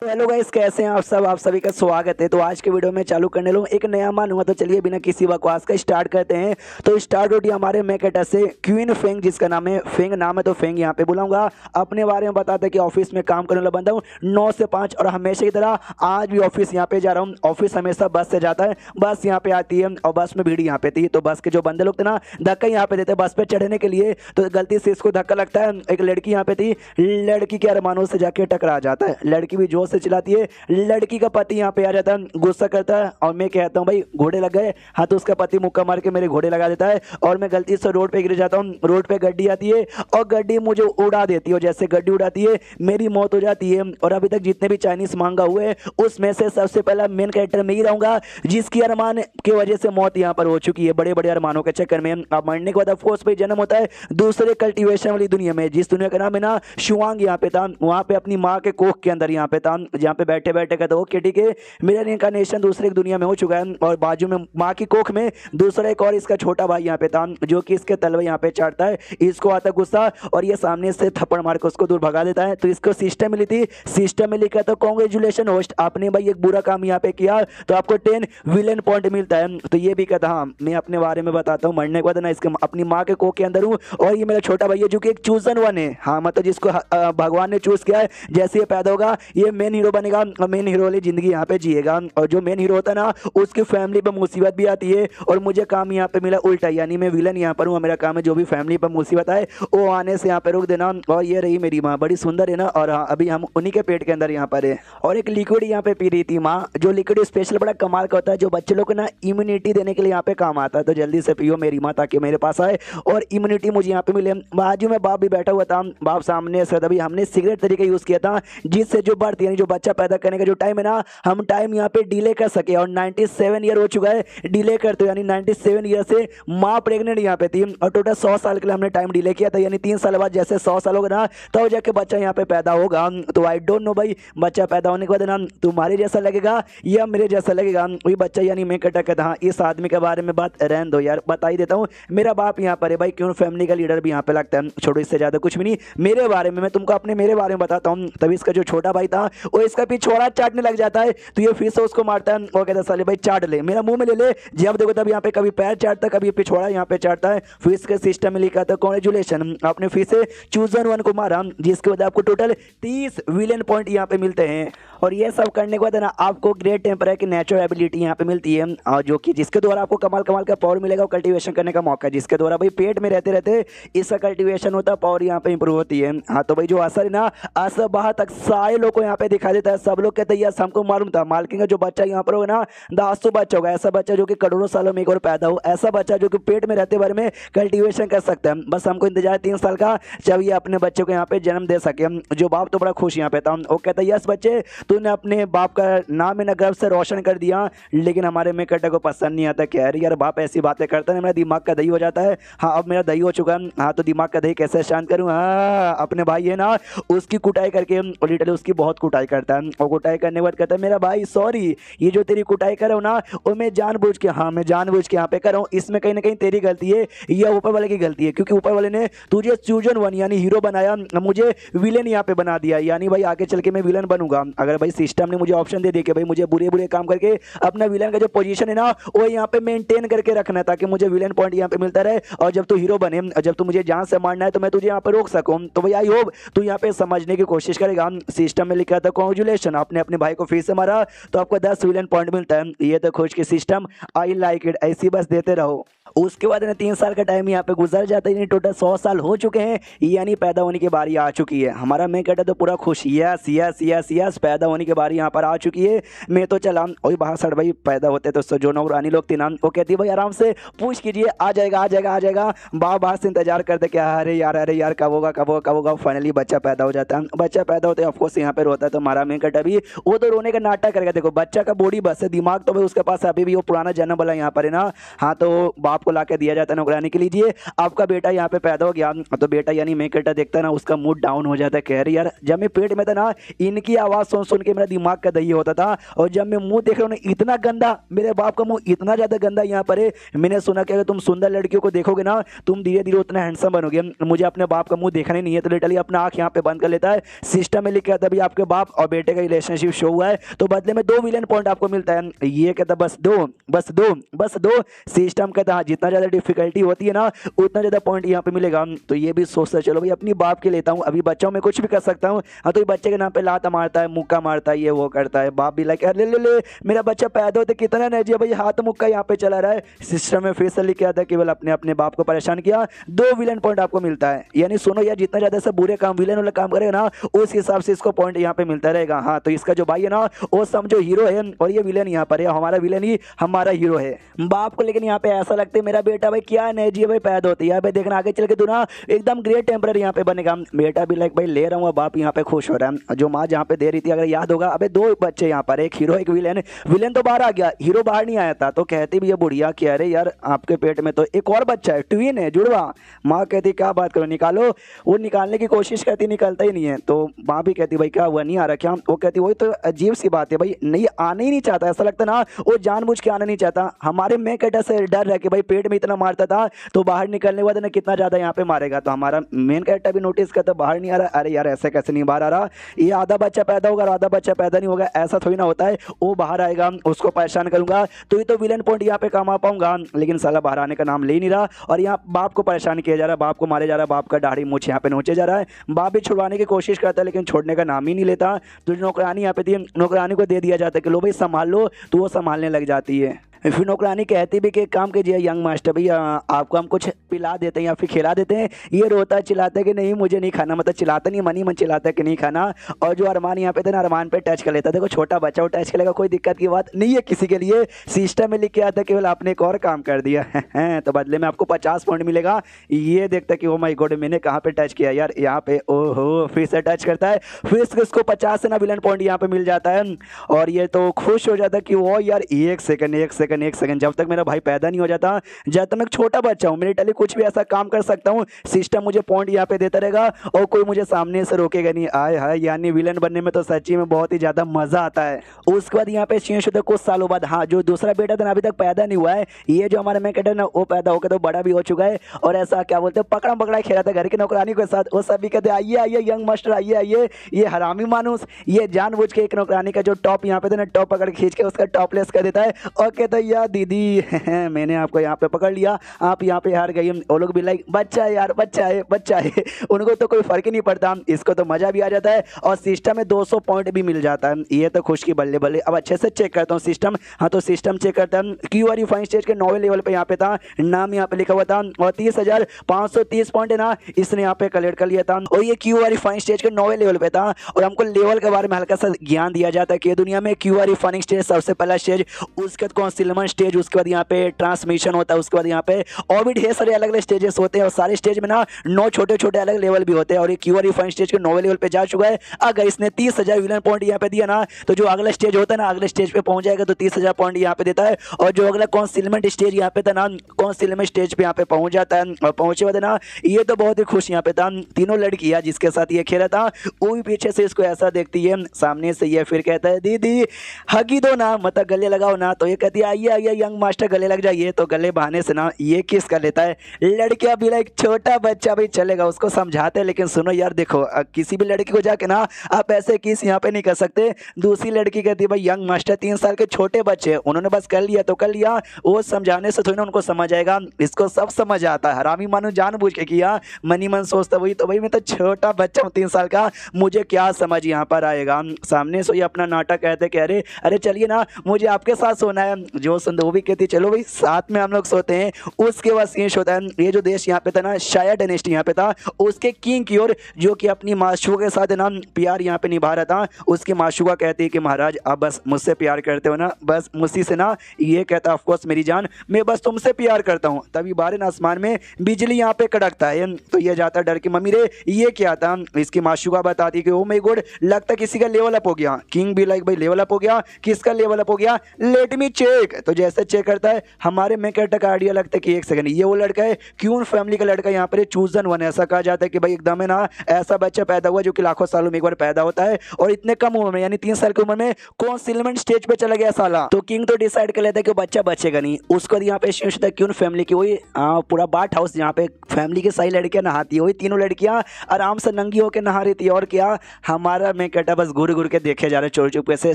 तो hello guys, कैसे हैं आप सब। आप सभी का स्वागत है। तो आज के वीडियो में चालू करने लूँ एक नया मानूंगा। तो चलिए बिना किसी बकवास का स्टार्ट करते हैं। तो स्टार्ट होती है हमारे मैकेटा से क्वीन फेंग, जिसका नाम है फेंग। नाम है तो फेंग यहाँ पे बुलाऊंगा। अपने बारे में बताते हैं कि ऑफिस में काम करने वाला बंदा हूँ 9 से 5, और हमेशा की तरह आज भी ऑफिस यहाँ पे जा रहा हूँ। ऑफिस हमेशा बस से जाता है, बस यहाँ पे आती है और बस में भीड़ यहाँ पे थी। तो बस के जो बंदे लोग थे ना, धक्का यहाँ पे देते बस पे चढ़ने के लिए, तो गलती से इसको धक्का लगता है। एक लड़की यहाँ पे थी, लड़की के अरमानों से जाके टकरा जाता है। लड़की भी जोर से चिल्लाती है, लड़की का पति यहाँ पे आ जाता है, गुस्सा करता है और मैं कहता हूँ भाई घोड़े लग गए। हाँ, तो उसका पति मुक्का मार के मेरे घोड़े लगा देता है और मैं गलती से रोड पे गिर जाता हूँ। रोड पे गड्डी आती है और गड्डी मुझे उड़ा देती है, और जैसे गड्डी उड़ाती है मेरी मौत हो जाती है। और अभी तक जितने भी चाइनीज मांगा हुए उसमें से सबसे पहला मेन कैरेक्टर मैं ही रहूंगा, जिसकी अरमान की वजह से मौत यहाँ पर हो चुकी है। बड़े बड़े अरमानों के चक्कर में अब मरने के बाद ऑफकोर्स भाई जन्म होता है दूसरे कल्टीवेशन वाली दुनिया में, जिस दुनिया का नाम है ना शुआंग। यहाँ पे था, वहाँ पे अपनी माँ के कोख के अंदर यहाँ पे था, जहाँ पे बैठे बैठे कहता ओके ठीक है मेरा इनकारनेशन दूसरे दुनिया में हो चुका है। और बाजू में माँ की कोख में दूसरा एक और इसका छोटा भाई यहाँ पे था, जो कि इसके तलवे यहाँ पे चाटता है। इसको आता गुस्सा और ये सामने से थप्पड़ मार के उसको दूर भगा देता है। तो इसको सिस्टम मिली थी, सिस्टम में लिखा तो कांग्रेचुलेशन होस्ट, आपने भाई एक बुरा काम यहाँ पे किया तो आपको 10 विलन पॉइंट मिलता है। तो ये भी कहता हाँ मैं अपने बारे में बताता हूँ। मरने के बाद ना इसके अपनी माँ के कोख के अंदर हूँ और ये मेरा छोटा भाई है जो कि एक चूजन वन है। हाँ मतलब जिसको भगवान ने चूज किया है, जैसे ये पैदा होगा ये मेन हीरो बनेगा, मेन हीरो वाली जिंदगी यहाँ पे जिएगा। और जो मेन हीरो होता है ना उसकी फैमिली पर मुसीबत भी आती है और मुझे काम यहाँ पे मिला उल्टा, यानी मैं विलन यहाँ पर हूँ। मेरा काम है जो भी फैमिली पर मुसीबत आए वो आने से यहाँ पे रोक देना। और ये रही मेरी माँ, बड़ी सुंदर है ना, और हाँ अभी हम उन्हीं के पेट के अंदर यहाँ पर है। और एक लिक्विड यहाँ पे पी रही थी माँ, जो लिक्विड स्पेशल बड़ा कमाल का होता है, जो बच्चे लोग को ना इम्यूनिटी देने के लिए यहाँ पे काम आता है। तो जल्दी से पियो मेरी माँ ताकि मेरे पास आए और इम्यूनिटी मुझे यहाँ पे मिले। बाजू में बाप भी बैठा हुआ था, बाप सामने से तभी हमने सिगरेट तरीके यूज किया था, जिससे जो बर्थ यानी जो बच्चा पैदा करने का जो टाइम है ना हम टाइम यहाँ पे डिले कर सके। और 97 ईयर हो चुका है डिले करते हो, यानी 97 ईयर से माँ प्रेग्नेंट यहाँ पे थी और टोटल 100 साल के लिए हमने टाइम डिले किया था। यानी 3 साल बाद जैसे 100 साल होगा ना तो जाके बच्चा यहाँ पे पैदा होगा। तो आई डोंट नो भाई बच्चा पैदा होने के बाद ना तुम्हारे जैसा लगेगा या मेरे जैसा लगेगा वही बच्चा, यानी मैं कटा कहता हाँ इस आदमी के बारे में बात रहने दो यार, बता ही देता हूँ। मेरा बाप यहाँ पर है भाई, क्यों फैमिली का लीडर भी यहाँ पे लगता है। छोड़ो इससे ज्यादा कुछ भी नहीं मेरे बारे में, मैं तुमको अपने मेरे बारे में बताता हूँ। तभी इसका जो छोटा भाई था वो इसका पिछवाड़ा चाटने लग जाता है, तो ये फिर से उसको मारता है। वो कहता है साले भाई चाट ले, मेरा मुंह में ले ले। जब देखो तब यहाँ पे कभी पैर चाटता कभी पिछवाड़ा यहाँ पे चाटता है। फिर इसके सिस्टम में लिखा था कांग्रेचुलेशन आपने फिर से चूजन वन को मारा, जिसके बाद आपको टोटल 30 विलियन पॉइंट यहाँ पे मिलते हैं। और ये सब करने के बाद ना आपको ग्रेट टेम्पर की नेचुरल एबिलिटी यहाँ पे मिलती है, और जो कि जिसके द्वारा आपको कमाल कमाल का पावर मिलेगा और कल्टीवेशन करने का मौका, जिसके द्वारा भाई पेट में रहते रहते इसका कल्टीवेशन होता है, पावर यहाँ पे इंप्रूव होती है। हाँ तो भाई जो असर है ना असर बाहर तक सारे लोग को यहाँ पे दिखा देता है। सब लोग कहते हैं यस हमको मालूम था मालकिन का जो बच्चा यहाँ पर होगा ना दास्तु बच्चा होगा, ऐसा बच्चा जो कि करोड़ों सालों में एक और पैदा हो, ऐसा बच्चा जो कि पेट में रहते बारे में कल्टीवेशन कर सकता है। बस हमको इंतजार 3 साल का जब ये अपने बच्चे को यहाँ पे जन्म दे सके। जो बाप तो बड़ा खुश यहाँ पे था, वो कहता है यस बच्चे तूने अपने बाप का नाम है गर्व से रोशन कर दिया। लेकिन हमारे मेकटा को पसंद नहीं आता, कह रही यार बाप ऐसी बातें करता है मेरा दिमाग का दही हो जाता है। हाँ अब मेरा दही हो चुका है, हाँ तो दिमाग का दही कैसे शांत करूँ। हाँ अपने भाई है ना उसकी कुटाई करके, लिटरली उसकी बहुत कुटाई करता है। और कुटाई करने के बाद कहता है मेरा भाई सॉरी ये जो तेरी कुटाई कर रहा हूँ ना वो मैं जानबूझ के, हाँ मैं जानबूझ के यहाँ पे कर रहा हूँ, इसमें कहीं ना कहीं तेरी गलती है या ऊपर वाले की गलती है, क्योंकि ऊपर वाले ने तुझे चूजन वन यानी हीरो बनाया, मुझे विलेन यहाँ पे बना दिया। यानी भाई आगे चल के मैं विलन बनूंगा। अगर भाई सिस्टम ने मुझे ऑप्शन दे दिया कि भाई मुझे बुरे बुरे काम करके अपना विलन का जो पोजीशन है ना वो यहाँ पे मेंटेन करके रखना है, ताकि मुझे विलन पॉइंट यहाँ पे मिलता रहे, और जब तू हीरो बने जब तू मुझे जान से मारना है तो मैं तुझे यहाँ पे रोक सकूं। तो भाई आई होप तू यहाँ पे समझने की कोशिश करेगा। सिस्टम में लिखा था कांग्रेचुलेशन आपने अपने भाई को फिर से मारा तो आपको 10 विलन पॉइंट मिलता है। ये तो खोज के सिस्टम, आई लाइक इट, ऐसी बस देते रहो। उसके बाद 3 साल का टाइम यहाँ पे गुजर जाता है, टोटल 100 साल हो चुके हैं, यानी पैदा होने की बारी आ चुकी है। हमारा मैं कहता तो पूरा खुश, यस यस यस यस पैदा होने की बारी यहाँ पर आ चुकी है। मैं तो चला वही बाहर सड़ भाई पैदा होते तो जो नौरानी लोग थे ना वो कहती भाई आराम से पूछ कीजिए आ जाएगा आ जाएगा आ जाएगा। बाहर से इंतजार करते क्या अरे यार कब होगा कब होगा कब होगा। फाइनली बच्चा पैदा हो जाता है। बच्चा पैदा होता है ऑफकोर्स यहाँ पे रोता है, तो हमारा मैं कहता भी वो तो रोने का नाटक करेगा। देखो बच्चा का बॉडी बस है, दिमाग तो भाई उसके पास अभी भी वो पुराना जन्म वाला यहाँ पर है ना। हाँ तो बाप को ला के दिया जाता है नौकरानी के लीजिए आपका बेटा यहाँ पे पैदा हो गया। तो बेटा यानी मैं कहता देखता ना उसका मूड डाउन हो जाता है, कह रही यार जब मैं पेट में था ना इनकी आवाज़ सुन सुन के मेरा दिमाग का दही होता था। और जब मैं मुंह देख रहा हूँ इतना गंदा, मेरे बाप का मुंह इतना ज्यादा गंदा यहाँ पर है। मैंने सुना कि अगर तुम सुंदर लड़कियों को देखोगे ना तुम धीरे धीरे उतना हैंडसम बनोगे। मुझे अपने बाप का मुंह देखना ही नहीं है, तो लिटरली अपना आंख यहाँ पे बंद कर लेता है। सिस्टम में लिखा था अभी आपके बाप और बेटे का रिलेशनशिप शो हुआ है, तो बदले में 2 विलियन पॉइंट आपको मिलता है। ये कहता बस दो, बस दो, बस दो। सिस्टम कहता हाँ जितना ज्यादा डिफिकल्टी होती है ना उतना ज्यादा पॉइंट यहाँ पे मिलेगा। तो ये भी सोचता चलो भाई अपनी बाप के लेता हूँ, अभी बच्चों में कुछ भी कर सकता हूँ। हाँ तो बच्चे के नाम पे लात मारता है, मुक्का मारता है, ये वो करता है। बाप भी लाइक ले ले ले मेरा बच्चा पैदा होते कितना एनर्जी है भाई, हाथ मुक्का यहाँ पे चला रहा है। सिस्टम में फिर से लिख के आता है केवल अपने अपने बाप को परेशान किया, 2 विलन पॉइंट आपको मिलता है। यानी सुनो यार जितना ज्यादा सब बुरे काम विलन वाला काम करेगा ना उस हिसाब से इसको पॉइंट यहाँ पे मिलता रहेगा। हाँ तो इसका जो भाई है ना वो समझो हीरो है और ये विलन यहाँ पर है, हमारा विलन ही हमारा हीरो है बाप को। लेकिन यहाँ पे ऐसा लगता है मेरा बेटा भाई क्या एनर्जी है भाई पैदा होती है। यहाँ पे देखना आगे चल के तू ना एकदम ग्रेट टेम्परर यहाँ पे बनेगा। बेटा भी लाइक भाई ले रहा हूँ, बाप यहाँ पे खुश हो रहा है। जो माँ जहाँ पे दे रही थी अगर याद होगा, अबे 2 बच्चे यहाँ पर, एक हीरो एक विलेन। विलेन तो बाहर आ गया, हीरो बाहर नहीं आया था। तो कहती भी ये बुढ़िया कि अरे यार आपके पेट में तो एक और बच्चा है, ट्विन है, जुड़वा। माँ कहती क्या बात करो निकालो, वो निकालने की कोशिश करती निकलता ही नहीं है। तो माँ भी कहती भाई क्या हुआ नहीं आ रहा क्या? वो कहती वही तो अजीब सी बात है भाई, नहीं आने ही नहीं चाहता, ऐसा लगता ना वो जानबूझ के आना नहीं चाहता। हमारे में कैटा से डर है कि भाई पेट में इतना मारता था तो बाहर निकलने के बाद ना कितना ज्यादा यहाँ पे मारेगा। तो हमारा मेन कैरेक्टर भी नोटिस करता बाहर नहीं आ रहा, अरे यार ऐसे कैसे नहीं बाहर आ रहा, ये आधा बच्चा पैदा होगा और आधा बच्चा पैदा नहीं होगा, ऐसा थोड़ी ना होता है। वो बाहर आएगा उसको परेशान करूंगा तो ये तो विलन पॉइंट यहाँ पे कमा पाऊंगा। लेकिन साला बाहर आने का नाम ले नहीं रहा और यहाँ बाप को परेशान किया जा रहा है, बाप को मारे जा रहा है, बाप का दाढ़ी मूछ यहाँ पे नोचे जा रहा है। बाप भी छुड़वाने की कोशिश करता है लेकिन छोड़ने का नाम ही नहीं लेता। तो नौकरानी यहाँ पे थी, नौकरानी को दे दिया जाता है कि लो भाई संभाल लो, तो वो संभालने लग जाती है। फिर नौकरानी कहती भी कि एक काम कीजिए यंग मास्टर भैया, आपको हम कुछ पिला देते हैं या फिर खिला देते हैं। ये रोता चिल्लाता है कि नहीं मुझे नहीं खाना, मतलब चिल्लाता नहीं, मन ही मन चिल्लाता है कि नहीं खाना। और जो अरमान यहाँ पे थे ना अरमान पे टच कर लेता, देखो छोटा बच्चा वो टच करेगा, कोई दिक्कत की बात नहीं है किसी के लिए। सिस्टम में लिख के आता केवल आपने एक और काम कर दिया है तो बदले में आपको 50 पॉइंट मिलेगा। ये देखता कि ओ माय गॉड मैंने कहाँ पे टच किया यार, यहाँ पे ओहो फिर से टच करता है, फिर इसको 50 से ना विलन पॉइंट यहाँ पे मिल जाता है। और ये तो खुश हो जाता है कि वो यार एक सेकंड जब तक मेरा भाई पैदा नहीं हो जाता, जब तक मैं छोटा बच्चा हूँ मेरे टली कुछ भी ऐसा काम कर सकता हूँ, सिस्टम मुझे पॉइंट यहाँ पे देता रहेगा और कोई मुझे सामने से रोकेगा नहीं। आय हाय यानी विलन बनने में तो सच्ची में बहुत ही ज्यादा मजा आता है। उसके बाद यहाँ पे कुछ सालों बाद हाँ जो दूसरा बेटा था अभी तक पैदा नहीं हुआ है, ये जो हमारा मैं कहता ना वो पैदा होकर तो बड़ा भी हो चुका है और ऐसा क्या बोलते हैं पकड़ा पकड़ा खेला था घर की नौकरानी के साथ। वो सभी कहते आइए आइए यंग मास्टर आइए आइए, ये हरामी मानुस ये जानबूझ के एक नौकरानी का जो टॉप यहाँ पे था ना टॉप पकड़ खींच के उसका टॉपलेस कर देता है और कहता है यार दीदी मैंने आपको यहाँ पे पकड़ लिया, आप यहाँ पे हार गई। वो लोग भी लाइक बच्चा है यार, बच्चा है बच्चा है, उनको तो कोई फर्क ही नहीं पड़ता, इसको तो मजा भी आ जाता है और सिस्टम में 200 पॉइंट भी मिल जाता है। ये तो खुश की बल्ले बल्ले। अब अच्छे से चेक करता हूँ सिस्टम। हाँ तो सिस्टम चेक करता है, क्यू आर फाइन स्टेज के 9वें लेवल पे यहाँ पे था, नाम यहाँ पे लिखा हुआ था और 30,530 पॉइंट है ना इसने यहाँ पे कलेक्ट कर लिया था। और ये क्यू आर फाइन स्टेज के 9वें लेवल पे था और हमको लेवल के बारे में हल्का सा ज्ञान दिया जाता है कि दुनिया में क्यू आर फाइनिंग स्टेज सबसे पहला स्टेज, उसके बाद कॉन्सिलमेंट स्टेज, उसके बाद यहाँ पे ट्रांसमिशन होता है, उसके बाद यहाँ पे और भी ढेर सारे अलग अलग स्टेजेस होते हैं और सारे स्टेज में ना 9 छोटे छोटे अलग लेवल भी होते हैं। और ये क्यू आर फाइन स्टेज के 9वें लेवल पे जा चुका है। अगर इसने 30,000 विलन पॉइंट यहाँ पे दिया ना तो जो अगला स्टेज होता है ना अगले स्टेज पे पहुंच जाएगा तो 30,000 पॉइंट यहाँ पे देता है। और जो अगला कॉन्सिलमेंट स्टेज यहाँ पे था ना कॉन्सिलमेंट स्टेज पे यहाँ पे पहुंच जाता है और पहुंचे बाद ना ये तो बहुत ही खुश यहाँ पे था। तीनों लड़कियां जिसके साथ ये खेला था वो भी पीछे से इसको ऐसा देखती है सामने से, ये फिर कहता है दीदी हगी दो ना, मतलब गले लगाओ ना। तो ये कहती है आइए आइए यंग मास्टर गले लग जाइए। तो गले बहाने से ना ये किस कर लेता है। लड़कियां भी लाइक छोटा बच्चा भाई चलेगा उसको समझाते, लेकिन सुनो यार देखो किसी भी लड़की को जाके ना आप ऐसे किस यहाँ पे नहीं कर सकते। दूसरी लड़की कहती है भाई यंग मास्टर 3 साल के छोटे बच्चे उन्होंने बस कर लिया तो कर लिया, वो समझाने से थोड़ी ना उनको समझ आएगा, इसको सब समझ आता है। हरामी मानो जानबूझ के किया, मनी मन सोचता वही तो भाई मैं तो छोटा बच्चा हूँ 3 साल का, मुझे क्या समझ यहाँ पर आएगा। सामने से ये अपना नाटक कहते कह रहे अरे चलिए ना मुझे आपके साथ सोना है। जो संदोबी कहती चलो भाई साथ में हम लोग सोते हैं। उसके बाद सीन होता है ये जो देश यहाँ पे था ना शाया डायनेस्टी यहाँ पे था, उसके किंग की ओर जो कि अपनी माशूका के साथ ना प्यार यहाँ पे निभा रहा था। उसकी माशूका कहती है कि महाराज आप बस मुझसे प्यार करते हो ना, बस मुझी से ना। ये कहता ऑफ कोर्स मेरी जान मैं बस तुमसे प्यार करता हूँ। तभी बाहर आसमान में बिजली यहाँ पे कड़कता है तो ये जाता डर की मम्मी रे ये क्या था। इसकी माशूका बताती कि ओ माय गॉड लगता किसी का लेवल अप हो गया। किंग भी लाइक भाई लेवल अप हो गया, किसका लेवल अप हो गया लेट मी चेक। है। तो जैसे चेक करता है हमारे मेन कैरेक्टर का आइडिया लगता है कि एक सेकंड ये वो लड़का है, क्यून फैमिली का लड़का, यहाँ पर चूजन वन, ऐसा कहा जाता है कि भाई एकदम है ना ऐसा बच्चा पैदा हुआ जो कि लाखों सालों में एक बार पैदा होता है, और इतने कम उम्र में यानी 3 साल की उम्र में कौन सिलमेंट स्टेज पे चला गया साला। तो किंग तो डिसाइड कर लेता है कि बच्चा बचेगा नहीं। उसको यहाँ पे सीन होता है क्यून फैमिली की, वही पूरा बाट हाउस जहाँ पे फैमिली की सारी लड़कियां नहाती है, वही तीनों लड़कियां आराम से नंगी होकर नहा रही थी। और क्या हमारा मैं कहता बस घूर घूर के देखे जा रहे चोर चुपके से।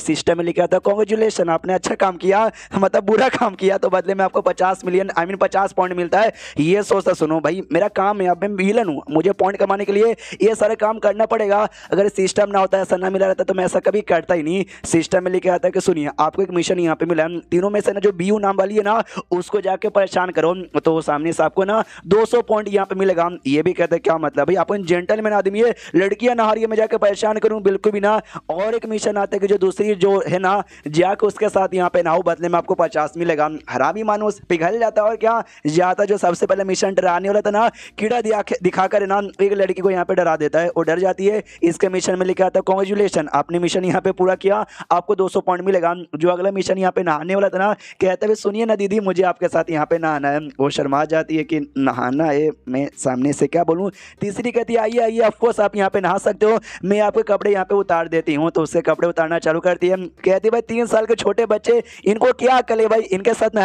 सिस्टम में लिखा था कॉन्ग्रेचुलेशन आपने अच्छा काम किया, मतलब बुरा काम किया तो बदले में आपको 50 मिलियन 50 पॉइंट मिलता है। ये सोचता सुनो भाई मेरा काम है, अब मैं विलन हूँ, मुझे पॉइंट कमाने के लिए ये सारे काम करना पड़ेगा। अगर सिस्टम ना होता, ऐसा ना मिला रहता तो मैं ऐसा कभी करता ही नहीं। सिस्टम में लिखे आता है कि सुनिए आपको एक मिशन यहाँ पे मिला है, तीनों में से ना जो बीयू नाम वाली है ना उसको जाके परेशान करो, तो सामने से आपको ना 200 पॉइंट यहाँ पे मिलेगा। ये भी कहते हैं क्या मतलब भाई अपन जेंटलमैन आदमी है, लड़कियां नहा रही है मैं जाके परेशान करूं, बिल्कुल भी ना। और एक मिशन आता है कि जो दूसरी जो है ना जाके उसके साथ यहाँ पे नहाओ, बदले में आपको 50 मिलेगा। हरामी मानुस पिघल जाता है। और क्या जाता जो सबसे पहले मिशन डराने वाला था ना, कीड़ा दिखाकर ना एक लड़की को यहाँ पे डरा देता है, वो डर जाती है। इसके मिशन में लिखा था कॉन्ग्रेचुलेशन आपने मिशन यहाँ पे पूरा किया, आपको 200 पॉइंट मिलेगा। जो अगला मिशन यहाँ पे नहाने वाला था ना, कहते हुए सुनिए ना दीदी मुझे आपके साथ यहाँ पे नहाना है। वो शर्मा जाती है कि नहाना है, मैं सामने से क्या बोलूँ। तीसरी कहती है आइए आइए ऑफकोर्स आप यहाँ पे नहा सकते हो, मैं आपके कपड़े यहाँ पे उतार देती हूँ। तो उससे कपड़े उतारना चालू करती है। कहती है भाई 3 साल के छोटे बच्चे, इनको क्या अकल है भाई, इनके साथ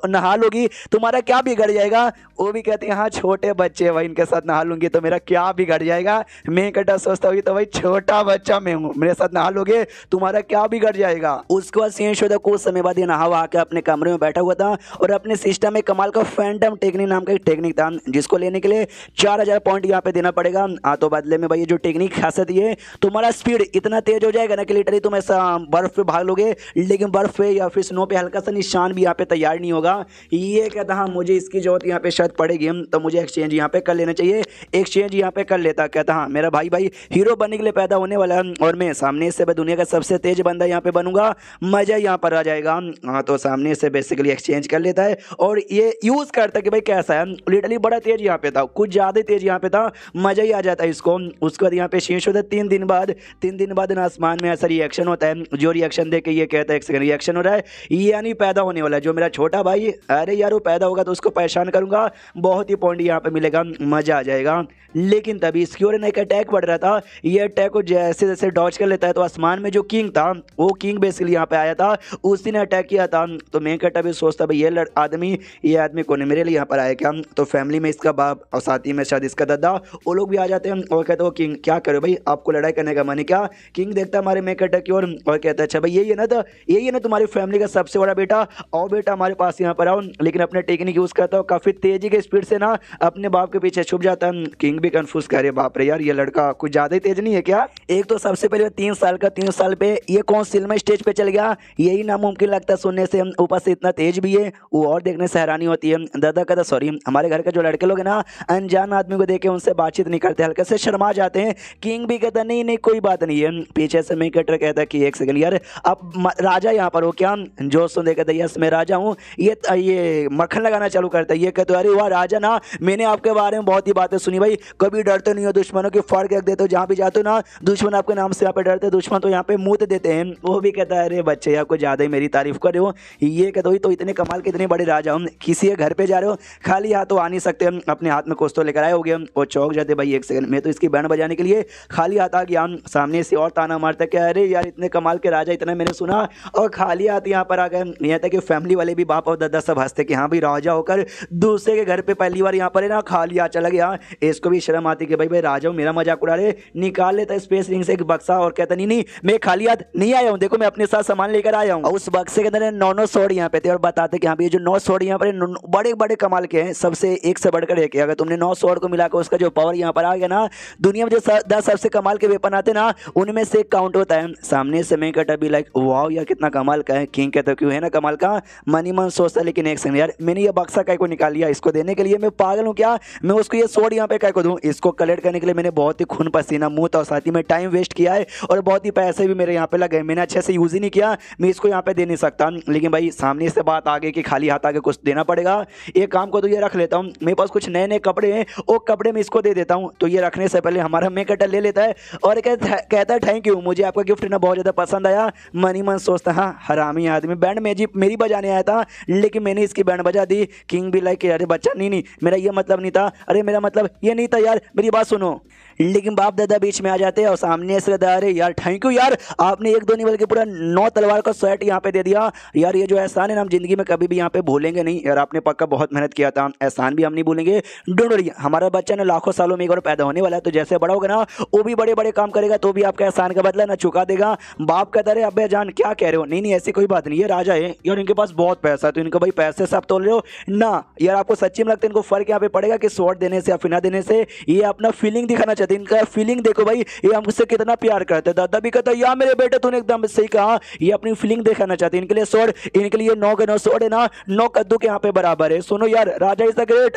नहा लोगी तुम्हारा क्या बिगड़ जाएगा। वो भी कहती है हाँ छोटे बच्चे भाई, इनके साथ नहा लूंगी तो मेरा क्या बिगड़ जाएगा। मैं कटा सोचता हुई तो भाई छोटा बच्चा मैं हूँ, मेरे साथ नहा लोगे तुम्हारा क्या बिगड़ जाएगा। उसके बाद सीन शो था कुछ समय बाद ये नहा आके अपने कमरे में बैठा हुआ था और अपने सिस्टम में कमाल का फैंटम टेक्निक नाम का एक टेक्निक था जिसको लेने के लिए 4000 पॉइंट यहाँ पे देना पड़ेगा। तो बदले में भाई ये जो टेक्निक खासियत ये तुम्हारा स्पीड इतना तेज हो जाएगा ना कि लिटरली तुम ऐसा बर्फ पे भाग लोगे, लेकिन बर्फ पे या फिर स्नो पे हल्का सा निशान भी यहाँ पे तैयार नहीं होगा। ये कहता हाँ मुझे इसकी जरूरत यहाँ पे शायद पड़ेगी, तो मुझे एक्सचेंज यहाँ पे कर लेना चाहिए। एक्सचेंज यहाँ पे कर लेता। कहता हाँ मेरा भाई हीरो बनने के लिए पैदा होने वाला है और मैं सामने से दुनिया का सबसे तेज बंदा यहाँ पे बनूंगा, मजा यहाँ पर आ जाएगा। हाँ तो सामने से बेसिकली एक्सचेंज कर लेता है और ये यूज करता है कि भाई कैसा है, लिटरली बड़ा तेज यहाँ पे था, कुछ ज्यादा तेज यहाँ पे था, मजा ही आ जाता है इसको। उसके बाद यहाँ पे शेष होता है 3 दिन बाद ना आसमान में ऐसा रिएक्शन होता है, जो रिएक्शन देख के ये कहता है एक सेकंड रिएक्शन हो रहा है, ये यानी पैदा होने वाला है जो मेरा छोटा भाई। अरे यार वो पैदा होगा तो उसको परेशान करूंगा, बहुत ही पॉइंट यहाँ पे मिलेगा, मजा आ जाएगा। लेकिन तभी इसकी ओर एक अटैक बढ़ रहा था, ये अटैक को जैसे जैसे डॉज कर लेता है तो आसमान में जो किंग था वो किंग बेसिकली यहाँ पे आया था, उसी ने अटैक किया था। तो मैं कहता भी सोचता भाई ये आदमी कौन है, मेरे लिए यहाँ पर आया क्या। तो फैमिली में इसका बाप और साथ ही में शायद इसका दादा वो लोग भी आ जाते हैं और कहते हो किंग क्या करो भाई, आपको लड़ाई करने का मन है क्या। किंग देखता हमारे मैं कहता की और कहता है अच्छा भाई यही है ना, तो यही है ना तुम्हारी फैमिली का सबसे बड़ा बेटा, और बेटा हमारे पास यहाँ पर आओ। लेकिन अपने टेक्निक यूज करता हो काफी तेजी के स्पीड से ना अपने बाप के पीछे छुप जाता है। किंग भी कंफ्यूज कर रहे बाप रे यार ये लड़का कुछ ज्यादा ही तेज नहीं है क्या। एक तो सबसे पहले 3 साल का, 3 साल पे ये कौन सिनेमा स्टेज पे चल गया, यही नामुमकिन लगता है सुनने से, ऊपर से इतना तेज भी है वो और देखने से हैरानी होती है। दादा कहता सॉरी हमारे घर के जो लड़के लोग हैं ना अनजान आदमी को देखे उनसे बातचीत नहीं करते, हल्के से शर्मा जाते हैं। किंग भी कहता नहीं नहीं कोई बात नहीं है। पीछे से मेकटर कहता है कि एक सेकंड यार अब राजा यहाँ पर हो क्या, जो सुन दे कहता यस मैं राजा हूँ। ये मक्खन लगाना चालू करता है, ये कहते अरे वाह राजा ना मैंने आपके बारे में बहुत ही बातें सुनी भाई, कभी डरते नहीं हो, दुश्मनों की फर्क रख देते हो, जहाँ भी जाते हो ना दुश्मन आपके नाम से यहाँ पे डरते, दुश्मन तो यहाँ पे मुँह देते हैं। वो भी कहता है अरे बच्चे आपको ज्यादा ही मेरी तारीफ कर रहे हो। ये कहते हो तो इतने कमाल के इतने बड़े राजा हूँ, किसी के घर पे जा रहे हो खाली हाथ तो आ नहीं सकते, अपने हाथ में कुछ तो लेकर आए हो गए। वो चौक जाते भाई एक सेकंड मैं तो इसकी बैंड बजाने के लिए खाली हाथ आ गया। सामने से और ताना मारता क्या अरे यार इतने कमाल के राजा इतना मैंने सुना और खाली हाथ यहाँ पर आ गए। यहाँ तक कि फैमिली वाले भी बाप और दादा सब हंसते कि हाँ भाई राजा होकर दूसरे के घर पे पहली बार यहाँ पर है ना खाली हाथ चला गया। इसको भी शर्म आती कि भाई राजा मेरा मजाक उड़ा रहे, निकाल लेता स्पेस रिंग से एक बक्सा और कहता नहीं मैं खाली हाथ नहीं आया हूँ, देखो मैं अपने साथ सामान लेकर आया हूँ। उस बक्से के अंदर 9 स्वॉर्ड यहाँ पे थे और बताते कि हाँ ये जो 9 स्वॉर्ड यहाँ पर बड़े बड़े कमाल के हैं, सबसे एक से बढ़कर एक। अगर तुमने 9 स्वॉर्ड को मिलाकर उसका जो पावर यहाँ पर आ गया ना, दुनिया में जो 10 सबसे कमाल के वेपन आते ना उनमें से एक काउंट होता है। सामने से मैं कहता भी लाइक वाओ यार कितना कमाल का है। किंग कहता क्यों है ना कमाल का, मनी मन सोचता लेकिन एक सेकंड यार मैंने ये बक्सा काय को निकाल लिया, इसको देने के लिए मैं पागल हूँ क्या, मैं उसको ये स्वॉर्ड यहाँ पे काय को दूँ। इसको कलेक्ट करने के लिए मैंने बहुत ही खून पसीना मुंह और साथ ही में टाइम वेस्ट किया है और बहुत ही पैसे भी मेरे यहाँ पे लगे, मैंने अच्छे से यूज ही नहीं किया, मैं इसको यहाँ पे दे नहीं सकता। लेकिन भाई सामने से बात आ गई कि खाली हाथ आके कुछ देना पड़ेगा। एक काम को तो ये रख लेता हूँ, मेरे पास कुछ नए नए कपड़े हैं, वो कपड़े में इसको दे देता हूँ। तो ये रखने से पहले हमारा मेकटर ले लेता है और कहता है थैंक यू, मुझे आपका गिफ्ट ना बहुत ज़्यादा पसंद आया। मनी मन सोचता हाँ हरामी आदमी, बैंड में जी मेरी बजाने आया था, लेकिन मैंने इसकी बैंड बजा दी। किंग भी लाइक अरे बच्चा नहीं नहीं मेरा ये मतलब नहीं था, अरे मेरा मतलब ये नहीं था यार, मेरी बात सुनो। लेकिन बाप दादा बीच में आ जाते हैं और सामने से कहता है अरे यार थैंक यू यार, आपने एक दो नहीं बल्कि पूरा 9 तलवार का सेट यहाँ पे दे दिया यार। ये जो एहसान है ना हम जिंदगी में कभी भी यहाँ पे भूलेंगे नहीं यार, आपने पक्का बहुत मेहनत किया था, एहसान भी हम नहीं भूलेंगे। डोंट वरी, हमारा बच्चा ना लाखों सालों में एक बार पैदा होने वाला है, तो जैसे बड़ा होगा ना वो भी बड़े बड़े काम करेगा, तो भी आपका एहसान का बदला ना चुका देगा। बाप कहता है अबे जान क्या कह रहे हो, नहीं नहीं ऐसी कोई बात नहीं, ये राजा है यार, इनके पास बहुत पैसा है, तो इनको भाई पैसे से आप तोल रहे हो ना यार। आपको सच्ची में लगता है इनको फर्क यहाँ पे पड़ेगा कि शॉट देने से या फिना देने से, ये अपना फीलिंग दिखाना चाहते हैं। इनका फीलिंग देखो भाई, ये हमसे कितना प्यार करते हैं। दादा भी कहता है यार मेरे बेटे तूने एकदम सही कहा, ये अपनी फीलिंग दिखाना चाहते हैं। इनके लिए शॉट, इनके लिए 9 के 9 शॉट है ना 9 कद्दू के यहाँ पे बराबर है। सुनो यार राजा इज द ग्रेट।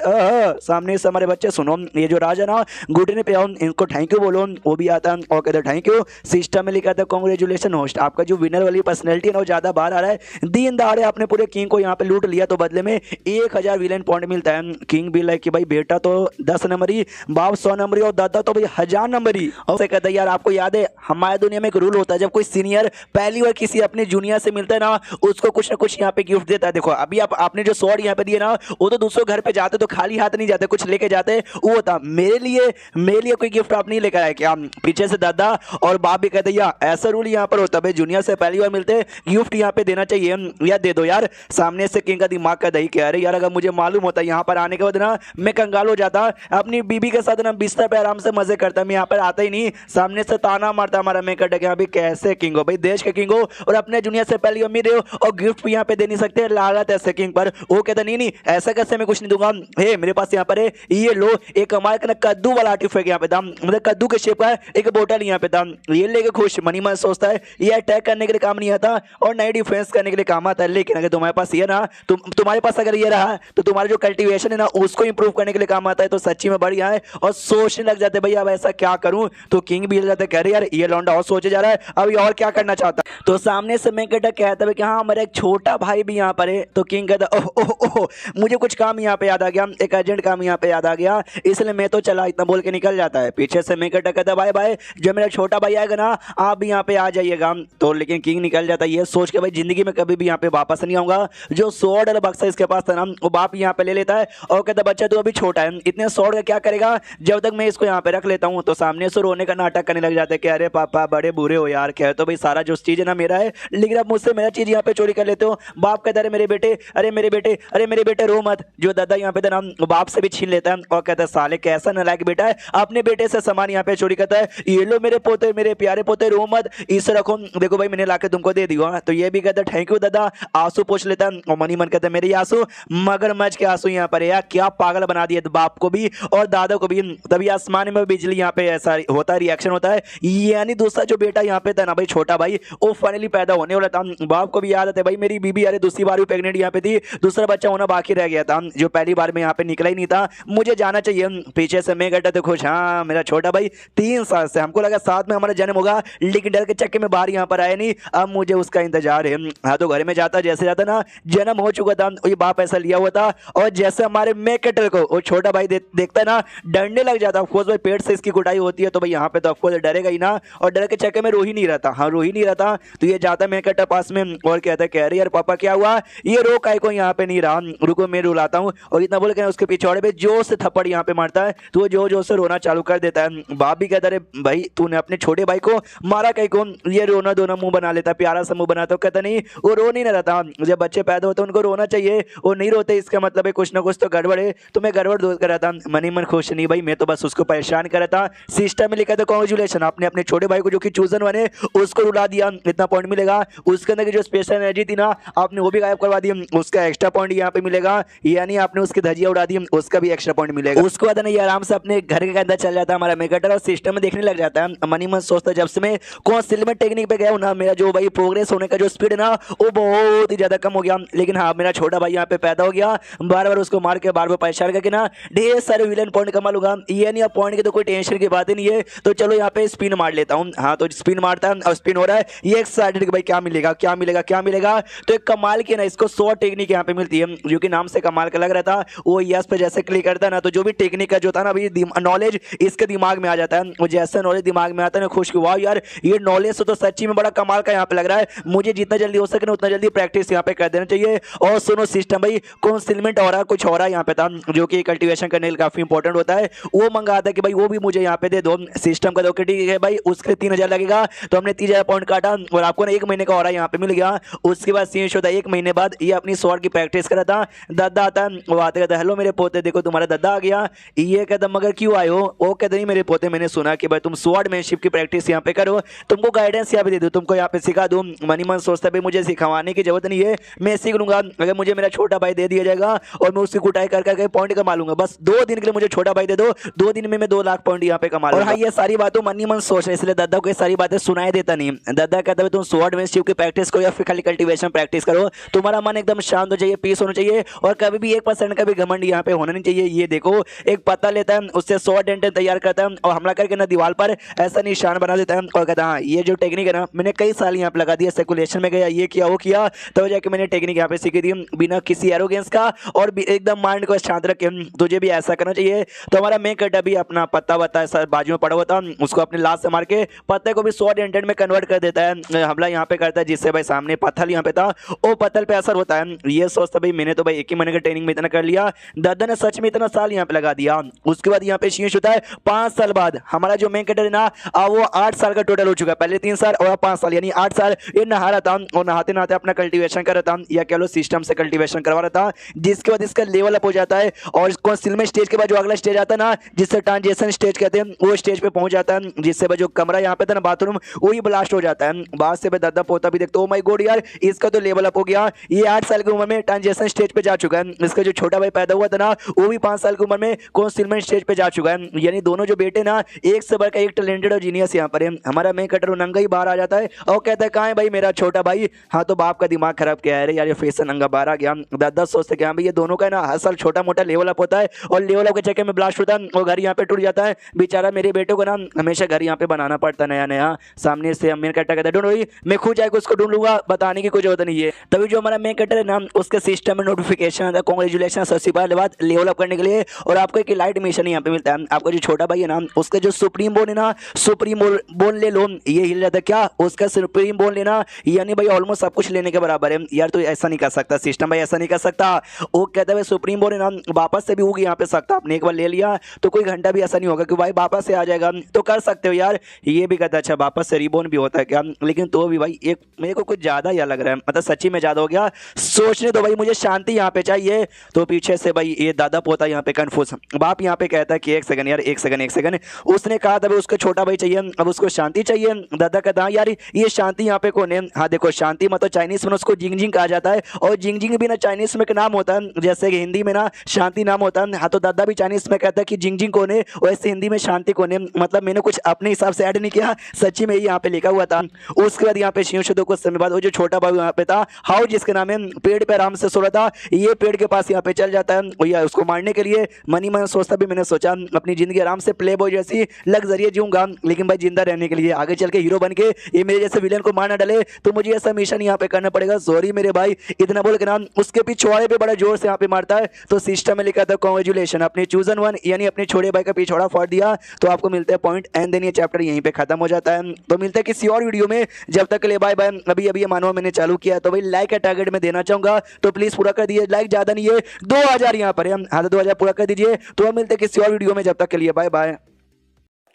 सामने से हमारे बच्चे सुनो, ये जो राजा ना घुटने पे आओ, इनको थैंक यू बोलो, वो भी आता है और कहते थैंक यू। सिस्टम में लिखा था कांग्रेचुलेशन होस्ट, आपका जो विनर वाली पर्सनैलिटी है ना वो ज्यादा बाहर आ रहा है। दिन दहाड़े आपने पूरे किंग को यहाँ पे लूट लिया, तो बदले में 1000 विलेन पॉइंट मिलता है। किंग भी लाइक कि भाई बेटा तो 10 नंबरी, बाप 100 नंबरी और दादा तो भाई 1000 नंबरी। और कहता है यार आपको याद है हमारे दुनिया में एक रूल होता है, जब कोई सीनियर पहली बार किसी अपने जूनियर से मिलता है ना उसको कुछ ना कुछ यहाँ पे गिफ्ट देता है। देखो अभी आपने जो स्वॉर्ड यहाँ पे दिए ना वो तो दूसरों घर पे जाते तो खाली हाथ नहीं जाते, कुछ लेके जाते। वो होता मेरे लिए कोई गिफ्ट आप नहीं लेकर आए क्या? पीछे से दादा और बाप भी कहते यार ऐसा रूल यहाँ पर होता है, जूनियर से पहली बार मिलते गिफ्ट यहाँ पे देना चाहिए या दे दो यार। सामने से किंग का दिमाग का दही कह रहे यार अगर मुझे मालूम होता यहाँ पर आने के बाद ना मैं कंगाल हो जाता, अपनी बीबी के साथ ना बिस्तर पे आराम से मजे करता, मैं यहाँ पर आता ही नहीं। सामने से ताना मारता हमारा मेकअप है अभी कैसे किंग हो भाई, देश के किंग हो और अपने जूनियर से पहली बार मिल रहे हो और गिफ्ट भी यहाँ पे दे नहीं सकते, लागत ऐसे किंग पर। वो कहता नहीं नहीं ऐसा कैसे मैं कुछ नहीं दूंगा, हे मेरे पास यहाँ पर है ये लो एक हमारे का कद्दू वाला आर्टिफैक्ट यहाँ पे था, मतलब कद्दू के शेप का एक बोतल यहाँ पे था, ये लेके खुश मनी मन सोचता है ये अटैक करने के लिए काम नहीं आता और नई डिफेंस करने के लिए काम आता है। लेकिन अगर तुम्हारे पास ये ना तुम्हारे पास अगर ये रहा तो तुम्हारा जो कल्टीवेशन है ना उसको इंप्रूव करने के लिए काम आता है, तो सच्ची में बढ़िया है। और सोचने लग जाते भाई अब ऐसा क्या करूं, तो किंग भी जाते कह रहे यार ये लौंडा और सोचे जा रहा है अभी और क्या करना चाहता। तो सामने से मैं कहता है कि हाँ मेरा एक छोटा भाई भी यहाँ पर है। तो किंग कहता ओह ओह ओह मुझे कुछ काम यहाँ पे याद आ गया, एक अर्जेंट काम यहाँ पे याद आ गया, इसलिए मैं तो चला, इतना बोल के निकल जाता है। पीछे से मैं कहता भाई भाई जो मेरा छोटा भाई आएगा ना आप भी यहाँ पे आ जाइएगा। तो लेकिन किंग निकल जाता है ये सोच के भाई जिंदगी में कभी भी यहाँ पे वापस नहीं आऊंगा। जो स्वॉर्ड और बक्सा इसके पास था ना वो बाप यहाँ पे ले लेता है और कहता बच्चा तू अभी छोटा है, इतने स्वॉर्ड का क्या करेगा जब तक मैं इसको यहाँ पे रख लेता हूँ। तो सामने से रोने का नाटक करने लग जाते हैं कि अरे पापा बड़े बुरे हो यार, कह तो भाई सारा जो चीज है ना मेरा है, लेकिन अब मुझसे मेरा चीज यहाँ पे चोरी कर लेते हो। बाप कहता है मेरे बेटे अरे मेरे बेटे अरे मेरे बेटे रो मत। जो दादा यहाँ पे था ना बाप से भी छीन लेता है और कहता है साले कैसा नालायक बेटा है, अपने बेटे से सामान यहाँ पे चोरी करता है, ये लो मेरे पोते मेरे प्यारे पोते रो मत, इसे रखो देखो भाई मैंने लाके तुमको दे दिया। तो ये भी कहता है थैंक यू दादा। आंसू पूछ लेता है और मनी मन कहता है मेरे आंसू मगरमच्छ के आंसू यहाँ पर यार क्या पागल बना दिया बाप को भी और दादा को भी। तभी आसमान में बिजली यहाँ पे ऐसा होता है रिएक्शन होता है, यानी दूसरा जो बेटा यहाँ पे था ना भाई छोटा भाई वो फाइनली पैदा होने वाला था। बाप को भी याद आता है भाई मेरी बीबी अरे दूसरी बार भी प्रेग्नेंट यहाँ पे थी, दूसरा बच्चा होना बाकी रह गया था जो पहली बार में यहाँ पे निकला ही नहीं था, मुझे जाना चाहिए। पीछे से मैं कहता तो खुश हाँ मेरा छोटा भाई 3 साल से हमको लगा साथ में हमारा जन्म होगा, लेकिन डर के चक्के में बाहर यहाँ पर आया नहीं, अब मुझे उसका इंतजार है। हाँ तो घर में जाता जैसे जाता ना जन्म हो चुका था, ये बाप ऐसा लिया हुआ था और जैसे हमारे मैकेटर को वो छोटा भाई देखता ना डरने लग जाता। ऑफकोर्स भाई पेट से इसकी कुटाई होती है तो भाई यहाँ पे तो ऑफकोर्स डरेगा ही ना, और डर के चक्कर में रो ही नहीं रहता। हाँ रो ही नहीं रहता। तो ये जाता मैकेटर पास में और कहता है कह रही यार पापा क्या हुआ, ये रो काय को यहाँ पे नहीं रहा, रुको मैं रुलाता हूँ। और इतना बोल के उसके पिछौड़े पे जोर से थप्पड़ यहाँ पे मारता है, तो वो जोर जोर से रोना चालू कर देता है। बाप भी कहता है भाई तूने अपने छोटे भाई को मारा कहीं को, ये रोना धोना मुंह बना लेता, प्यारा सा मुंह बनाता। कहता नहीं वो रो नहीं रहता, जब बच्चे पैदा होते उनको रोना चाहिए, वो नहीं रोते इसका मतलब है कुछ ना कुछ तो गड़बड़ है, तो मैं गड़बड़ दूर कर रहा था। मनी मन खुश नहीं भाई, मैं तो बस उसको परेशान कर रहा था। सिस्टम में लिखा था कांग्रेचुलेशन आपने अपने छोटे भाई को जो कि चूजन बने उसको रुला दिया, इतना पॉइंट मिलेगा। उसके अंदर की जो स्पेशल एनर्जी थी ना आपने वो भी गायब करवा दी, उसका एक्स्ट्रा पॉइंट यहाँ पे मिलेगा, यानी आपने उसकी धजिया उड़ा दी उसका भी एक्स्ट्रा पॉइंट मिलेगा। उसके बाद ये आराम से अपने घर के अंदर चल जाता है हमारा मेकटर और सिस्टम में देखने लग जाता है। मनी मन सोचता है जब से मैं कौन सिल्वर टेक्निक पे गया हूँ ना मेरा जो भाई प्रोग्रेस होने का जो स्पीड है ना वो बहुत ही ज्यादा कम हो गया। लेकिन हाँ मेरा छोटा भाई यहाँ पे पैदा हो गया, बार बार उसको मार के बार बार परेशान करके ना ढेर सारे विलन पॉइंट कमा लूंगा, यानी अब पॉइंट की तो कोई टेंशन की बात ही नहीं है। तो चलो यहाँ पे स्पिन मार लेता हूँ। हाँ तो स्पिन मारता है और स्पिन हो रहा है। ये एक्साइटेड भाई क्या मिलेगा क्या मिलेगा क्या मिलेगा। तो एक कमाल की ना इसको 100 टेक्निक यहाँ पे मिलती है, जो कि नाम से कमाल का लग रहा था। वो यस पे जैसे क्लिक करता है ना, तो जो भी टेक्निक का जो था ना अभी नॉलेज इसके दिमाग में आ जाता है। वो जैसे नॉलेज दिमाग में आता है ना, खुश की वाह यार ये नॉलेज तो सच्ची में बड़ा कमाल का यहाँ पे लग रहा है। मुझे जितना जल्दी हो सके ना उतना जल्दी प्रैक्टिस यहाँ पे कर देना चाहिए। और सुनो सिस्टम भाई कंसीलमेंट हो रहा कुछ हो रहा है यहाँ पे था, जो कि कल्टीवेशन करने के लिए काफी इंपॉर्टेंट होता है। वो मंगाता है कि भाई वो भी मुझे यहाँ पे दे दो। सिस्टम का दो कि ठीक है भाई उसके 3000 लगेगा। तो हमने 3000 पॉइंट काटा और आपको ना 1 महीने का हो रहा है यहाँ पे मिल गया। उसके बाद सीन होता है 1 महीने बाद ये अपनी स्वॉर्ड की प्रैक्टिस करा था। दादा आता है, वो आते कहता है हेलो मेरे पोते देखो तुम्हारा दादा आ गया। ये कहता मगर क्यों आए हो। वो कहते नहीं मेरे पोते मैंने सुना कि भाई तुम स्वॉर्डमैनशिप की प्रैक्टिस यहाँ पे करो, तुमको गाइडेंस यहाँ पे दे दूँ, तुमको यहाँ पे सिखा दूँ। मनी मन सोचता है मुझे सिखवाने की जरूरत नहीं है, मैं सीख लूंगा। अगर मुझे मेरा छोटा भाई दे दिया जाएगा और मैं उसकी कुटाई कर करके पॉइंट कमा लूंगा। बस 2 दिन के लिए मुझे छोटा भाई दे दो, 2 दिन में मैं 2 लाख पॉइंट यहाँ पे कमा लूंगा। और हाँ ये सारी बातों मनी मन सोच रहे, इसलिए दादा को ये सारी बातें सुनाई देता नहीं। दादा कहता है तुम स्वॉर्डमैनशिप की प्रैक्टिस करो या फिर खाली कल्टीवेशन प्रैक्टिस करो, तुम्हारा मन एकदम शांत हो चाहिए, पीस होना चाहिए और कभी भी 1% का भी घमंड यहाँ पे होना नहीं चाहिए। ये देखो एक पत्ता लेता है, उससे 100 डेंट तैयार करता है और हमला करके ना दीवार पर ऐसा निशान बना देता है और कहता है हाँ ये जो टेक्निक है ना मैंने कई साल यहाँ पे लगा दिया, सेकुलेशन में गया ये किया वो किया, तो जाके मैंने टेक्निक यहाँ पे सीखी थी बिना किसी एरोगेंस का और एकदम माइंड को शांत रखे। तुझे भी ऐसा करना चाहिए। तो हमारा मेन कट अभी अपना पत्ता वत्ता ऐसा बाजू में पड़ा हुआ था, उसको अपने लात से मार के पत्ते को भी 100 डेंटेड में कन्वर्ट कर देता है। हमला यहाँ पे करता है जिससे भाई सामने पत्थर यहाँ पे था वो पत्थर पे असर होता है। ये सोचता भाई मैंने तो भाई 1 ही महीने का ट्रेनिंग में इतना कर लिया, दादा ने सच में इतना साल यहाँ पे लगा दिया। उसके बाद यहाँ पे शीश होता है 5 साल बाद हमारा जो मेन कटर है ना वो 8 साल का टोटल हो चुका है, पहले 3 साल और 5 साल यानी 8 साल ये नहा रहा था और नहाते नहाते अपना कल्टीवेशन कर रहा था या कह लो सिस्टम से कल्टीवेशन करवा रहा था। जिसके बाद इसका लेवल अप हो जाता है और कंसीलमेंट स्टेज के बाद जो अगला स्टेज आता है ना जिससे ट्रांजिशन स्टेज कहते हैं वो स्टेज पे पहुंच जाता है, जिससे जो कमरा यहाँ पे था ना बाथरूम वही ब्लास्ट हो जाता है। बाद से दादा पोता भी देखते ओ माय गॉड यार इसका तो लेवल अप हो गया, ये 8 साल की उम्र में ट्रांजिशन स्टेज पे जा चुका है। इसका जो छोटा भाई पैदा हुआ था ना वो भी 5 साल की उम्र में कंसीलमेंट स्टेज पे जा चुका है। यानी दोनों जो बेटे ना एक से बढ़कर एक टैलेंटेड और जीनियस यहाँ पर है। हमारा मेन कटर नंगा ही बाहर आ जाता है और कहता है कहाँ है भाई मेरा छोटा भाई। हाँ तो बाप का दिमाग खराब किया है यार, ये फेस से नंगा बाहर आ गया। दादा सोचते क्या भाई ये दोनों का ना हर साल छोटा मोटा लेवल अप होता है और लेवल अप के चक्कर में ब्लास्ट होता है और घर यहाँ पे टूट जाता है। बेचारा मेरे बेटे को ना हमेशा घर यहाँ पे बनाना पड़ता नया नया। सामने से मेन कट्टर कहता है ढूंढ वही मैं खुद जाकर उसको ढूंढ लूंगा, बताने की कोई जरूरत नहीं है। तभी जो हमारा मेन कट्टर है ना उसके सिस्टम में नोटिफिकेशन आता है कांग्रेचुलेशन 80 बात लेवल अप करने के लिए और आपको एक लाइट मिशन यहाँ पे मिलता है। आपका जो छोटा भाई है ना उसका जो सुप्रीम बोन है ना सुप्रीम बोन ले लो, ये हिल जाता है क्या उसका सुप्रीम बोन लेना यानी भाई ऑलमोस्ट सब कुछ लेने के बराबर है। यार तो ऐसा नहीं कर सकता सिस्टम भाई, ऐसा नहीं कर सकता। वो कहता है सुप्रीम बोन है ना वापस से भी होगी यहाँ पे सकता, आपने एक बार ले लिया तो कोई घंटा भी ऐसा नहीं होगा कि भाई वापस से आ जाएगा, तो कर सकते हो यार। ये भी कहता है अच्छा वापस से रिबोन भी होता है क्या, लेकिन तो भी भाई एक मेरे को कुछ ज्यादा या लग रहा है, मतलब सच्ची में ज्यादा हो गया। सोचने दो भाई मुझे शांति यहाँ पे चाहिए। तो पीछे से भाई ये दादा पोता यहाँ पे कंफ्यूज, बाप यहाँ पे कहता है कि 1 सेकंड यार 1 सेकंड उसने कहा था उसका छोटा भाई चाहिए अब उसको शांति चाहिए। दादा कहता यार ये शांति यहाँ पे कौन है। हाँ देखो शांति मतलब चाइनीज में उसको जिंगजिंग कहा जाता है और जिंगजिंग भी ना चाइनीज में नाम होता है जैसे कि हिंदी में ना शांति नाम होता है। हाँ तो दादा भी चाइनीज में कहता है कि जिंगजिंग कौन है वैसे हिंदी में शांति कौन है, मतलब मैंने कुछ अपने हिसाब से ऐड नहीं किया, सच्ची में यहाँ पे लिखा हुआ था। उसके बाद यहाँ पे शिव कुछ समय बाद वो जो छोटा भाई यहाँ पे था हाउ जिसके नाम है पेड़ पे आराम से सो रहा था, ये पेड़ के पास यहाँ पे चल जाता है या उसको मारने के लिए। मनी मन सोचता भी मैंने सोचा अपनी जिंदगी आराम से प्ले बॉय जैसी लग्जरियस जीऊंगा, लेकिन भाई जिंदा रहने के लिए आगे चल के हीरो बन के ये मेरे जैसे विलेन को मार ना डाले तो मुझे ऐसा मिशन यहाँ पे करना पड़ेगा। सॉरी मेरे भाई इतना बोल के नाम उसके पिछवाड़े पे बड़ा जोर से यहाँ पे मारता है। तो सिस्टम में लिखा था कांग्रेचुलेशन अपने चूजन वन यानी अपने छोटे भाई का पिछवाड़ा फाड़ दिया, तो आपको मिलता है पॉइंट एंड देन ये चैप्टर यहीं पे खत्म हो जाता है। तो मिलता है किसी और वीडियो में, जब तक के लिए बाय बाय। अभी अभी ये मानवा मैंने चालू किया तो भाई लाइक का टारगेट में देना चाहूंगा तो प्लीज पूरा कर दीजिए, लाइक ज्यादा नहीं है 2000 यहाँ पर है, हाँ 2000 पूरा कर दीजिए। तो हम मिलते हैं किसी और वीडियो में, जब तक के लिए बाय बाय।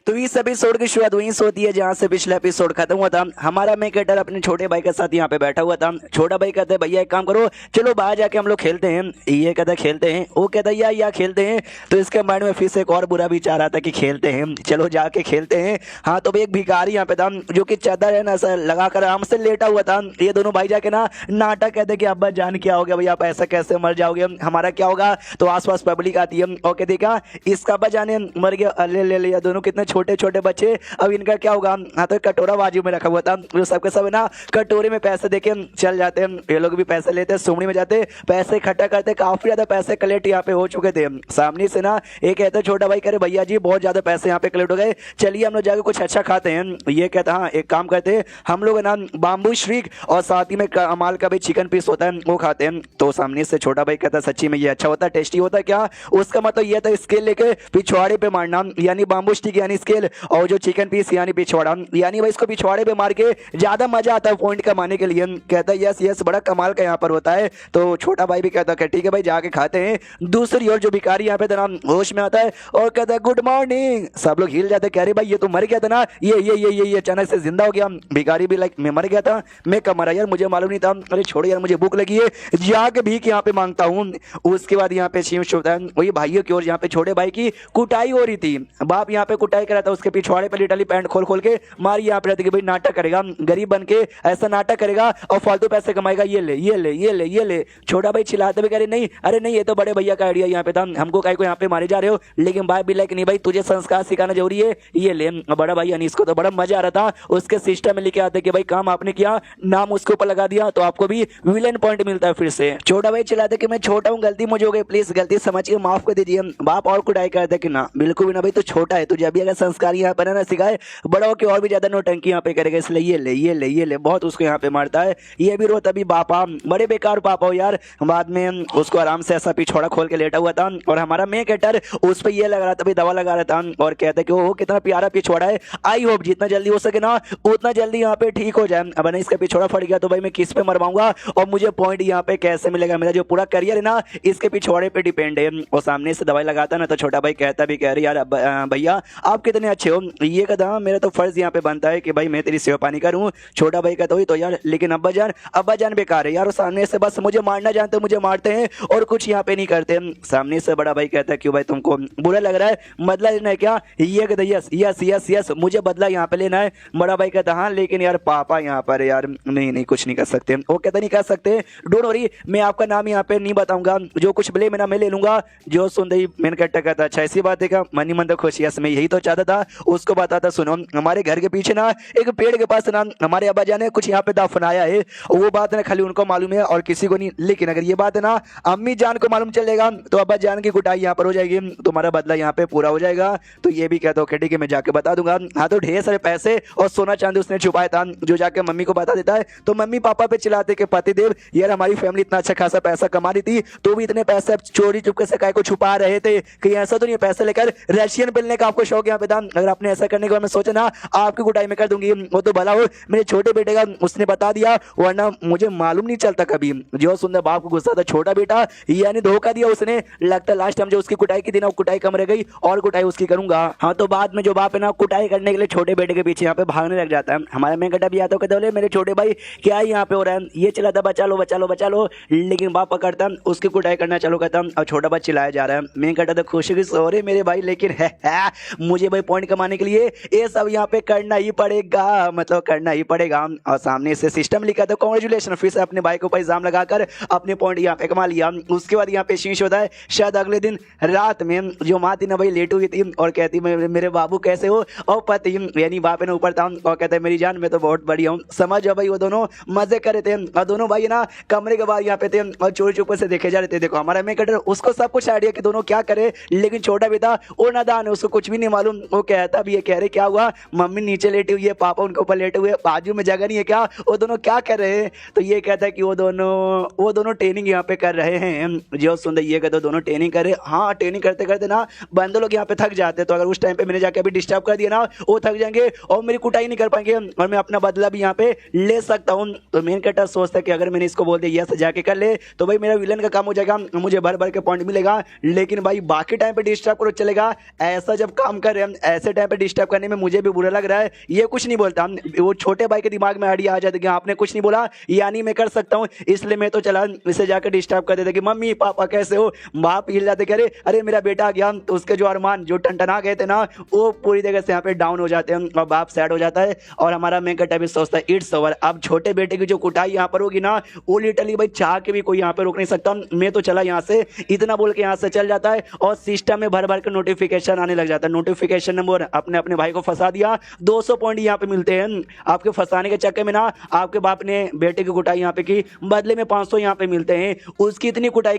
तो इस एपिसोड की शुरुआत वहीं से होती है जहां से पिछला एपिसोड खत्म हुआ था। हमारा मेकेटर अपने छोटे भाई के साथ यहाँ पे बैठा हुआ था। छोटा भाई कहता है भैया एक काम करो चलो बाहर जाके हम लोग खेलते हैं। ये कहता है खेलते हैं, वो कहता है या खेलते हैं। तो इसके माइंड में फिर से एक और बुरा विचार आता कि खेलते हैं, चलो जाके खेलते हैं। हाँ तो भाई एक भिखारी यहाँ पे था जो कि चादर है ना सर लगा कर आराम से लेटा हुआ था। ये दोनों भाई जाके ना नाटक कहते कि अब्बा जान क्या हो गया भैया आप ऐसा कैसे मर जाओगे, हमारा क्या होगा। तो आसपास पब्लिक आती है और कहती क्या इसका अब्बा जाने मर गया, ले ले ले दोनों कितने छोटे छोटे बच्चे, अब इनका क्या होगा। हाँ तो कटोरा बाजू में रखा हुआ था, जो सबके सब ना कटोरे में पैसे देके चल जाते हैं। ये लोग भी पैसे लेते हैं, सुमड़ी में जाते, पैसे इकट्ठा करते, काफी ज्यादा पैसे कलेक्ट यहाँ पे हो चुके थे। सामने से ना एक कहते छोटा भाई करे भैया जी बहुत ज्यादा पैसे यहाँ पे कलेक्ट हो गए, चलिए हम लोग जाके कुछ अच्छा खाते हैं। ये कहता हाँ एक काम करते हैं, हम लोग ना बाम्बू श्रीक और साथ ही में कमाल का भी चिकन पीस होता है वो खाते हैं। तो सामने से छोटा भाई कहता सच्ची में ये अच्छा होता है, टेस्टी होता है क्या। उसका मतलब ये था स्केल लेके पिछवाड़े पे मारना, यानी बाम्बू स्टिक यानी स्केल, और जो चिकन पीस यानी पिछवाड़ा, यानी भाई इसको पिछवाड़े पे मार के ज्यादा मजा आता है पॉइंट कमाने के लिए। कहता है यस यस बड़ा कमाल का यहाँ पर होता है। तो छोटा भाई भी कहता है ठीक है भाई जाके खाते हैं। दूसरी ओर जो भिखारी यहाँ पे था ना होश में आता है और कहता है गुड मॉर्निंग। सब लोग हिल जाते, कह रहे भाई ये तो मर गया था ना, ये अचानक से जिंदा हो गया। भिखारी भी लाइक मैं मर गया था, मैं कब मरा यार मुझे मालूम नहीं था, अरे छोड़ो यार मुझे भूख लगी है, जाके भीख यहाँ पे मांगता हूँ। उसके बाद यहाँ पे शिव होता है, वही भाइयों की ओर यहाँ पे छोटे भाई की कुटाई हो रही थी। बाप यहाँ पे कुटाई करा था, उसके पिछवाड़े पे लिटरली पैंट खोल खोल के मारी यहाँ पे रहती कि भाई नाटक करेगा, गरीब बन के ऐसा नाटक करेगा और फालतू पैसे कमाएगा, ये ले ये ले ये ले ये ले। छोटा भाई चिल्लाते भी कह रहे नहीं अरे नहीं ये तो बड़े भैया का आइडिया यहाँ पे था, हमको काय को यहाँ पे मारे जा रहे हो। लेकिन बाप भी लाइक नहीं भाई तुझे संस्कार सिखाना जरूरी है, ये ले। बड़ा भाई अनीस को तो बड़ा मजा आ रहा था, उसके सिस्टम में लिखे आते कि भाई काम आपने किया, नाम उसके ऊपर लगा दिया तो आपको भी विलेन पॉइंट मिलता है फिर से। छोटा भाई चिल्लाते कि मैं छोटा हूँ, गलती मुझे हो गई, प्लीज गलती समझ के माफ कर दीजिए। बाप और कुटाई करते कि ना बिल्कुल भी ना भाई, तो छोटा है, तुझे अभी अगर संस्कार यहाँ पर ना सिखाए बड़ा होकर और भी ज्यादा नौटंकी यहाँ पे करेगा, इसलिए ये ले ये ले ये ले। बहुत उसको यहाँ पे मारता है, ये भी रो तभी बापा बड़े बेकार पापा हो यार। बाद में उसको आराम से ऐसा पिछौड़ा खोल के लेटा हुआ था और हमारा मेन कैरेक्टर उस पर ये लगा रहा था भाई, दवा लगा रहा था और कहता कि वो कितना प्यारा पिछौड़ा है, आई होप जितना जल्दी हो सके ना उतना जल्दी यहाँ पे ठीक हो जाए। अब इसका पिछौड़ा फट गया तो भाई मैं किस पे मरवाऊंगा और मुझे पॉइंट यहाँ पे कैसे मिलेगा, मेरा जो पूरा करियर है ना इसके पिछौड़े पे डिपेंड है। और सामने से दवाई लगाता ना तो छोटा भाई कहता भी कह रही यार भैया आप कितने अच्छे हो, ये कहता मेरा तो फर्ज यहाँ पे बनता है कि भाई मैं तेरी सेवा पानी करूँ। छोटा भाई कहता हुई तो यार लेकिन अब्बा जान बेकार है यार, और सामने से बस मुझे मारना जानते मुझे मारते हैं और कुछ यहाँ पे नहीं करते। सामने से बड़ा भाई कहता है क्यों भाई तुमको बुरा लग रहा है, बदला लेना है क्या, ये कहता यस यस यस यस मुझे बदला यहाँ पे लेना है। बड़ा भाई कहता हाँ लेकिन यार पापा यहाँ पर यार नहीं नहीं कुछ नहीं कर सकते। वो कहता नहीं कर सकते, डोंट वरी मैं आपका नाम यहाँ पे नहीं बताऊंगा, जो कुछ मिले मेरा मैं ले लूंगा। जो सुन रही मैंने कहता अच्छा ऐसी बात है क्या, मनी मन तो खुश, यस मैं यही तो चाहता था। उसको बताता सुनो हमारे घर के पीछे ना एक पेड़ के पास ना हमारे अब्बा जान ने कुछ यहाँ पे दफनाया है, वो बात ना खाली उनको मालूम है और किसी को नहीं। लेकिन अगर ये बात है ना अम्मी जान को मालूम चलेगा तो अब्बा जान की कुटाई यहाँ पर हो जाएगी, तुम्हारा बदला यहाँ पे पूरा हो जाएगा। तो ये भी कहता हूँ ठीक है मैं जाके बता दूंगा। हाँ तो ढेर सारे पैसे और सोना चांदी उसने छुपाया था, जो जाके मम्मी को बता देता है तो मम्मी पापा पे चिल्लाते कि पतिदेव यार हमारी फैमिली इतना अच्छा खासा पैसा कमा रही थी तो भी इतने पैसे चोरी चुपके से काय को छुपा रहे थे, कि ऐसा तो नहीं पैसे लेकर रशियन मिलने का आपको शौक यहाँ पे था। अगर आपने ऐसा करने के बाद मैं सोचा ना आपकी कुटाई में कर दूंगी, वो तो भला हो मेरे छोटे बेटे का उसने बता दिया वरना मुझे मालूम नहीं चलता कभी। जो सुंदर बाप को गुस्सा था, छोटा बेटा यानी धोखा दिया उसने, लगता लास्ट टाइम जो उसकी कुटाई की थी ना वो कुटाई कम रह गई और कुटाई उसकी करूंगा। हाँ तो बाद में जो बाप है ना कुटाई करने के लिए छोटे बेटे के पीछे यहाँ पे भागने लग जाता है। हमारा मैं कटा भी आता हूँ कहते मेरे छोटे भाई क्या यहाँ पे हो रहा है, ये चला था बचा लो बचा लो बचा लो, लेकिन बाप पकड़ता उसकी कुटाई करना चालू करता और छोटा भाई चिल्लाया जा रहा है। मैं कहता था खुशी की सॉरी मेरे भाई, लेकिन है मुझे भाई पॉइंट कमाने के लिए ये सब यहाँ पे करना ही पड़ेगा, मतलब करना ही पड़ेगा। और सामने से सिस्टम लिखा था कॉन्ग्रेचुलेशन, फिर से अपने भाई को इल्जाम लगाकर अपने पॉइंट यहाँ पे कमा लिया। उसके बाद यहाँ पे शीश होता है, शायद अगले दिन रात में जो माँ थी ना भाई लेट हुई थी और कहती मेरे बाबू कैसे हो, और पति यानी बाप ने ऊपर था और कहते मेरी जान मैं तो बहुत बढ़िया हूँ। समझ भाई वो दोनों मजे कर रहे थे और दोनों भाई ना कमरे के बाहर यहाँ पे थे और चोरी चुपके से देखे जा रहे थे। देखो हमारा मैं कटर उसको सब कुछ आइडिया कि दोनों क्या करे, लेकिन छोटा बेटा वो नादान है, उसको कुछ भी नहीं मालूम। वो कहता भी ये कह रहे क्या हुआ, मम्मी नीचे लेटी हुई है पापा उनके ऊपर लेटे हुए, बाजू में जगह नहीं है क्या, वो दोनों क्या कर रहे हैं। तो ये कहता है कि वो दोनों ट्रेनिंग यहाँ पे कर रहे हैं। जो सुंदर ये कहते दोनों ट्रेनिंग करे, हाँ ट्रेनिंग करते करते ना बंदे लोग यहाँ पे थक जाते, तो अगर उस टाइम पे मैंने जाके अभी डिस्टर्ब कर दिया ना वो थक जाएंगे और मेरी कुटाई नहीं कर पाएंगे और मैं अपना बदला भी यहाँ पे ले सकता हूँ। तो मेन कैरेक्टर सोचता है कि अगर मैंने इसको बोल दिया यस जाके कर ले तो भाई मेरा विलन का काम हो जाएगा, मुझे भर भर के पॉइंट मिलेगा। लेकिन भाई बाकी टाइम पे डिस्टर्ब करो चलेगा, ऐसा जब काम कर रहे हैं ऐसे टाइम पे डिस्टर्ब करने में मुझे भी बुरा लग रहा है। ये कुछ नहीं बोलता, वो छोटे भाई के दिमाग में आइडिया आ जाता है कि आपने कुछ नहीं बोला यानी मैं कर सकता हूँ, इसलिए मैं तो चला इसे जाकर डिस्टर्ब कर देते कि मम्मी पापा कैसे हो। बाप हिल जाते कह अरे मेरा बेटा आ गया, तो उसके जो अरमान जो टंटना गए थे ना वो पूरी जगह से यहाँ पे डाउन हो जाते हैं और बाप सैड हो जाता है। और हमारा मेन कैरेक्टर भी सोचता है इट्स ओवर, अब छोटे बेटे की जो कुटाई यहाँ पर होगी ना वो लिटरली भाई चाह के भी कोई यहाँ पे रोक नहीं सकता, मैं तो चला यहाँ से, इतना बोल के यहाँ से चल जाता है और सिस्टम में भर भर के नोटिफिकेशन आने लग जाता है। नोटिफिकेशन क्वेश्चन नंबर अपने अपने भाई को फंसा दिया, 200 पॉइंट यहाँ पे मिलते हैं। आपके फंसाने के चक्कर में ना आपके बाप ने बेटे की कुटाई यहाँ पे की, बदले में 500 यहाँ पे मिलते हैं। उसकी इतनी कुटाई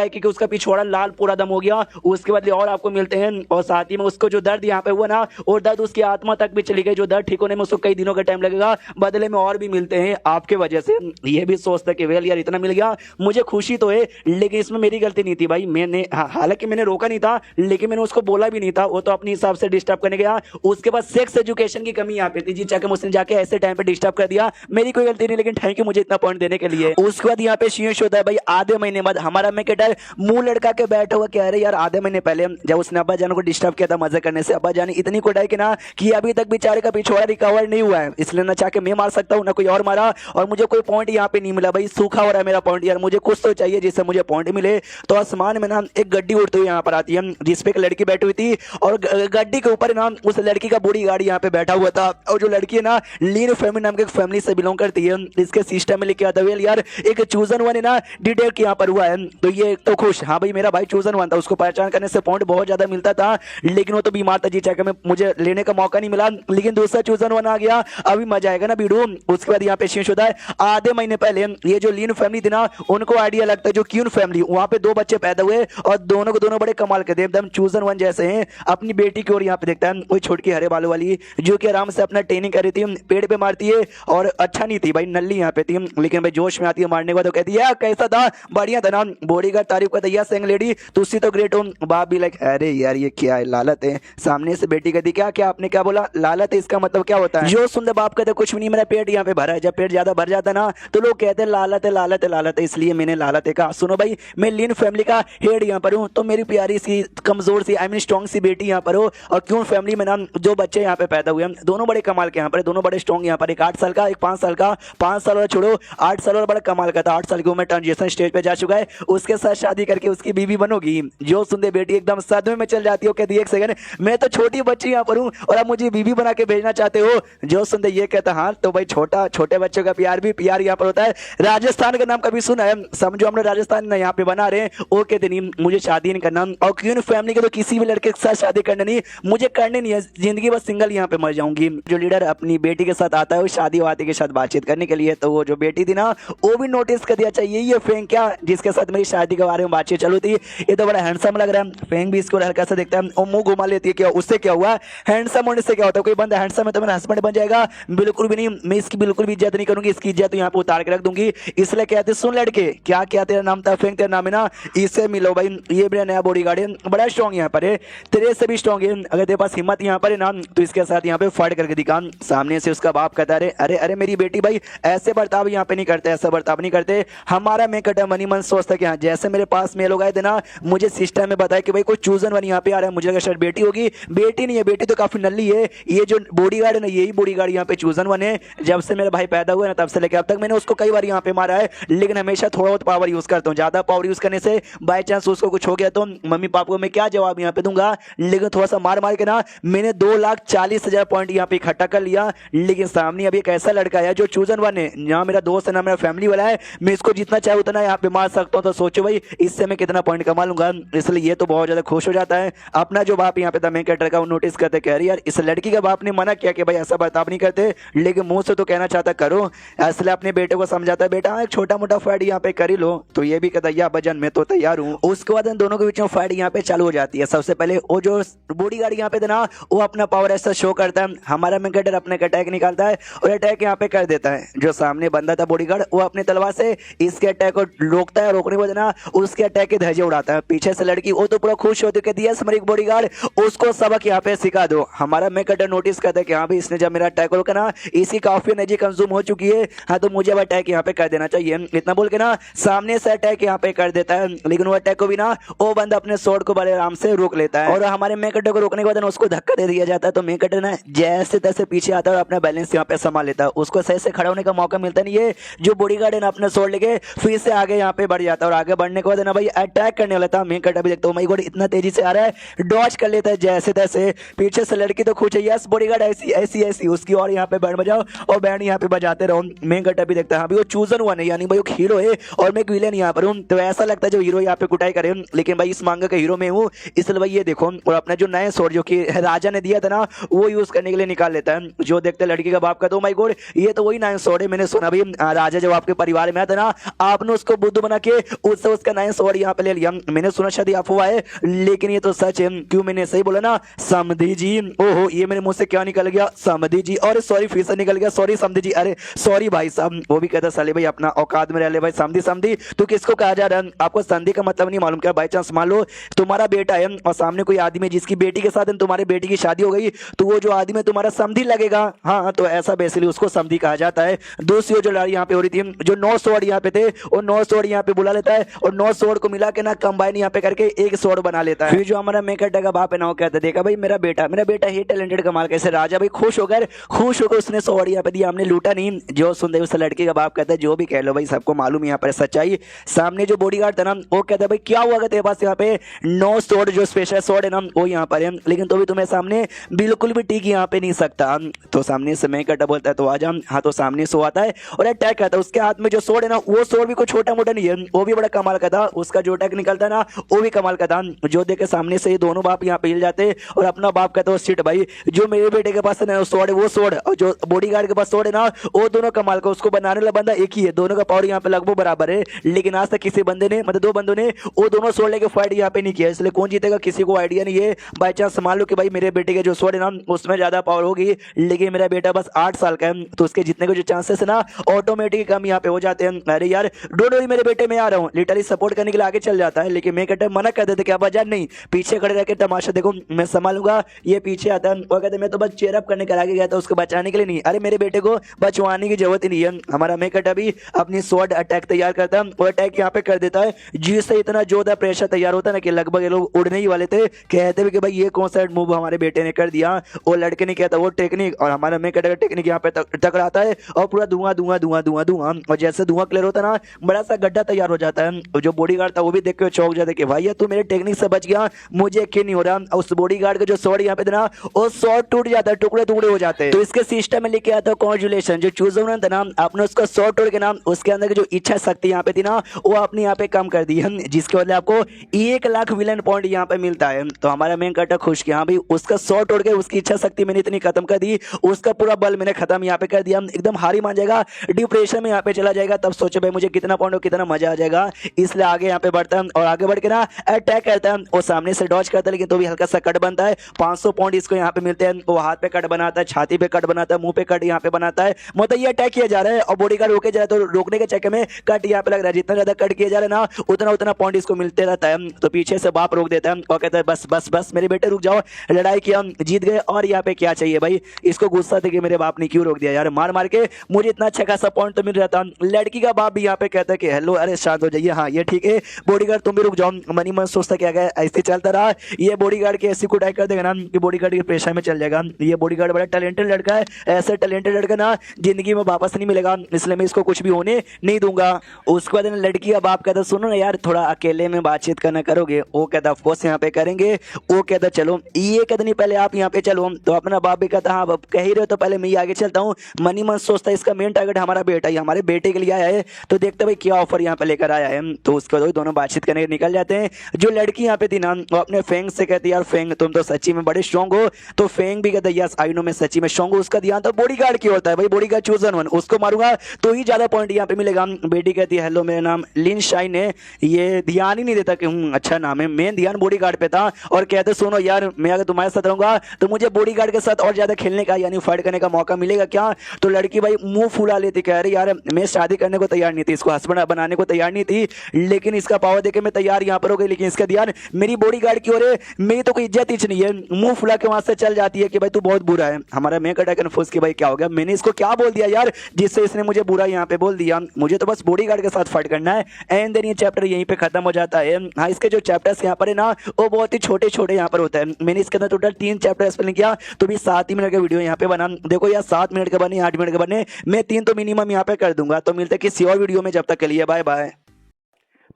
की कि उसका पिछवाड़ा लाल पूरा दम हो गया, उसके बदले और आपको मिलते हैं। और साथ ही में उसको जो दर्द यहाँ पे हुआ ना, और दर्द उसकी आत्मा तक भी चली गई, जो दर्द ठीक होने में उसको कई दिनों का टाइम लगेगा, बदले में और भी मिलते हैं आपके वजह से। ये भी सोचता कि वेल यार इतना मिल गया, मुझे खुशी तो है, लेकिन इसमें मेरी गलती नहीं थी भाई। मैंने हालांकि मैंने रोका नहीं था, लेकिन मैंने उसको बोला भी नहीं था, वो तो अपने हिसाब से डिस्टर्ब करने गया। उसके बाद सेक्स एजुकेशन की कमी यहाँ पे थी जी, चाहे मुझसे जाके ऐसे टाइम पे डिस्टर्ब कर दिया, मेरी कोई गलती नहीं, लेकिन थैंक यू मुझे इतना पॉइंट देने के लिए। उसके बाद यहाँ पे शीश होता है भाई, आधे महीने बाद हमारा मैकेटर मुंह लड़का के बैठा हुआ कह रहे यार आधे महीने पहले जब उसने अब्बा जान को डिस्टर्ब किया था मजे करने से, अब्बा जान इतनी कुटाई की ना कि अभी तक बेचारे का पिछवाड़ा रिकवर नहीं हुआ है, इसलिए ना चाह के मैं मार सकता हूँ ना कोई और मारा, और मुझे कोई पॉइंट यहाँ पे नहीं मिला भाई, सूखा हो रहा है मेरा पॉइंट। यार मुझे कुछ तो चाहिए जिससे मुझे पॉइंट मिले। तो आसमान में ना एक गड्डी उड़ती हुई यहाँ पर आती है, जिसपे एक लड़की बैठी हुई थी, और गड्डी के ऊपर ना उस लड़की का बूढ़ी गाड़ी यहाँ पे बैठा हुआ था। और जो लड़की है ना लीन फैमिली नाम के फैमिली से बिलोंग करती है, इसके सिस्टम में लिखे आता है यार एक चूजन वन है ना डिटेक्ट यहाँ पर हुआ है, तो ये तो खुश, हाँ भाई मेरा भाई चूजन वन था, उसको पहचान करने से पॉइंट बहुत ज्यादा मिलता था, लेकिन वो तो बीमार था जी, चाहे में मुझे लेने का मौका नहीं मिला, लेकिन दूसरा चूजन वन आ गया, अभी मजा आएगा ना वीडियो। उसके बाद यहाँ पे शीश होता है, आधे महीने पहले ये जो लीन फैमिली थी ना उनको आइडिया लगता है जो क्यून फैमिली, वहां पे 2 बच्चे पैदा हुए और दोनों को दोनों बड़े कमाल के थे, एकदम चूजन वन जैसे हैं। अपनी बेटी की ओर यहाँ पे देखता है, वही छोटकी हरे बालों वाली जो कि आराम से अपना ट्रेनिंग कर रही थी, पेड़ पे मारती है, और अच्छा नहीं थी भाई, नल्ली यहाँ पे थी, लेकिन भाई जोश में आती है मारने के बाद तो कहती है कैसा था, बढ़िया था ना, बॉडीगार्ड तारीफ करता है सेंग लेडी तुसी तो ग्रेट हो। बाप भी लाइक अरे यार ये क्या है, लालत है। सामने से बेटी कहती क्या क्या आपने क्या बोला, लालत है, इसका मतलब क्या होता है। जो सुनते बाप कहते कुछ भी नहीं, मेरा पेट यहाँ पे भरा है, जब पेट ज्यादा भर जाता ना तो लोग कहते हैं लालत है लालत है लालत है, इसलिए मैंने लालत है कहा। सुनो भाई मैं लीन फैमिली का हेड यहाँ पर हूँ, तो मेरी प्यारी सी कमजोर सी आई मीन स्ट्रॉन्ग सी बेटी यहाँ पर हो, और क्यों फैमिली में ना जो बच्चे यहाँ पे पैदा हुए दोनों बड़े कमाल के यहाँ पर, दोनों बड़े स्ट्रॉन्ग यहाँ पर, एक 8 साल का एक 5 साल का, 5 साल वाला छोड़ो 8 साल वाला बड़ा कमाल का था, 8 साल की उम्र ट्रांजिशन स्टेज पे जा चुका है, उसके साथ शादी करके उसकी बीवी बनोगी। जो सुनते बेटी एकदम सदमे में चल जाती हो, कहती है एक सेकंड मैं तो छोटी बच्ची यहाँ पर हूँ और आप मुझे बीवी बना के भेजना चाहते हो। जो सुनते ये कहता हाँ तो भाई छोटे बच्चों का प्यार भी प्यार यहाँ पर होता है। राजस्थान का नाम कभी सुना है, समझो हमने राजस्थान यहाँ पे बना रहे हैं, वो कहते नहीं मुझे शादी नहीं करना, और क्यों फैमिली के तो किसी भी लड़के के साथ शादी करना नहीं, मुझे करने नहीं है, जिंदगी बस सिंगल यहाँ पे मर जाऊंगी। जो लीडर अपनी बेटी के साथ आता है वो शादी वादी के साथ बातचीत करने के लिए, तो वो जो बेटी थी ना वो भी नोटिस कर दिया चाहिए ये फेंग क्या जिसके साथ मेरी शादी के बारे में बातचीत चलू थी, ये तो बड़ा हैंडसम लग रहा है। फेंग भी इसको हल्का सा देखता है और मुंह घुमा लेती है, क्या उससे क्या हुआ, हैंडसम होने से क्या होता है, कोई बंदा हैंडसम है तो मेरा हस्बैंड बन जाएगा, बिल्कुल भी नहीं, मैं इसकी बिल्कुल भी इज्जत नहीं करूंगी, इसकी इज्जत यहाँ पे उतार के रख दूंगी। इसलिए कहते सुन लड़के क्या क्या तेरा नाम था, फेंग तेरा नाम है ना, इससे मिलो भाई, ये मेरा नया बॉडीगार्ड है, बड़ा स्ट्रॉन्ग यहाँ पर है, तेरे से भी स्ट्रॉन्ग है, अगर तेरे पास हिम्मत यहाँ पर है ना तो इसके साथ यहाँ पे फाइट करके दिखा। सामने से उसका बाप कहता है अरे अरे मेरी बेटी भाई ऐसे बर्ताव यहाँ पे नहीं करते, ऐसा बर्ताव नहीं करते, हमारा मेकअप मनी मन सोचता कि हाँ जैसे मेरे पास मेल हो गए थे ना, मुझे सिस्टम में बताया कि भाई कोई चूजन वन यहाँ पे आ रहा है, मुझे लगा शायद बेटी होगी, बेटी नहीं है, बेटी तो काफी नल्ली है, ये जो बॉडीगार्ड है ना यही बॉडीगार्ड यहाँ पे चूजन वन है। जब से मेरे भाई पैदा हुए ना तब से लेकर अब तक मैंने उसको कई बार यहाँ पे मारा है, लेकिन हमेशा थोड़ा बहुत पावर यूज करता हूँ, ज्यादा पावर यूज करने से बाई चांस उसको कुछ हो गया तो मम्मी पापा को मैं क्या जवाब यहाँ पे दूंगा, लेकिन थोड़ा सा मार मार के ना मैंने 2,40,000 पॉइंट यहाँ पे इकट्ठा कर लिया। लेकिन सामने अभी एक ऐसा लड़का है जो चूजन वन है, ना मेरा दोस्त है ना मेरा फैमिली वाला है, मैं इसको जितना चाहे उतना यहाँ पे मार सकता हूँ, तो सोचो भाई इससे मैं कितना पॉइंट कमा लूंगा। इसलिए ये तो बहुत ज्यादा खुश हो जाता है। अपना जो बाप यहाँ पे था मेन कैरेक्टर का वो नोटिस करते, कह रही यार इस लड़की के बाप ने मना किया कि भाई ऐसा बर्ताव नहीं करते, लेकिन मुंह से तो कहना चाहता करो, इसलिए अपने बेटे को समझाता है बेटा एक छोटा मोटा फाइट यहाँ पे कर ही लो, तो ये भी कहता या भजन मैं तो तैयार हूँ। उसके बाद इन दोनों के बीच में फाइट यहाँ पे चालू हो जाती है। सबसे पहले वो जो बॉडीगार्ड यहाँ पे था ना वो अपना पावर ऐसा शो करता है, हमारा मेन कैरेक्टर अपने अटैक निकालता है और अटैक यहाँ पे कर देता है। जो सामने बंदा था बॉडीगार्ड वो अपनी तलवार से इसके अटैक को रोकता है, रोकने के बाद ना उसके अटैक के धज्जे उड़ाता है। पीछे से लड़की वो तो पूरा खुश होती कहती है समरिक बॉडीगार्ड उसको सबक यहाँ पे सिखा दो। हमारा मेन कैरेक्टर नोटिस करता है कि हाँ भाई इसने जब मेरा अटैक रोका ना इसी काफी एनर्जी कंज्यूम हो चुकी है, हाँ तो मुझे अब अटैक यहाँ पे कर देना चाहिए। इतना बोल के ना सामने से अटैक यहाँ पे कर देता है, लेकिन वो अटैक को भी ना वो बंदा अपने स्वॉर्ड को बड़े आराम से रोक लेता है और हमारे मेन कैरेक्टर को रोकने के बाद उसको धक्का दे दिया जाता है। तो मेन कैरेक्टर ना जैसे तैसे पीछे आता है और अपना बैलेंस यहाँ पे संभाल लेता है, उसको सही से खड़ा होने का मौका मिलता नहीं है। जो बॉडीगार्ड है ना अपने स्वॉर्ड लेके फिर से आगे यहाँ पे बढ़ जाता है और आगे बढ़ने के बाद ना भाई अटैक करने वाला था। मेन कैरेक्टर भी देखता हूँ माय गॉड इतना तेजी से आ रहा है, डॉज कर लेता है जैसे तैसे। पीछे से लड़की तो खुश है यस बॉडीगार्ड ऐसी ऐसी ऐसी उसकी और यहाँ पे बैंड बजाओ और बैंड यहाँ पे बजाते रहो। मेन कैरेक्टर भी देखता है हाँ भाई वो चूजन हुआ नहीं, यानी भाई वो हीरो है और मैं एक विलेन यहाँ पर हूँ, तो ऐसा लगता है जो हीरो यहाँ पे कुटाई करे, लेकिन भाई इस मांगा का हीरो में हूँ। इसलिए भाई ये देखो और अपना जो नए स्वॉर्ड जो कि राजा ने दिया था ना वो यूज करने के लिए निकाल लेता है। जो देखते लड़की का बाप का तो माय गॉड ये तो वही 9 स्वॉर्ड है। मैंने सुना भाई राजा जब आपके परिवार में आता ना आपने उसको बुद्ध बना के उससे उसका 9 स्वॉर्ड यहाँ पे ले लिया। मैंने सुना शायद अफवाह है लेकिन ये तो सच है। क्यों मैंने सही बोला ना समधी जी। ओहो ये मेरे मुंह से क्या निकल गया समधी जी। और सॉरी फिर से निकल गया सॉरी समधी जी। अरे सॉरी भाई साहब वो भी कहता साले भाई अपना औकात में रह ले भाई समधी समधी तो किसको कहा जा रहा है। आपको संधि का मतलब नहीं मालूम क्या। बाई चांस मान लो तुम्हारा बेटा है और सामने कोई आदमी है जिसकी बेटी के साथ तुम्हारे बेटी की शादी हो गई तो वो जो आदमी तुम्हारा समधी लगेगा। हाँ तो ऐसा बेसिकली उसको समधी कहा जाता है। दूसरी जो लड़ाई यहाँ पे हो रही थी जो 9 स्वॉर्ड यहाँ पे थे और 9 स्वॉर्ड यहाँ पे बुला लेता है और 9 स्वॉर्ड को मिला के ना कंबाइन यहाँ पे करके एक स्वॉर्ड बना लेता है। फिर जो हमारा मेकटा का बाप है ना वो कहता है देखा भाई मेरा बेटा ही टैलेंटेड कमाल कैसे। राजा भाई खुश होकर उसने स्वॉर्ड यहाँ पे दिया हमने लूटा नहीं। जो सुनते उस लड़के का बाप कहता है जो भी कह लो भाई सबको मालूम यहाँ पर सच्चाई। सामने जो बॉडीगार्ड था ना वो कहता है भाई क्या हुआ तेरे पास यहाँ पे 9 स्वॉर्ड जो स्पेशल स्वॉर्ड है ना वो यहाँ पर है लेकिन तो भी तुम्हें सामने बिल्कुल भी टिक यहाँ पे नहीं सकता। तो सामने से मेकटा बोलता है तो आजा। हाँ तो सामने से आता है और अटैक करता है। उसके हाथ में जो स्वॉर्ड है ना वो स्वॉर्ड भी कोई छोटा मोटा नहीं है वो भी बड़ा कमाल का था। उसका जो अटैक निकलता है ना वो भी कमाल का था। जो देखे सामने से ये दोनों बाप यहाँ पे हिल जाते और अपना बाप कहता है शिट भाई जो मेरे बेटे के पास है स्वॉर्ड है वो स्वॉर्ड और जो बॉडीगार्ड के पास स्वॉर्ड है ना वो दोनों कमाल का। उसको बनाने वाला बंदा एक ही है दोनों का पावर यहाँ पे लगभग बराबर है लेकिन आज तक किसी बंदे ने मतलब 2 बंदों ने वो दोनों स्वॉर्ड लेके फाइट यहाँ पे नहीं किया। इसलिए कौन जीतेगा किसी को आइडिया नहीं है। बाई चांस मान लो कि भाई मेरे बेटे के जो स्वॉर्ड है ना उसमें ज्यादा पावर होगी लेकिन मेरा बेटा बस 8 साल का है तो उसके जीतने के जो चांसेस है ना ऑटोमेटिक कम यहाँ पे हो जाते हैं। अरे यार डोंट वरी मेरे बेटे में आ रहा हूँ लिटरली सपोर्ट करने के लिए आगे चल जाता है लेकिन मैं कहता मना कर देते क्या बजा नहीं पीछे खड़े रह के तमाशा देखो मैं संभालूंगा। ये पीछे आता है वो कहते मैं तो बस चेयर अप करने के आगे गया था उसको बचाने के लिए नहीं। अरे मेरे बेटे को बचवाने की जरूरत ही नहीं है। हमारा मेकटा भी अपनी स्वॉर्ड अटैक तैयार करता है और अटैक यहाँ पे कर देता है जिससे इतना जोरदार प्रेशर तैयार होता है ना कि लगभग ये लोग उड़ने ही वाले थे। कहते भी कि भाई ये कौन सा मूव हमारे बेटे ने कर दिया। वो लड़के ने किया था वो टेक्निक और हमारा मेकटा का टेक्निक यहाँ पे टकराता है और पूरा धुआं धुआं धुआं धुआं धुआं और जैसे धुआं क्लियर होता है ना बड़ा सा गड्ढा तैयार हो जाता है। जो बॉडीगार्ड था वो भी देख के चौंक जाता है कि भाई तू मेरे टेक्निक से बच गया मुझे यकीन नहीं हो रहा। उस बॉडीगार्ड का जो स्वॉर्ड यहाँ पे था ना वो स्वॉर्ड टूट जाता है टुकड़े टुकड़े हो जाते हैं। तो इसके सिस्टम में लिखे आता है कॉन्जुलेशन जो चूज था ना आपने उसका स्वॉर्ड तोड़ के नाम उसके अंदर की जो इच्छा शक्ति यहाँ पे थी ना वो आपने यहाँ पे कम कर दी है जिसके बदले आपको 1 लाख विलन पॉइंट यहाँ पे मिलता है। तो हमारा मेन कटा खुश किया भाई उसका स्वॉर्ड तोड़ के उसकी इच्छा शक्ति मैंने इतनी खत्म कर दी उसका पूरा बल मैंने खत्म यहाँ पे कर दिया एकदम हारी मान जाएगा डिप्रेशन में यहाँ पे चला जाएगा। तब सोचे भाई मुझे कितना पॉइंट कितना मजा आ जाएगा इसलिए आगे यहाँ पे बढ़ता है और आगे बढ़ के ना अटैक करता है। वो सामने से डॉज करता है लेकिन तो भी हल्का सा कट बनता है 500 पॉइंट इसको यहाँ पे मिलते हैं। वो हाथ पे कट बनाता है छाती पे कट बनाता है मुंह पे कट यहाँ पे बनाता है मतलब ये अटैक किया जा रहा है और बॉडीगार्ड रोके जा रहा है तो रोकने के चक्कर में कट यहाँ पे लग रहा है। जितना ज्यादा कट किया जा रहा है ना उतना उतना पॉइंट इसको मिलते रहता है। तो पीछे से बाप रोक देता है और कहता है बस बस बस मेरे बेटे रुक जाओ लड़ाई किया जीत गए और यहाँ पे क्या चाहिए भाई। इसको गुस्सा था कि मेरे बाप ने क्यों रोक दिया यार मार मार के मुझे इतना अच्छा खासा पॉइंट तो मिल रहा था। लड़की का बाप भी यहाँ पे कहता है कि हेलो अरे शांत हो जाइए हाँ ये ठीक है बॉडीगार्ड तुम भी रुक जाओ। मनी मन सोचता क्या गया ऐसे चलता रहा ये बॉडीगार्ड की ऐसी कुटाई कर देगा ना कि बॉडीगार्ड के प्रेशर में चल जाएगा। ये बॉडीगार्ड बड़ा टैलेंटेड लड़का है ऐसे टैलेंटेड लड़का ना जिंदगी में वापस नहीं मिलेगा इसलिए मैं इसको कुछ भी होने नहीं दूंगा। उसके बाद लड़की का बाप कहता सुनो ना यार थोड़ा अकेले में बातचीत करना करोगे। वो कहता ऑफकोर्स यहाँ पे करेंगे। वो कहता चलो ये कहता नहीं पहले आप यहाँ पे चलो। तो अपना बाप भी कहता हाँ बाप कह ही रहे हो तो पहले मैं आगे चलता हूँ। मनी मन सोचता है इसका मेन टारगेट हमारा बेटा ही हमारे बेटे के लिए आया है तो देखते भाई क्या ऑफर यहाँ पे लेकर आया है। तो उसके बाद दोनों बातचीत करने निकल जाते हैं। जो लड़की यहाँ पे थी ना वो अपने फेंग से कहती यार फेंग तुम तो सच्ची में बड़े स्ट्रॉन्ग हो। तो फेंग भी कहता यस आई नो मैं सच्ची में स्ट्रॉन्ग हूँ। उसका ध्यान तो बॉडीगार्ड की होता है भाई बॉडीगार्ड चूजन वन उसको मारूंगा तो ही ज्यादा पॉइंट यहाँ पे मिलेगा। बेटी कहती है हेलो मेरा नाम लिन शाइन है। ये ध्यान ही नहीं देता कि अच्छा नाम है मेन ध्यान बॉडीगार्ड पे था और कहते सुनो यार मैं अगर तुम्हारे साथ रहूंगा तो मुझे बॉडीगार्ड के साथ और ज्यादा खेलने का यानी फाइट करने का मौका मिलेगा क्या। तो लड़की भाई मुंह फुला लेती कह रही यार मैं शादी करने को तैयार नहीं थी इसको हस्बैंड बनाने को तैयार नहीं थी लेकिन इसका पावर देके मैं तैयार यहाँ पर हो गई। लेकिन इसका ध्यान मेरी बॉडीगार्ड की ओर है मेरी तो कोई इज्जत ही नहीं है। मुंह फुला के वहां से चल जाती है कि भाई तू बहुत बुरा है। हमारा मैं कटा कन्फ्यूज कि भाई क्या हो गया मैंने इसको क्या बोल दिया यार जिससे इसने मुझे बुरा यहाँ पे बोल दिया। मुझे तो बस बॉडीगार्ड के साथ फाइट करना है एंड देन ये चैप्टर यहीं पे खत्म हो जाता है। हाँ इसके जो चैप्टर्स यहाँ पर है ना वो बहुत ही छोटे छोटे यहाँ पर होता है। मैंने इसके अंदर टोटल 3 चैप्टर एक्सप्लेन किया तो भी 7 ही मिनट का वीडियो यहाँ पे बना। देखो यार 7 मिनट का बने 8 मिनट का बने मैं 3 तो मिनिमम यहाँ पे कर दूंगा। तो मिलते किसी और वीडियो में जब तक के लिए बाय बाय।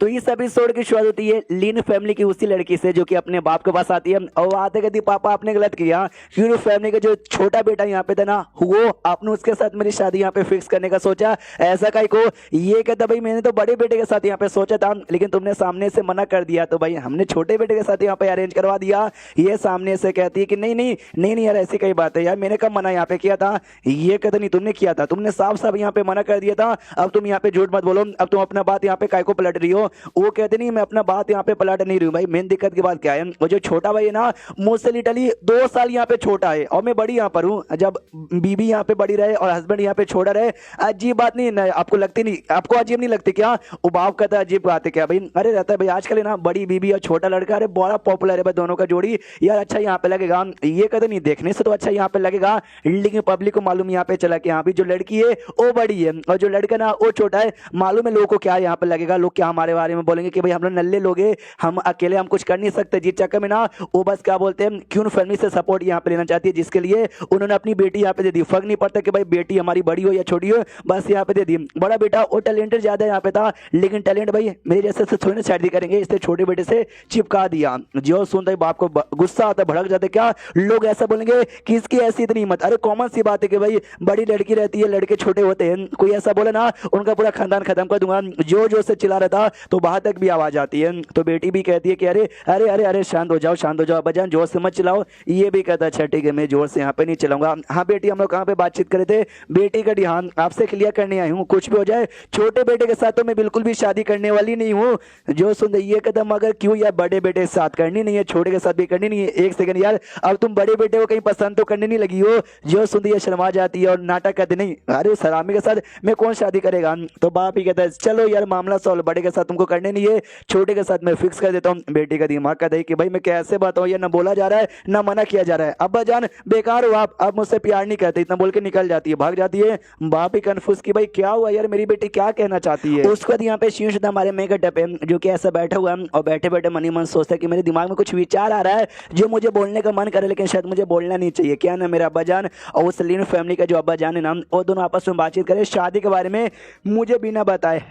तो इस एपिसोड की शुरुआत होती है लीन फैमिली की उसी लड़की से जो कि अपने बाप के पास आती है और वो आते कहती पापा आपने गलत किया, क्यों फैमिली का जो छोटा बेटा यहाँ पे था ना वो आपने उसके साथ मेरी शादी यहाँ पे फिक्स करने का सोचा, ऐसा कहीं को। ये कहता भाई मैंने तो बड़े बेटे के साथ यहाँ पे सोचा था लेकिन तुमने सामने से मना कर दिया तो भाई हमने छोटे बेटे के साथ यहाँ पे अरेंज करवा दिया। ये सामने से कहती है कि नहीं नहीं नहीं नहीं यार ऐसी कई बात है यार, मैंने कब मना यहाँ पे किया था। ये कहता नहीं तुमने किया था, तुमने साफ साफ यहाँ पे मना कर दिया था, अब तुम यहाँ पे झूठ मत बोलो, अब तुम अपना बात यहाँ पे काय को पलट रही हो। वो कहते नहीं मैं अपना बात यहाँ पे पलट नहीं रही हूँ भाई, मेन दिक्कत की बात क्या है, वो जो छोटा भाई है ना मुझसे लिटरली 2 साल यहाँ पे छोटा है और मैं बड़ी यहाँ पर हूँ। जब बीबी यहाँ पे बड़ी रहे और हस्बैंड यहाँ पे छोटा रहे, अजीब बात नहीं, आपको लगती नहीं, आपको अजीब नहीं लगती क्या? वो बाप कहता है अजीब बात है क्या भाई, अरे रहता है भाई आजकल है ना बड़ी बीबी और छोटा लड़का, अरे बड़ा पॉपुलर है भाई दोनों का जोड़ी यार, अच्छा यहाँ पे लगेगा। ये कहते नहीं देखने से तो अच्छा यहाँ पे लगेगा, लेकिन पब्लिक को मालूम यहाँ पे चला कि यहाँ भी जो लड़की है वो बड़ी है और जो लड़का ना वो छोटा है। मालूम है लोगों को क्या यहाँ पे लगेगा, लोग क्या हमारे बारे में बोलेंगे कि भाई हम लोग नल्ले लोग हैं, हम अकेले हम कुछ कर नहीं सकते। जिस चक्कर में ना वो बस क्या बोलते हैं क्यों फैमिली से सपोर्ट यहाँ पे लेना चाहती है, जिसके लिए उन्होंने अपनी बेटी यहाँ पे दे दी। फर्क नहीं पड़ता कि भाई बेटी हमारी बड़ी हो या छोटी हो, बस यहाँ पे दे दी। बड़ा बेटा वो टैलेंटेड ज्यादा यहाँ पे था लेकिन टैलेंट भाई मेरे जैसे से थोड़ी ना शादी करेंगे, इसलिए छोटे बेटे से चिपका दिया। जो सुनता है बाप को गुस्सा आता, भड़क जाते, क्या लोग ऐसा बोलेंगे कि इसकी ऐसी इतनी हिम्मत। अरे कॉमन सी बात है कि भाई बड़ी लड़की रहती है लड़के छोटे होते हैं, कोई ऐसा बोले ना उनका पूरा खानदान खत्म कर दूंगा। जो जो से चिल्ला रहा था तो बाहर तक भी आवाज आती है। तो बेटी भी कहती है कि अरे अरे अरे अरे शांत हो जाओ शांत हो जाओ अब्बाजान, जोर से मत चिल्लाओ। ये भी कहता है अच्छा ठीक है मैं जोर से यहाँ पे नहीं चलाऊंगा। हाँ बेटी हम लोग कहाँ पे बातचीत करे थे, बेटी का ध्यान आपसे क्लियर करने आई हूँ, कुछ भी हो जाए छोटे बेटे के साथ तो मैं बिल्कुल भी शादी करने वाली नहीं हूँ। जो सुन ये कदम अगर क्यों यार बड़े बेटे के साथ करनी नहीं है, छोटे के साथ भी करनी नहीं है। एक सेकंड यार, अब तुम बड़े बेटे को कहीं पसंद तो करने नहीं लगी हो? जो सुन ये शर्मा जाती है और नाटक करती नहीं, अरे सलामी के साथ मैं कौन शादी करेगा। तो बाप ही कहता है चलो यार मामला सॉल्व, बड़े के साथ तुमको करने नहीं है, छोटे के साथ मैं फिक्स कर देता हूँ। बेटी का दिमाग कहता है कि भाई मैं कैसे बात हूँ, यार ना बोला जा रहा है ना मना किया जा रहा है। अब्बा जान बेकार हो आप मुझसे प्यार नहीं करते, इतना बोल के निकल जाती है, भाग जाती है। बाप ही कंफ्यूज कि भाई क्या हुआ यार, मेरी बेटी क्या कहना चाहती है। उसके बाद यहाँ पे शीर्ष हमारे मेकअप है जो कि ऐसा बैठा हुआ है और बैठे बैठे मन ही मन सोचता है कि मेरे दिमाग में कुछ विचार आ रहा है जो मुझे बोलने का मन करे लेकिन शायद मुझे बोलना नहीं चाहिए। क्या ना मेरा अब्बा जान और उस लीन फैमिली का जो अब्बा जान है ना, वो दोनों आपस में बातचीत करें शादी के बारे में, मुझे बिना बताए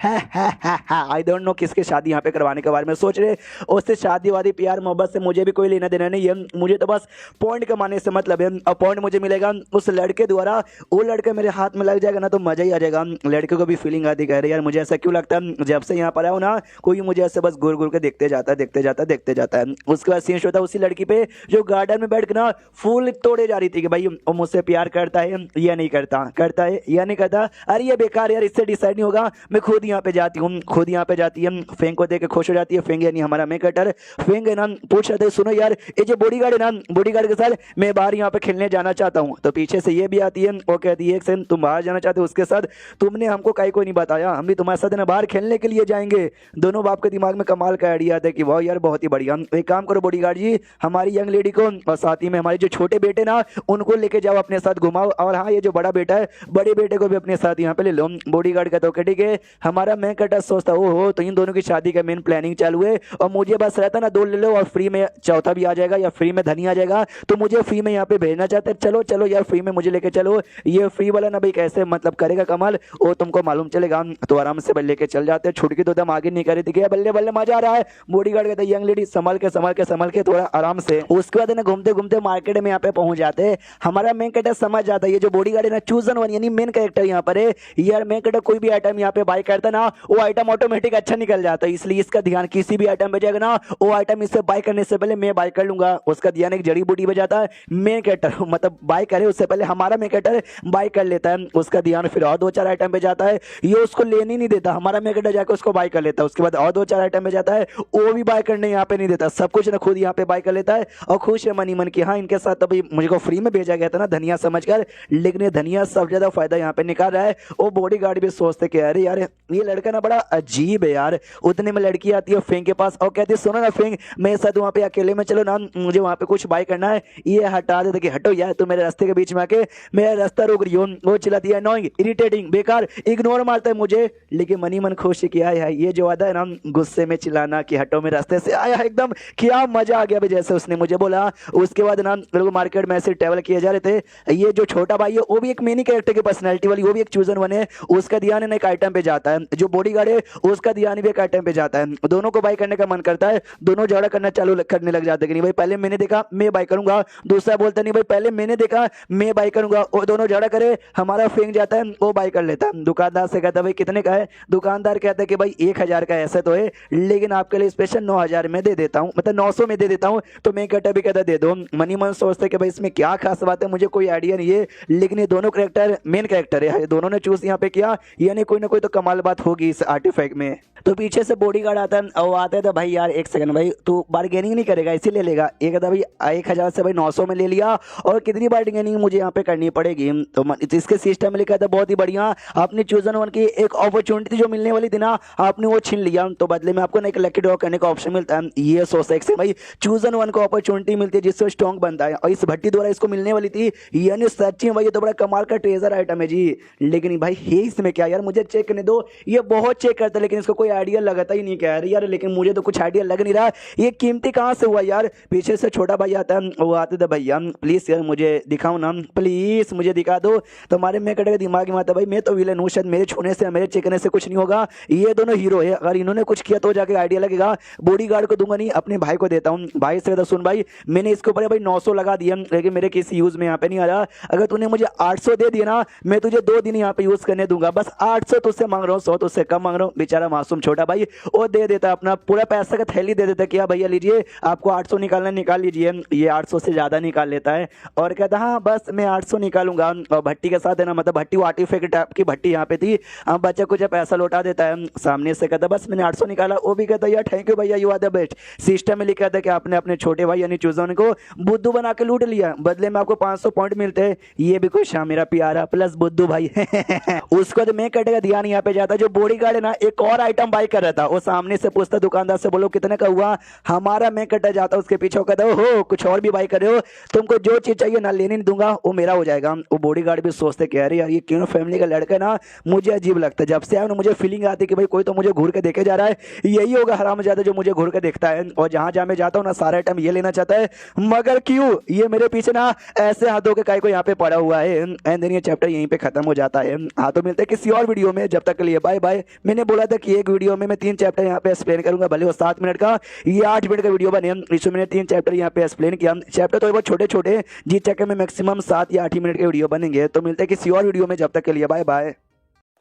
आई डोंट नो किसके शादी यहाँ पे करवाने के बारे में सोच रहे। उससे शादी वादी प्यार मोहब्बत से मुझे भी कोई लेना देना नहीं है, मुझे तो बस पॉइंट कमाने से मतलब है और पॉइंट मुझे मिलेगा उस लड़के द्वारा। वो लड़का मेरे हाथ में लग जाएगा ना तो मजा ही आ जाएगा। लड़के को भी फीलिंग आती कह रहे यार मुझे ऐसा क्यों लगता है जब से यहाँ पर आया ना कोई मुझे ऐसे बस घूर घूर के देखते जाता है देखते जाता है देखते जाता है। उसके बाद सीन होता है उसी लड़की पे जो गार्डन में बैठ के ना फूल तोड़े जा रही थी कि भाई वो मुझसे प्यार करता है या नहीं करता, करता है या नहीं करता। अरे ये बेकार यार, इससे डिसाइड नहीं होगा, मैं खुद यहाँ पे जाती हूँ। खुद यहाँ पे जाती है, फेंग को देख के खुश हो जाती है। फेंग यानी हमारा मेकटर, फेंग है ना पूछ रहे थे सुनो यार ये जो बॉडीगार्ड है ना, बॉडीगार्ड के साथ मैं बाहर यहाँ पे खेलने जाना चाहता हूँ। तो पीछे से ये भी आती है, वो कहती है एक सेकंड तुम बाहर जाना चाहते हो उसके साथ, तुमने हमको काहे को नहीं बताया, हम भी तुम्हारे साथ ना बाहर खेलने के लिए जाएंगे। दोनों बाप के दिमाग में कमाल का आइडिया था कि वाह यार बहुत ही बढ़िया, एक काम करो बॉडीगार्ड जी हमारी यंग लेडी को और साथ ही में हमारे जो छोटे बेटे ना उनको लेके जाओ अपने साथ घुमाओ, और हाँ ये जो बड़ा बेटा है बड़े बेटे को भी अपने साथ यहाँ पे ले लो। बॉडीगार्ड कहता है ठीक है। हमारा मैं कटा सोचता हो तो इन दोनों की शादी का मेन प्लानिंग चालू है और मुझे बस रहता ना 2 ले लो और फ्री में चौथा भी आ जाएगा या फ्री में धनी आ जाएगा, तो मुझे फ्री में यहाँ पे भेजना चाहते हैं। चलो चलो यार फ्री में मुझे लेके चलो। ये फ्री वाला ना भाई कैसे मतलब करेगा कमाल वो तुमको मालूम चलेगा। तो आराम से बल्ले के चल जाते हैं। छुटकी तो दम आगे नहीं करी थी, बल्ले बल्ले मजा आ रहा है। बॉडीगार्ड कहता है यंग लेडी संभल के संभल के संभल के थोड़ा आराम से। उसके बाद ना घूमते घूमते मार्केट में यहाँ पे पहुंच जाते हैं। हमारा मेन कैरेक्टर समझ जाता है ये जो बॉडीगार्ड है ना चूजन वन यानी मेन कैरेक्टर यहाँ पर है। यार मेन कैरेक्टर कोई भी आइटम यहाँ पे बाय करता ना वो आइटम ऑटोमेटिक अच्छा निकल जाता है, इसलिए इसका ध्यान किसी भी आइटम पे जाएगा ना वो आइटम इससे बाय करने से पहले मैं बाय कर लूंगा। उसका ध्यान एक जड़ी बूटी पे जाता है। मेन कैरेक्टर मतलब बाय करे उससे पहले हमारा मेन कैरेक्टर बाय कर लेता है। उसका ध्यान फिर और 2-4 आइटम पे जाता है, ये उसको लेने नहीं देता, हमारा मेन कैरेक्टर जाकर उसको बाय कर लेता है। उसके बाद और 2-4 आइटम पे जाता है, वो भी बाय करने यहाँ पे नहीं देता, सब कुछ ना खुद यहाँ पे बाय कर लेता है और खुश है मनी मन की। हाँ इनके साथ अभी मुझे को फ्री में भेजा गया था ना धनिया समझकर, लेकिन ये धनिया सब ज्यादा फायदा यहाँ पे निकाल रहा है। वो बॉडीगार्ड भी सोचते कि अरे यार ये लड़का ना बड़ा अजीब है यार। उतने में लड़की आती है फेंग के पास और कहती है सुनो ना फेंग मेरे साथ वहाँ पे अकेले में चलो ना, मुझे वहाँ पे कुछ बाय करना है। ये हटा देते कि हटो यार तुम मेरे रास्ते के बीच में आके मेरा रास्ता रोक रही हो। वो चिल्लाती है अनोइंग इरिटेटिंग बेकार इग्नोर मारता है मुझे, लेकिन मनी मन खुश किया है। ये जो वादा है ना गुस्से में चिल्लाना कि हटो मेरे रास्ते से, आया एकदम क्या मजा आ गया भाई जैसे उसने मुझे बोला। उसके बाद ना लोग मार्केट में ऐसे ट्रैवल किए जा रहे थे। ये जो छोटा भाई है वो भी एक मेनी कैरेक्टर की पर्सनैलिटी वाली, वो भी एक चूजन वन है। उसका ध्यान एक आइटम पे जाता है। जो बॉडीगार्ड है उसका ध्यान पानी भी एक टाइम पे जाता है, दोनों को बाई करने का मन करता है, दोनों झगड़ा करना चालू करने लग जाते हैं कि नहीं भाई पहले मैंने देखा मैं बाई करूंगा, दूसरा बोलता नहीं भाई पहले मैंने देखा मैं बाई करूंगा, वो दोनों झगड़ा करे, हमारा फेंक जाता है, वो बाई कर लेता है। दुकानदार से कहता है भाई कितने का है, दुकानदार कहता है कि भाई 1000 का ऐसा तो है लेकिन आपके लिए स्पेशल 9000 में दे देता हूँ, मतलब 900 में दे देता हूँ। तो मैं कहता भी कहता दे दो। मनी मन सोचते कि भाई इसमें क्या खास बात है, मुझे कोई आइडिया नहीं है, लेकिन ये दोनों कैरेक्टर मेन कैरेक्टर है, दोनों ने चूज यहाँ पे किया, यानी कोई ना कोई तो कमाल बात होगी इस आर्टिफैक्ट में। तो पीछे से बॉडीगार्ड आता है और आता है तो भाई यार एक सेकंड भाई तू बार्गेनिंग नहीं करेगा इसी ले लेगा, एक था भाई 1000 से भाई 900 में ले लिया और कितनी बार्गेनिंग मुझे यहाँ पे करनी पड़ेगी। तो इसके सिस्टम में लिखा था बहुत ही बढ़िया, अपनी चूजन वन की एक अपॉर्चुनिटी जो मिलने वाली थी ना आपने वो छीन लिया, तो बदले में आपको ना एक लकी ड्रॉ करने का ऑप्शन मिलता है। ये सोच से भाई चूजन वन को अपॉर्चुनिटी मिलती है जिससे स्ट्रॉन्ग बनता है, और इस भट्टी द्वारा इसको मिलने वाली थी, यानी सच्ची भाई ये तो बड़ा कमाल का ट्रेजर आइटम है जी। लेकिन भाई ये इसमें क्या यार, मुझे चेक करने दो, ये बहुत चेक करता है लेकिन इसको कोई आइडिया लगाता ही नहीं कह रही यार, लेकिन मुझे तो कुछ आइडिया लग नहीं रहा ये कीमती कहाँ से हुआ यार। पीछे से छोटा भाई आता है, वो आते थे भैया प्लीज यार मुझे दिखाओ ना, प्लीज मुझे दिखा दो। तो हमारे में कटेगा दिमाग में आता भाई मैं तो विलन हूँ, शायद मेरे छूने से मेरे चेकने से कुछ नहीं होगा, ये दोनों हीरो है, अगर इन्होंने कुछ किया तो जाके आइडिया लगेगा। बॉडीगार्ड को दूंगा नहीं, अपने भाई को देता हूँ। भाई से कहता सुन भाई मैंने इसके ऊपर भाई 900 लगा दिया लेकिन मेरे किसी यूज में यहाँ पे नहीं आ रहा, अगर तूने मुझे 800 दे दिया ना मैं तुझे 2 दिन यहाँ पे यूज करने दूंगा, बस 800 तुझसे मांग रहा हूँ, 100 तुझसे कम मांग रहा हूँ। बेचारा मासूम छोटा भाई वो दे देता, अपना पूरा पैसा का थैली दे देता, क्या भैया लीजिए आपको 800 निकालना निकाल लीजिए, ये 800 से ज्यादा निकाल लेता है और कहता हाँ बस मैं 800 निकालूंगा। और भट्टी के साथ है ना, मतलब भट्टी वो आर्टिफैक्ट टाइप की भट्टी यहाँ पे थी, बच्चा कुछ पैसा लौटा देता है, सामने से कहता बस मैंने 800 निकाला, वो भी कहता यार थैंक यू भैया you are the best. System में लिखा था कि आपने अपने छोटे भाई यानी चूजन को बुद्धू बना के लूट लिया, बदले में आपको 500 पॉइंट मिलते हैं, ये भी कुछ मेरा प्यारा प्लस बुद्धू भाई उसको तो मैं कटेगा ध्यान यहाँ पे जाता, जो बॉडीगार्ड है ना एक और आइटम बाई कर रहा था, वो सामने से पूछता दुकानदार से बोलो कितने का हुआ, हमारा मैं कटा जाता उसके पीछे कहता हो कुछ और भी बाई कर रहे हो, तुमको जो चीज चाहिए ना लेने नहीं दूंगा वो मेरा हो जाएगा। वो बॉडीगार्ड भी सोचते कह रहे यार ये क्यों फैमिली का लड़का ना मुझे अजीब लगता है, जब से आया ना मुझे फीलिंग आती है कि भाई कोई तो मुझे घूर के देखे जा रहा है, यही होगा हरामजादा जो मुझे घूर के देखता है, और जहां जहां मैं जाता हूँ ना सारा आइटम ये लेना चाहता है, मगर क्यों ये मेरे पीछे ना ऐसे हाथों के काय को यहाँ पे पड़ा हुआ है। एंड देन ये चैप्टर यहीं पे खत्म हो जाता है। हाँ तो मिलते हैं किसी और वीडियो में, जब तक के लिए बाय बाय। मैंने बोला था कि एक वीडियो में मैं 3 चैप्टर यहाँ पे एक्सप्लेन करूंगा, भले वो 7 मिनट का ये 8 मिनट का वीडियो बने, इसमें मैंने 3 चैप्टर यहाँ पे एक्सप्लेन किया। चैप्टर तो बहुत छोटे छोटे जिस चक्कर में मैक्सिमम 7 या 8 मिनट के वीडियो बनेंगे। तो मिलते हैं किसी और वीडियो में, जब तक के लिए बाय बाय।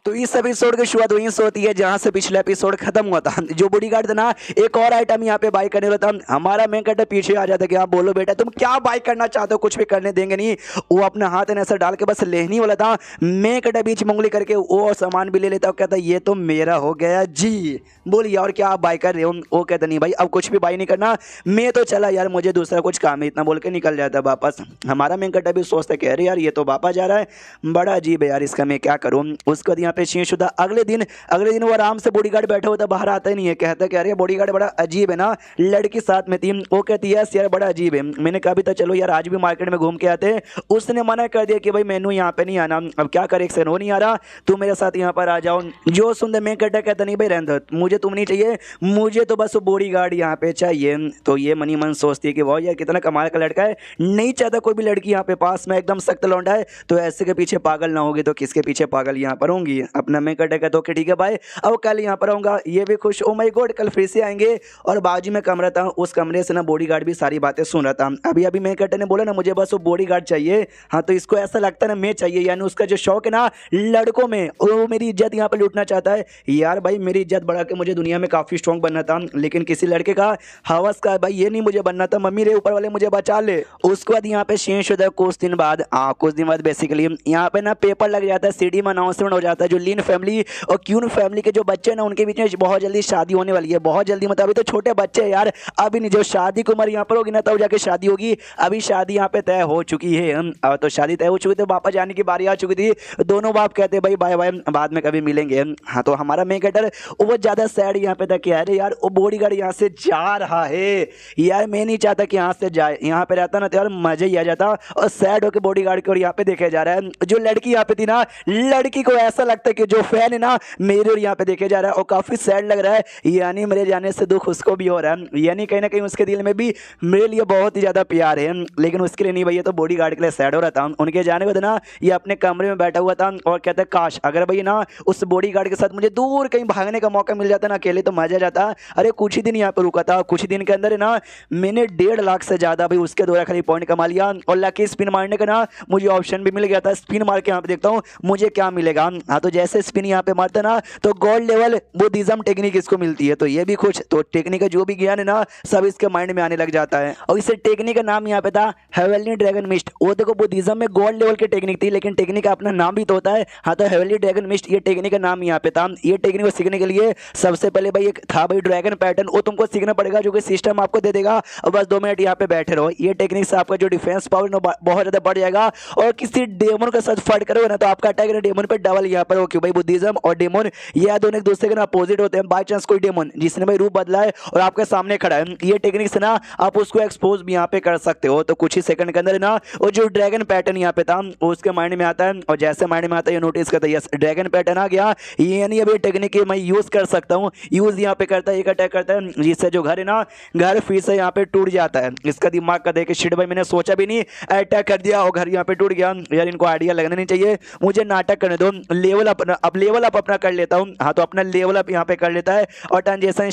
तो इस एपिसोड की शुरुआत वहीं से होती है जहां से पिछला एपिसोड खत्म हुआ था। जो बॉडीगार्ड था ना एक और आइटम यहाँ पे बाई करने वाला था, हमारा मेन कैरेक्टर पीछे आ जाता कि आप बोलो बेटा तुम क्या बाई करना चाहते हो, कुछ भी करने देंगे नहीं। वो अपना हाथ ऐसा डाल के बस लेने वाला था, मेन कैरेक्टर बीच में उंगली करके वो सामान भी ले लेता, कहता ये तो मेरा हो गया जी। बोलिए और क्या आप बाई कर रहे हो, वो कहता नहीं भाई अब कुछ भी बाई नहीं करना, मैं तो चला यार मुझे दूसरा कुछ काम है, इतना बोल के निकल जाता वापस। हमारा मेन कैरेक्टर भी सोचता कह रहे यार ये तो वापस जा रहा है, बड़ा अजीब है यार इसका मैं क्या करूँ। उसके बाद यहाँ पे शीशुदा अगले दिन वो आराम से बॉडीगार्ड बैठा होता, बाहर आता ही नहीं है, कहता क्या अरे बॉडीगार्ड बड़ा अजीब है ना, लड़की साथ में थी, वो कहती है यार बड़ा अजीब है। मैंने कहा भी तो चलो यार आज भी मार्केट में घूम के आते, उसने मना कर दिया कि भाई मैनू यहाँ पे नहीं आना, अब क्या करे एक से हो नहीं आ रहा, तू मेरे साथ यहाँ पर आ जाओ। जो सुनते मैं कहता नहीं भाई रहने दो, मुझे तुम नहीं चाहिए, मुझे तो बस बॉडीगार्ड यहाँ पे चाहिए। तो ये मनी मन सोचती है कि वाह यार कितना कमाल का लड़का है, नहीं चाहता कोई भी लड़की यहाँ पे पास में, एकदम सख्त लौंडा है, तो ऐसे के पीछे पागल ना होगी तो किसके पीछे पागल यहाँ पर होंगी। अपना मैं कहता तो ठीक है भाई अब कल यहाँ पर आऊंगा, ये भी खुश, ओ माय गॉड कल फिर से आएंगे। और बाजू में कमरा था, उस कमरे से ना बॉडीगार्ड भी सारी बातें सुन रहा था। अभी मैं कहते ने बोला ना मुझे बस वो बॉडीगार्ड चाहिए, हाँ तो इसको ऐसा लगता है ना मैं चाहिए, यानी उसका जो शौक है ना लड़कों में, वो मेरी इज्जत यहाँ पे लूटना चाहता है। यार भाई मेरी इज्जत बढ़ा के मुझे दुनिया में काफी स्ट्रॉन्ग बनना था, लेकिन किसी लड़के का हवस का भाई ये नहीं मुझे बनना था, मम्मी रे ऊपर वाले मुझे बचा ले। उसके बाद यहाँ पे चेंज होता है कुछ दिन बाद बेसिकली यहाँ पे ना पेपर लग जाता है, सीडी में अनाउंसमेंट हो जाता है, जो लीन फैमिली और क्यून फैमिली के जो बच्चे ना उनके बीच में बहुत जल्दी शादी होने वाली है, बहुत जल्दी, मतलब अभी तो छोटे बच्चे यार, अभी नहीं, जो शादी की उम्र यहाँ पर होगी ना तब जाके शादी होगी, अभी शादी यहाँ पे तय हो चुकी है। तो शादी तय हो चुकी थी, वापस जाने की बारी आ चुकी थी, दोनों बाप कहते भाई बाय बाय बाद में कभी मिलेंगे। हाँ तो हमारा मेन कैरेक्टर वो ज्यादा सैड यहाँ पे था कि अरे यार वो बॉडीगार्ड यहाँ से जा रहा है, यार मैं नहीं चाहता कि यहाँ से जाए, यहाँ पे रहता ना तो यार मजा ही आ जाता, और सैड होकर बॉडीगार्ड को यहाँ पे देखे जा रहा है। जो लड़की यहाँ पे थी ना, लड़की को ऐसा लगता लगता है कि जो फैन है ना मेरे और यहाँ पे देखे जा रहा है और काफी सैड लग रहा है, यानी मेरे जाने से दुख उसको भी हो रहा है, यानी कहीं ना कहीं उसके दिल में भी मेरे लिए बहुत ही ज्यादा प्यार है, लेकिन उसके लिए नहीं भैया, तो बॉडी गार्ड के लिए सैड हो रहा था। उनके जाने के बाद ना ये अपने कमरे में बैठा हुआ था और कहता है काश अगर भाई ना उस बॉडी गार्ड के साथ मुझे दूर कहीं भागने का मौका मिल जाता ना अकेले, तो मजा जाता। अरे कुछ ही दिन यहाँ पे रुका था, कुछ ही दिन के अंदर है ना मैंने 1.5 लाख से ज्यादा भाई उसके द्वारा खाली पॉइंट कमा लिया और लकी स्पिन मारने का ना मुझे ऑप्शन भी मिल गया था। स्पिन मार के यहाँ पे देखता हूँ मुझे क्या मिलेगा। हाँ तो जैसे स्पिन यहाँ पे मारता ना तो गोल्ड लेवल बुद्धिज्म टेक्निक इसको मिलती है, तो ये भी कुछ तो टेक्निक का जो भी ज्ञान है ना सब इसके माइंड में आने लग जाता है। और इस टेक्निक का नाम यहाँ पे था हेवनली ड्रैगन मिस्ट। वो देखो बुद्धिज्म में गोल्ड लेवल की टेक्निक थी, लेकिन टेक्निक का अपना नाम भी तो होता है। हाँ तो हेवनली ड्रैगन मिस्ट ये टेक्निक का नाम यहाँ पे था। ये टेक्निक को सीखने के लिए सबसे पहले भाई एक था भाई ड्रैगन पैटर्न, वो तुमको सीखना पड़ेगा जो कि सिस्टम आपको दे देगा और बस 2 मिनट यहाँ पे बैठे रहो। ये टेक्निक से आपका जो डिफेंस पावर बहुत ज्यादा बढ़ जाएगा और किसी डेमन के साथ फाइट करोगे ना तो आपका अटैक डेमन पे डबल यहाँ पर हो, क्यों भाई बुद्धिज्म और डेमन ये दोनों एक दूसरे के ना अपोजिट होते हैं। बाई चांस कोई डेमन जिसने भाई रूप बदला है और आपके सामने खड़ा है, ये टेक्निक से ना आप उसको एक्सपोज भी यहाँ पे कर सकते हो। तो कुछ ही सेकंड के अंदर ना वो जो ड्रैगन पैटर्न यहाँ पे था वो उसके माइंड में आता है और जैसे माइंड में आता है ये नोटिस करता है यस ड्रैगन पैटर्न आ गया, यानी अभी टेक्निक मैं यूज कर सकता हूँ। यूज यहाँ पे करता है, एक अटैक करता है जिससे जो घर है ना घर फिर से यहाँ पे टूट जाता है। इसका दिमाग का देखे शिट भाई मैंने सोचा भी नहीं, अटैक कर दिया और घर यहाँ पे टूट गया। यार इनको आइडिया लगना नहीं चाहिए, मुझे नाटक करने दो। लेवल अपना अब लेवल अप अपना कर लेता हूँ। हाँ तो अपना लेवल अप यहाँ पे कर लेता है और ट्रांजेक्शन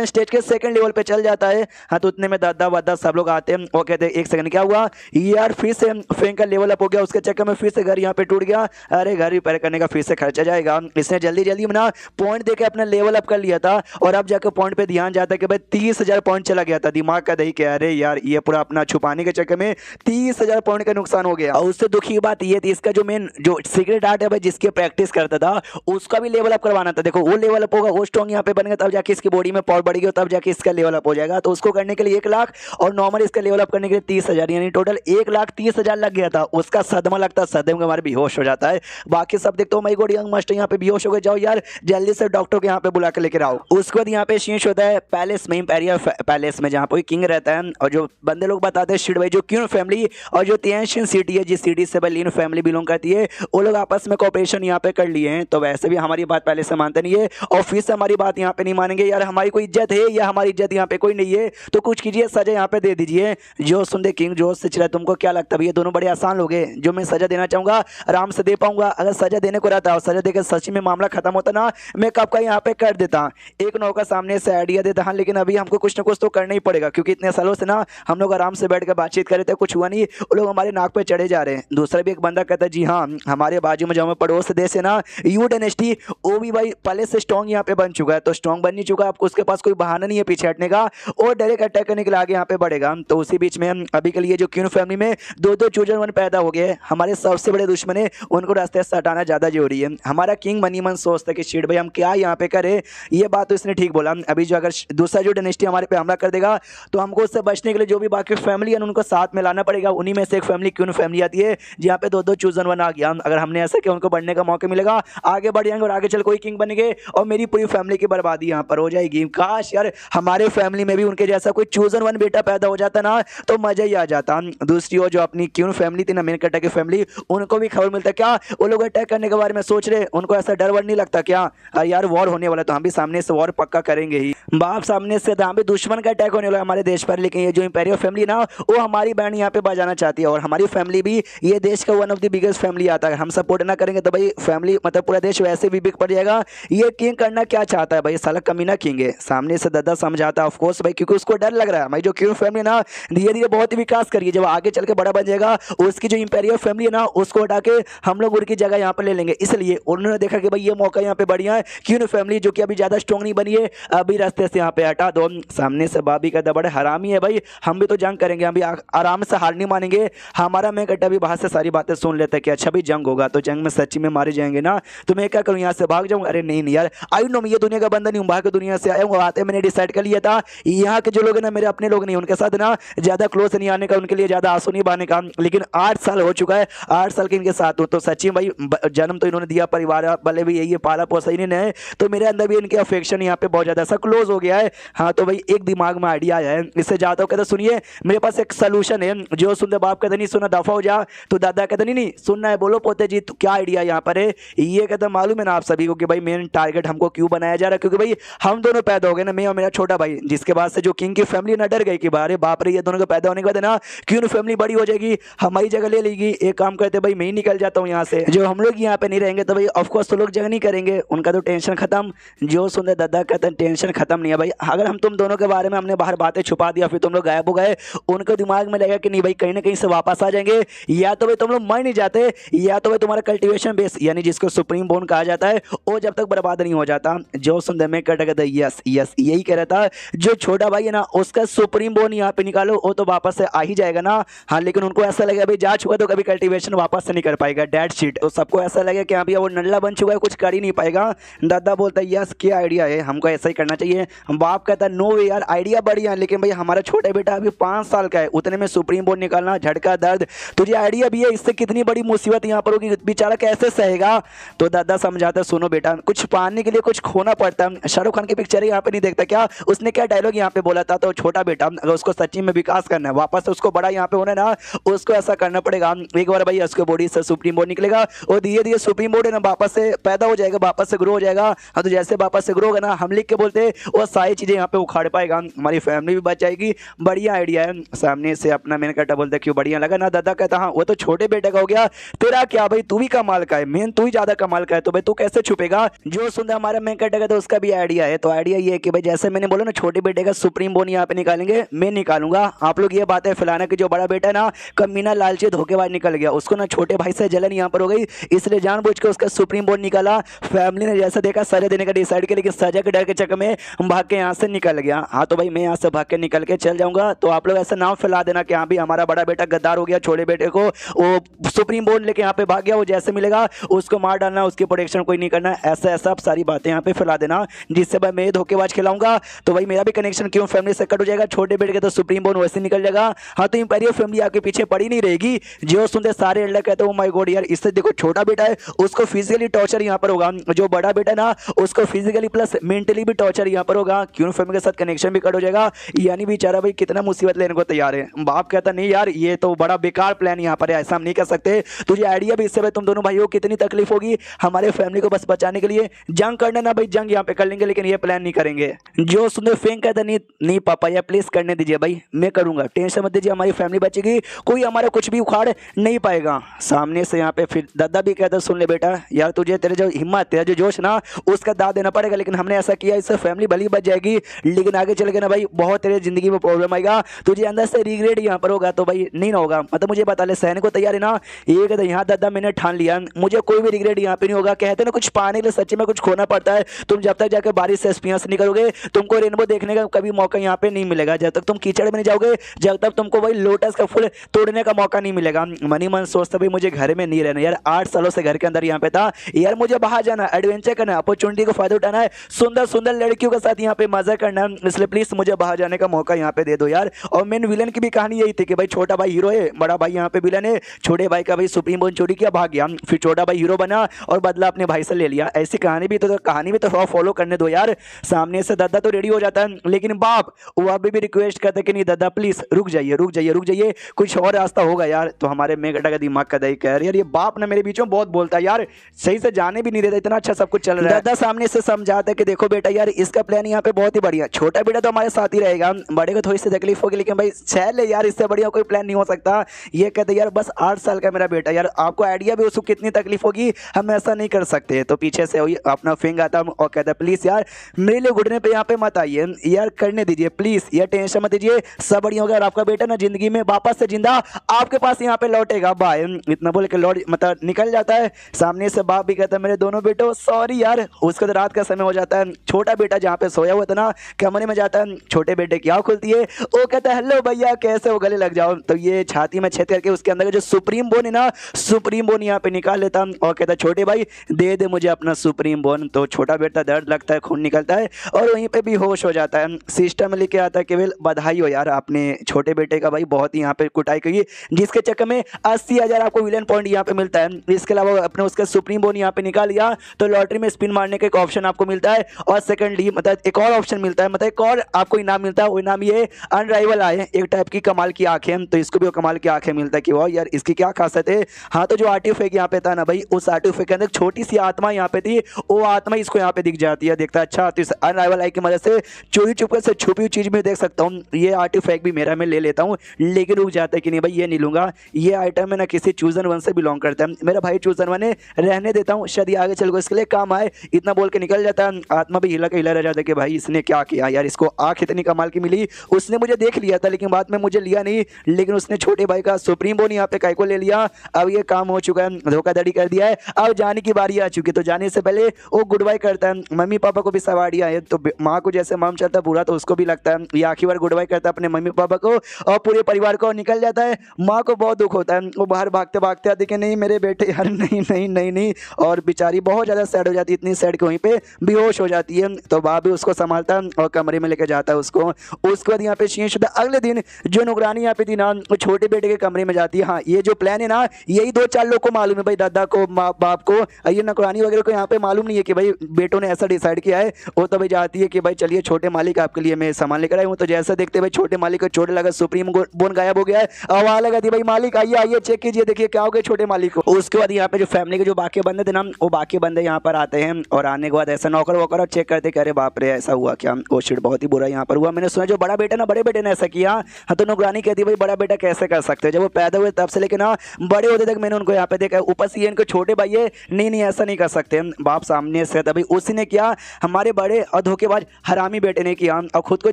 स्टेज के सेकंड लेवल पे चल जाता है। हाँ तो उतने में दादा वादा सब लोग आते हैं और कहते हैं एक सेकंड क्या हुआ यार, फिर से फेंक का लेवल अप हो गया, उसके चक्कर में फिर से घर यहाँ पे टूट गया। अरे घर रिपेयर करने का फिर से खर्चा जाएगा। इसने जल्दी जल्दी में ना पॉइंट देके अपना लेवल अप कर लिया था और अब जाकर पॉइंट पे ध्यान जाता है कि भाई 30,000 पॉइंट चला गया था। दिमाग का दही क्या, अरे यार ये पूरा अपना छुपाने के चक्कर में 30,000 पॉइंट का नुकसान हो गया। और उससे दुखी बात ये थी इसका जो मेन जो सीक्रेट आर्ट है भाई जिसकी प्रैक्टिस करता था उसका भी लेवल अप करवाना था। देखो वो लेवल अप होगा, वो स्ट्रॉन्ग यहाँ पे बनेगा, तब जाके इसकी बॉडी में पावर बढ़ेगी, तब जाके इसका लेवल अप हो जाएगा। तो उसको करने के लिए 1 लाख और नॉर्मल इसका लेवल अप करने के लिए 30,000, यानी टोटल 1,30,000 लग गया था। उसका सदमा लगता है, सदमे के हमारे बेहोश हो जाता है। बाकी सब देखते हो माई गॉड यंग मास्टर यहाँ पे बेहोश हो गए, जाओ यार जल्दी से डॉक्टर को यहाँ पे बुला के लेकर आओ। उसके बाद यहाँ पे शीश होता है पैलेस में, इंपेरियल पैलेस में जहाँ पे किंग रहता है और जो बंदे लोग बताते हैं शिट भाई जो क्यून फैमिली और जो तियानशिन सिटी है जिस सिटी से लीन फैमिली बिलोंग करती है वो लोग आपस में कोऑपरेशन यहाँ पे कर लिए हैं। तो वैसे भी हमारी बात पहले से मानते नहीं है और फिर से हमारी बात यहाँ पे नहीं मानेंगे। यार हमारी कोई इज्जत है या हमारी इज्जत यहाँ पे कोई नहीं है, तो कुछ कीजिए सजा यहाँ पे दे दीजिए। जो सुन किंग जो से चला, तुमको क्या लगता है भैया दोनों बड़े आसान लोग हैं। जो मैं सजा देना चाहूंगा आराम से दे पाऊंगा। अगर सजा देने को रहता और सजा देकर सच में मामला खत्म होता ना मैं कब का यहाँ पे कर देता, एक नौका सामने से आइडिया देता। हाँ लेकिन अभी हमको कुछ ना कुछ तो करना ही पड़ेगा क्योंकि इतने सालों से ना हम लोग आराम से बैठ कर बातचीत कर रहे थे, कुछ हुआ नहीं, वो लोग हमारे नाक पे चढ़े जा रहे हैं। दूसरा भी एक बंदा कहता है जी हाँ हमारे बाजू में जो हमें पड़ोस देश है ना यू डायनेस्टी वो भी भाई पहले से स्ट्रॉन्ग यहाँ पे बन चुका है। तो स्ट्रॉन्ग बन नहीं चुका, आपको उसके पास कोई बहाना नहीं है पीछे हटने का और डायरेक्ट अटैक करने के लिए आगे यहाँ पे बढ़ेगा। तो उसी बीच में अभी के लिए जो क्यून फैमिली में 2-2 चूजन वन पैदा हो गए, हमारे सबसे बड़े दुश्मन है, उनको रास्ते से हटाना ज्यादा जरूरी है। हमारा किंग मनी मन सोचता है कि शिट भाई हम क्या यहाँ पे करें, ये बात तो इसने ठीक बोला। अभी जो अगर दूसरा जो डायनेस्टी हमारे पे हमला कर देगा तो हमको उससे बचने के लिए जो भी बाकी फैमिली है उनको साथ में लाना पड़ेगा। उन्हीं में से एक फैमिली क्यून फैमिली आती है जहाँ पे 2-2 चूजन वन आ गया। अगर हमने ऐसा किया उनको बढ़ने का मौका मिलेगा, आगे बढ़ जाएंगे और आगे चल कोई किंग बनेंगे और मेरी पूरी फैमिली की बर्बादी यहाँ पर हो जाएगी। काश यार हमारे फैमिली में भी उनके जैसा कोई चूजन वन बेटा पैदा हो जाता ना तो मजा ही आ जाता। दूसरी ओर जो अपनी क्यून फैमिली थी ना मेन कट्टा की फैमिली, उनको भी खबर मिलता क्या वो लोग अटैक करने के बारे में सोच रहे, उनको ऐसा डर वर नहीं लगता क्या यार वॉर होने वाला तो हम भी सामने से वॉर पक्का करेंगे ही। बाप सामने से हम भी दुश्मन का अटैक होने वाला हमारे देश पर, लेकिन ये जो इंपेरियल फैमिली ना वो हमारी बैंड यहाँ पे बजाना चाहती है और हमारी फैमिली भी ये देश का one of the biggest family आता है। हम सपोर्ट ना करेंगे तो भाई फैमिली मतलब पूरा देश वैसे भी बिक पड़ जाएगा। ये किंग करना क्या चाहता है भाई, साला कमीना किंग है। सामने से दादा समझाता है ऑफकोर्स भाई क्योंकि उसको डर लग रहा है भाई जो क्यून फैमिली ना धीरे धीरे बहुत ही विकास करिए, जब आगे चल के बड़ा बन जाएगा उसकी जो इंपेरियल फैमिली है ना उसको हटा के हम लोग उनकी जगह यहाँ पर ले लेंगे। इसलिए उन्होंने देखा कि भाई ये मौका यहाँ पे बढ़िया है, क्यून फैमिली जो कि अभी ज्यादा स्ट्रॉन्ग नहीं बनी है अभी रास्ते से यहाँ पे हटा दो। सामने से बाबी का बड़े हरामी है भाई, हम भी तो जंग करेंगे, हम भी आराम से हार नहीं मानेंगे। हमारा मैं कट्टा भी बाहर से सारी बातें सुन लेता है कि अच्छा भी जंग होगा तो जंग में सच्ची में मारे जाएंगे ना, तो मैं क्या करूँ यहाँ से भाग जाऊँ। अरे नहीं यार आई नो मैं ये दुनिया का बंदा नहीं हूँ, बाहर की दुनिया से आया हूँ, आते मैंने डिसाइड कर लिया था यहाँ के जो लोग हैं ना मेरे अपने लोग नहीं, उनके साथ ना ज्यादा क्लोज नहीं आने का, उनके लिए ज्यादा आंसू नहीं बहाने का। लेकिन 8 साल हो चुका है, 8 साल के इनके साथ हूँ तो सच्ची भाई जन्म तो इन्होंने दिया, परिवार भले भी यही पाला पोसा इन्होंने है, तो मेरे अंदर भी इनके अफेक्शन यहाँ पे बहुत ज्यादा सा क्लोज हो गया है। हाँ तो भाई एक दिमाग में आइडिया आया है, इससे जाता हूँ कहता सुनिए मेरे पास एक सोल्यूशन है। जो सुनते बाप कहते नहीं सुना दफा हो जा, तो दादा कहते नहीं सुनना है बोलो पोते जी क्या आइडिया किया यहाँ पर है, ये कहता मालूम है ना आप सभी को कि भाई मेन टारगेट हमको क्यों बनाया जा रहा है, क्योंकि भाई हम दोनों पैदा हो गए ना, मैं और मेरा छोटा भाई, जिसके बाद से जो किंग की फैमिली ना डर गई कि बारे बाप रे ये दोनों के पैदा होने के बाद ना क्यों फैमिली बड़ी हो जाएगी, हमारी जगह ले लेगी। एक काम करते भाई मैं ही निकल जाता हूँ यहाँ से, जो हम लोग यहाँ पे नहीं रहेंगे तो भाई ऑफकोर्स तो लोग जगह नहीं करेंगे, उनका तो टेंशन खत्म। जो सुंदर दादा कहते हैं टेंशन खत्म नहीं है भाई, अगर हम तुम दोनों के बारे में हमने बाहर बातें छुपा दिया फिर तुम लोग गायब हो गए, उनके दिमाग में लगेगा कि नहीं भाई कहीं ना कहीं से वापस आ जाएंगे, या तो भाई तुम लोग मर नहीं जाते, या तो भाई तुम्हारा कल्टीवेशन बेस यानी जिसको सुप्रीम बोन कहा जाता है वो जब तक बर्बाद नहीं हो जाता। जो सुंदर में कट गया यस यस यही कह रहा था, जो छोटा भाई है ना उसका सुप्रीम बोन यहाँ पे निकालो, वो तो वापस से आ ही जाएगा ना। हाँ लेकिन उनको ऐसा लगा भाई जा चुका तो कभी कल्टीवेशन वापस से नहीं कर पाएगा, डेड शीट। तो सबको ऐसा लगे कि अभी वो नल्ला बन चुका है, कुछ कर ही नहीं पाएगा। दादा बोलता है यस क्या आइडिया है, हमको ऐसा ही करना चाहिए। बाप कहता है नो वे यार आइडिया बढ़िया है, लेकिन भाई हमारा छोटा बेटा अभी 5 साल का है, उतने में सुप्रीम बोन निकालना झटका दर्द, तुझे आइडिया भी है, इससे कितनी बड़ी मुसीबत यहाँ पर होगी, बेचारा कैसे सहेगा। तो दादा समझाता सुनो बेटा कुछ पाने के लिए कुछ खोना पड़ता है। शाहरुख खान की पिक्चर यहाँ पे नहीं देखता क्या, उसने क्या डायलॉग यहाँ पे बोला था, तो छोटा बेटा अगर उसको सच्ची में विकास करना है वापस से उसको बड़ा यहाँ पे होना है ना, उसको ऐसा करना पड़ेगा। एक बार भाई उसके बॉडी से सुप्रीम बोर्ड निकलेगा और धीरे धीरे सुप्रीम बोर्ड है ना वापस से पैदा हो जाएगा, वापस से ग्रो हो जाएगा। हाँ तो जैसे वापस से ग्रो होगा ना हम लिख के बोलते वो सारी चीजें यहाँ पे उखाड़ पाएगा, हमारी फैमिली भी बच जाएगी। बढ़िया आइडिया है। सामने से अपना मैंने कहता बोलता क्यों बढ़िया लगा ना। दादा कहता हाँ वो तो छोटे बेटे का हो गया, तेरा क्या भाई तू भी कमाल का है, मेन तू ही ज्यादा कमाल का है, तो भाई तू कैसे छुपेगा। जो सुंदर हमारा मैं कहता तो उसका भी आइडिया है। तो आइडिया ये है कि भाई जैसे मैंने बोला ना छोटे बेटे का सुप्रीम बोन यहाँ पे निकालेंगे, मैं निकालूंगा। आप लोग ये बातें फैलाना कि जो बड़ा बेटा है ना कमीना लालची धोखेबाज निकल गया, उसको ना छोटे भाई से जलन यहाँ पर हो गई, इसलिए जानबूझ के उसका सुप्रीम बोन निकाला। फैमिली ने जैसा देखा सजा देने का डिसाइड किया, लेकिन सजा के डर के चक्कर में भाग के यहाँ से निकल गया। हाँ तो भाई मैं यहाँ से भाग के निकल के चल जाऊंगा, तो आप लोग ऐसा नाम फैला देना कि हाँ भी हमारा बड़ा बेटा गद्दार हो गया, छोटे बेटे को वो सुप्रीम बोन लेके यहाँ पे भाग गया, वो जैसे मिलेगा उसको मार डालना, उसकी प्रोटेक्शन कोई नहीं करना, ऐसा ऐसा आप सारी बातें यहाँ पे फैला देना, जिससे भाई मैं धोखेबाज खिलाऊंगा तो भाई मेरा भी कनेक्शन क्यों फैमिली से कट हो जाएगा, छोटे बेटे के तो सुप्रीम बोन वैसे निकल जाएगा। हाँ तो इंपीरियल फैमिली आपके पीछे पड़ी नहीं रहेगी। जो सुनते सारे एल्डर कहते हो माय गॉड यार, इससे देखो छोटा बेटा है उसको फिजिकली टॉर्चर यहाँ पर होगा, जो बड़ा बेटा ना उसको फिजिकली प्लस मेंटली भी टॉर्चर यहाँ पर होगा, क्यों फैमिली के साथ कनेक्शन भी कट हो जाएगा। यानी बेचारा भाई कितना मुसीबत लेने को तैयार है। बाप कहता नहीं यार ये तो बड़ा बेकार प्लान यहाँ पर है, ऐसा हम नहीं कर सकते, तुझे आइडिया भी इससे भाई तुम दोनों भाइयों को कितनी तकलीफ होगी, हमारे फैमिली को बस बचाने के लिए जंग करना ना भाई, जंग यहाँ पे कर लेंगे लेकिन ये प्लान नहीं करेंगे। जो सुंदर फेंक कहता नहीं नहीं पापा यार प्लीज करने दीजिए भाई, मैं करूंगा, टेंशन मत दीजिए, हमारी फैमिली बचेगी, कोई हमारा कुछ भी उखाड़ नहीं पाएगा। सामने से यहाँ पे फिर दादा भी कहता सुन ले बेटा यार तुझे तेरे जो हिम्मत तेरा जो जोश ना उसका दाद देना पड़ेगा, लेकिन हमने ऐसा किया इससे फैमिली भली बच जाएगी, लेकिन आगे चल के ना भाई बहुत तेरे जिंदगी में प्रॉब्लम आएगा, तुझे अंदर से रिग्रेट यहाँ पर होगा, तो भाई नहीं ना होगा, मतलब मुझे बता ले सहने को तैयार है ना। ये कहता यहाँ दादा मैंने ठान लिया, मुझे कोई भी रिग्रेट यहाँ पे नहीं होगा। कहते ना कुछ पाने के लिए सच्ची में कुछ खोना पड़ता है, तुम जब तक जाकर बारिश से स्पियां से निकलोगे तुमको रेनबो देखने का कभी मौका यहाँ पे नहीं मिलेगा, जब तक तुम कीचड़ में नहीं जाओगे, जब तक तुमको वही लोटस का फूल तोड़ने का मौका नहीं मिलेगा। मनी मन सोचता भाई मुझे घर में नहीं रहना यार, 8 सालों से घर के अंदर यहाँ पे था यार, मुझे बाहर जाना एडवेंचर करना है, अपॉर्चुनिटी को फायदा उठाना है, सुंदर सुंदर लड़कियों के साथ यहाँ पे मजा करना है, इसलिए प्लीज मुझे बाहर जाने का मौका यहाँ पे दे दो यार। और मेन विलन की भी कहानी यही थी कि भाई छोटा भाई हीरो है, बड़ा भाई यहाँ पे विलन है, छोटे भाई का भाई सुप्रीम बोन चोरी किया भाग गया, फिर छोटा भाई हीरो बना और बदला अपने भाई से ले लिया। ऐसी कहानी भी तो फॉलो करने दो यार। सामने से दादा तो रेडी हो जाता है, लेकिन बाप वो अभी भी रिक्वेस्ट करता है कि नहीं दादा प्लीज रुक जाइए रुक जाइए रुक जाइए, कुछ और रास्ता होगा यार। तो हमारे मेघटा का दिमाग का दही कह रहा है यार ये बाप ना मेरे बीच में बहुत बोलता है यार, सही से जाने भी नहीं देता, इतना अच्छा सब कुछ चल रहा है। दादा सामने से समझाता है कि देखो बेटा यार इसका प्लान यहाँ पे बहुत ही बढ़िया, छोटा बेटा तो हमारे साथ ही रहेगा, बड़े को थोड़ी सी तकलीफ होगी, लेकिन भाई चल यार इससे बढ़िया कोई प्लान नहीं हो सकता। ये कहते यार बस 8 साल का मेरा बेटा यार, आपको आइडिया भी उसको कितनी तकलीफ होगी, हम ऐसा नहीं कर सकते। तो पीछे से अपना फिंग आता और कहता प्लीज यार मेरे लिए घुटने पे यहाँ पे मत आइए यार, करने दीजिए प्लीज यार, टेंशन मत दीजिए, सब बढ़िया होगा, आपका बेटा ना जिंदगी में वापस से जिंदा आपके पास यहाँ पे लौटेगा, बाय। इतना बोल के लौट मतलब निकल जाता है। सामने से बाप भी कहता है मेरे दोनों बेटों सॉरी यार, उसका तो रात का समय हो जाता है, छोटा बेटा जहाँ पे सोया हुआ था ना कमरे में जाता है, छोटे बेटे की आँख खुलती है, वो कहता है हेलो भैया कैसे हो, गले लग जाओ। तो ये छाती में छेद करके उसके अंदर का जो सुप्रीम बोन है ना, सुप्रीम बोन यहाँ पे निकाल लेता और कहता छोटे भाई दे दे मुझे अपना सुप्रीम बोन। तो छोटा बेटा दर्द लगता है, खून निकलता है और वहीं पे भी होश हो जाता है। सिस्टम में लिखे आता है केवल बधाई हो यार आपने छोटे बेटे का भाई बहुत ही यहाँ पे कुटाई की, जिसके चक्कर में 80,000 आपको विलन पॉइंट यहाँ पे मिलता है। इसके अलावा अपने उसका सुप्रीम बोन यहाँ पे निकाल लिया तो लॉटरी में स्पिन मारने का एक ऑप्शन आपको मिलता है, और सेकंडली मतलब एक और ऑप्शन मिलता है, मतलब एक और आपको इनाम मिलता है। वो इनाम ये अनराइवल आए एक टाइप की कमाल की आंखें, तो इसको भी वो कमाल की आंखें मिलता है कि वाह यार इसकी क्या खासियत है। हाँ तो जो आर्टिफैक्ट यहाँ पे होता है ना भाई, उस आर्टिफैक्ट के अंदर छोटी सी आत्मा यहाँ पे थी, वो आत्मा इसको यहाँ पे दिख जाती है। देखता है अच्छा तो इस अनराइवल आई की मदद से चोरी चुपके से छुपी हुई चीज भी देख सकता हूँ। ये आर्टिफैक्ट भी मेरा, मैं ले लेता हूँ, लेकिन रुक जाता है कि नहीं भाई ये नहीं लूंगा, ये आइटम है ना किसी चूजन वन से बिलोंग करता है, मेरा भाई चूजन वन है, रहने देता हूँ, शायद आगे चल को इसके लिए काम आए। इतना बोल के निकल जाता है। आत्मा भी हिला के हिला रह जाता है कि भाई इसने क्या किया यार, इसको आंख इतनी कमाल की मिली, उसने मुझे देख लिया था लेकिन बाद में मुझे लिया नहीं, लेकिन उसने छोटे भाई का सुप्रीम बोन यहाँ पे काय को ले लिया। अब ये काम हो चुका है, धोखाधड़ी कर दिया है, अब जाने की बारी आ चुकी है। तो जाने से पहले वो गुड बाय करता है, मम्मी पापा को भी सवारियां है, तो माँ को जैसे माम चलता है बुरा तो उसको भी लगता है, ये आखिरी बार गुड बाय करता है अपने मम्मी पापा को और पूरे परिवार को, निकल जाता है। माँ को बहुत दुख होता है, वो बाहर भागते भागते आती कि नहीं मेरे बेटे यार, नहीं नहीं नहीं नहीं, और बेचारी बहुत ज़्यादा सैड हो जाती है, इतनी सैड कि वहीं पे बेहोश हो जाती है। तो बाप भी उसको संभालता है और कमरे में लेके जाता है उसको। उसके बाद यहाँ पे शीश होता है। अगले दिन जो नौकरानी यहाँ पे थी ना, वो छोटे बेटे के कमरे में जाती है। हाँ ये जो प्लान है ना, यही 2-4 लोग को मालूम है भाई, दादा को, माँ बाप को, ये नौकरानी वगैरह को यहाँ पे मालूम नहीं है कि भाई बेटों ने ऐसा डिसाइड किया है। वो तो भाई जाती है कि भाई चलिए छोटे मालिक आपके लिए मैं सामान लेकर आई हूँ। तो जैसा देखते भाई छोटे मालिक को चोट लगा, सुप्रीम बोन गायब हो गया है। आवाज लगा दी भाई मालिक आइए आइए चेक कीजिए, देखिए क्या हो गया छोटे मालिक को। उसके बाद यहाँ पे जो फैमिली के जो बाकी बंदे थे ना, वो बाकी बंदे यहाँ पर आते हैं और आने के बाद ऐसा नौकर वोकर और चेक करते, अरे बाप रे ऐसा हुआ क्या, ओ शिट बहुत ही बुरा यहाँ पर हुआ, मैंने सुना जो बड़ा बेटा ना, बड़े बेटे ने ऐसा किया। हाँ तो नौकरानी कहती भाई बड़ा बेटा कैसे कर सकते हैं, जब वो पैदा हुए तब से लेकर ना बड़े होते तक मैंने उनको यहाँ पे देखा, ऊपर से ये इनको छोटे भाई है, नहीं नहीं ऐसा नहीं कर सकते। बाप सामने से तभी उसी ने किया, हमारे बड़े और धोखेबाज हरामी बेटे ने किया और खुद को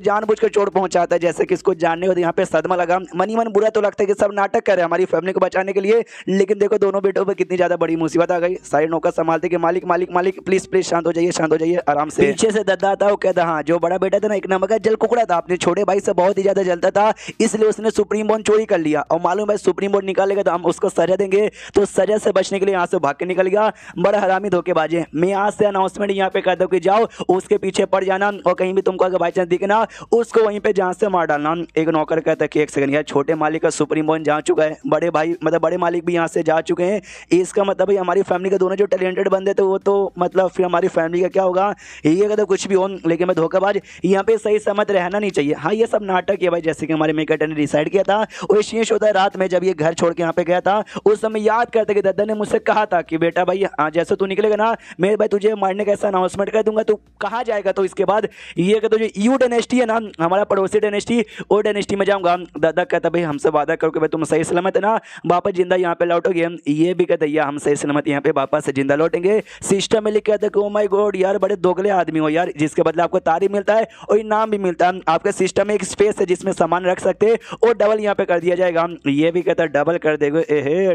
जानबूझकर चोट पहुंचाता है, जैसे कि इसको जानने को यहाँ पे सदमा लगा। मनी मन बुरा तो लगता है कि सब नाटक कर रहे हैं हमारी फैमिली को बचाने के लिए, लेकिन देखो दोनों बेटों पर कितनी ज्यादा बड़ी मुसीबत आ गई। सारे नौकर संभालते कि मालिक मालिक मालिक प्लीज प्लीज शांत हो जाइए, शांत हो जाइए आराम से। पीछे से दद्दा था, वो कहता हाँ जो बड़ा बेटा था ना एक नमक का जल कुकड़ा था, अपने छोटे भाई से बहुत ही ज्यादा जलता था, इसलिए उसने सुप्रीम बोन चोरी कर लिया और मालूम है सुप्रीम बोन निकालेगा तो हम उसको सजा देंगे। तो सजा से बचने के लिए यहाँ से भाग के निकल गया, बड़ा हरामी धोखेबाज है। मैं आज से अनाउंसमेंट यहाँ पे कर दूं कि जाओ उसके पीछे पड़ जाना और कहीं भी तुमको अगर बाई चांस दिखना उसको वहीं पे जान से मार डालना। एक नौकर कहता है कि एक सेकंड यार, छोटे मालिक का सुप्रीम बोन जा चुका है, बड़े भाई मतलब बड़े मालिक भी यहाँ से जा चुके हैं, इसका मतलब भाई हमारी फैमिली के दोनों जो टैलेंटेड बंदे थे वो तो मतलब फिर हमारी फैमिली का क्या होगा, ये कहता कुछ भी हो लेकिन मैं धोखेबाज यहाँ पे सही समझ रहना नहीं चाहिए। हाँ ये सब नाटक है भाई, जैसे कि हमारे मेकटर ने डिसाइड किया था। वो शीश होता है रात में जब ये घर छोड़ के यहाँ पे गया था, उस समय याद करते कि दादा ने मुझसे कहा था कि बेटा भाई जैसे तू निकलेगा ना मैं भाई तुझे मारने का ऐसा अनाउंसमेंट कर दूंगा, तू कहाँ जाएगा। तो इसके बाद ये कहता जो यू डायनेस्टी है ना, हमारा पड़ोसी डायनेस्टी, वो डायनेस्टी में जाऊंगा। दादा कहता भाई हमसे वादा करो कि भाई तुम सही सलामत है ना वापस जिंदा यहाँ पे लौटोगे। ये भी कहता हम सही सलामत यहाँ पे वापस से जिंदा लौटेंगे। सिस्टम में लिख कहता कि ओ माय गॉड यार बड़े दोगले आदमी हो यार, जिसके बदले आपको तारीफ मिलता है और इनाम भी मिलता है। आपके सिस्टम में एक स्पेस है जिसमें सामान रख सकते हैं और डबल यहाँ पे कर दिया जाएगा। ये भी कहता डबल कर देगा,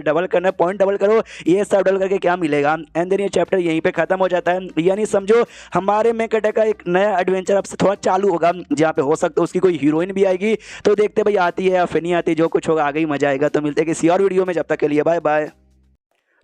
डबल करना पॉइंट डबल करो, ये सब डबल करके क्या मिलेगा। एंड देन ये चैप्टर यहीं पे खत्म हो जाता है। यानी समझो हमारे मेकटे का एक नया एडवेंचर अब से थोड़ा चालू होगा, जहाँ पे हो सकता है उसकी कोई हीरोइन भी आएगी। तो देखते भाई आती है या फिर नहीं आती, जो कुछ होगा आगे ही मजा आएगा। तो मिलते हैं किसी और वीडियो में, जब तक के लिए बाय बाय।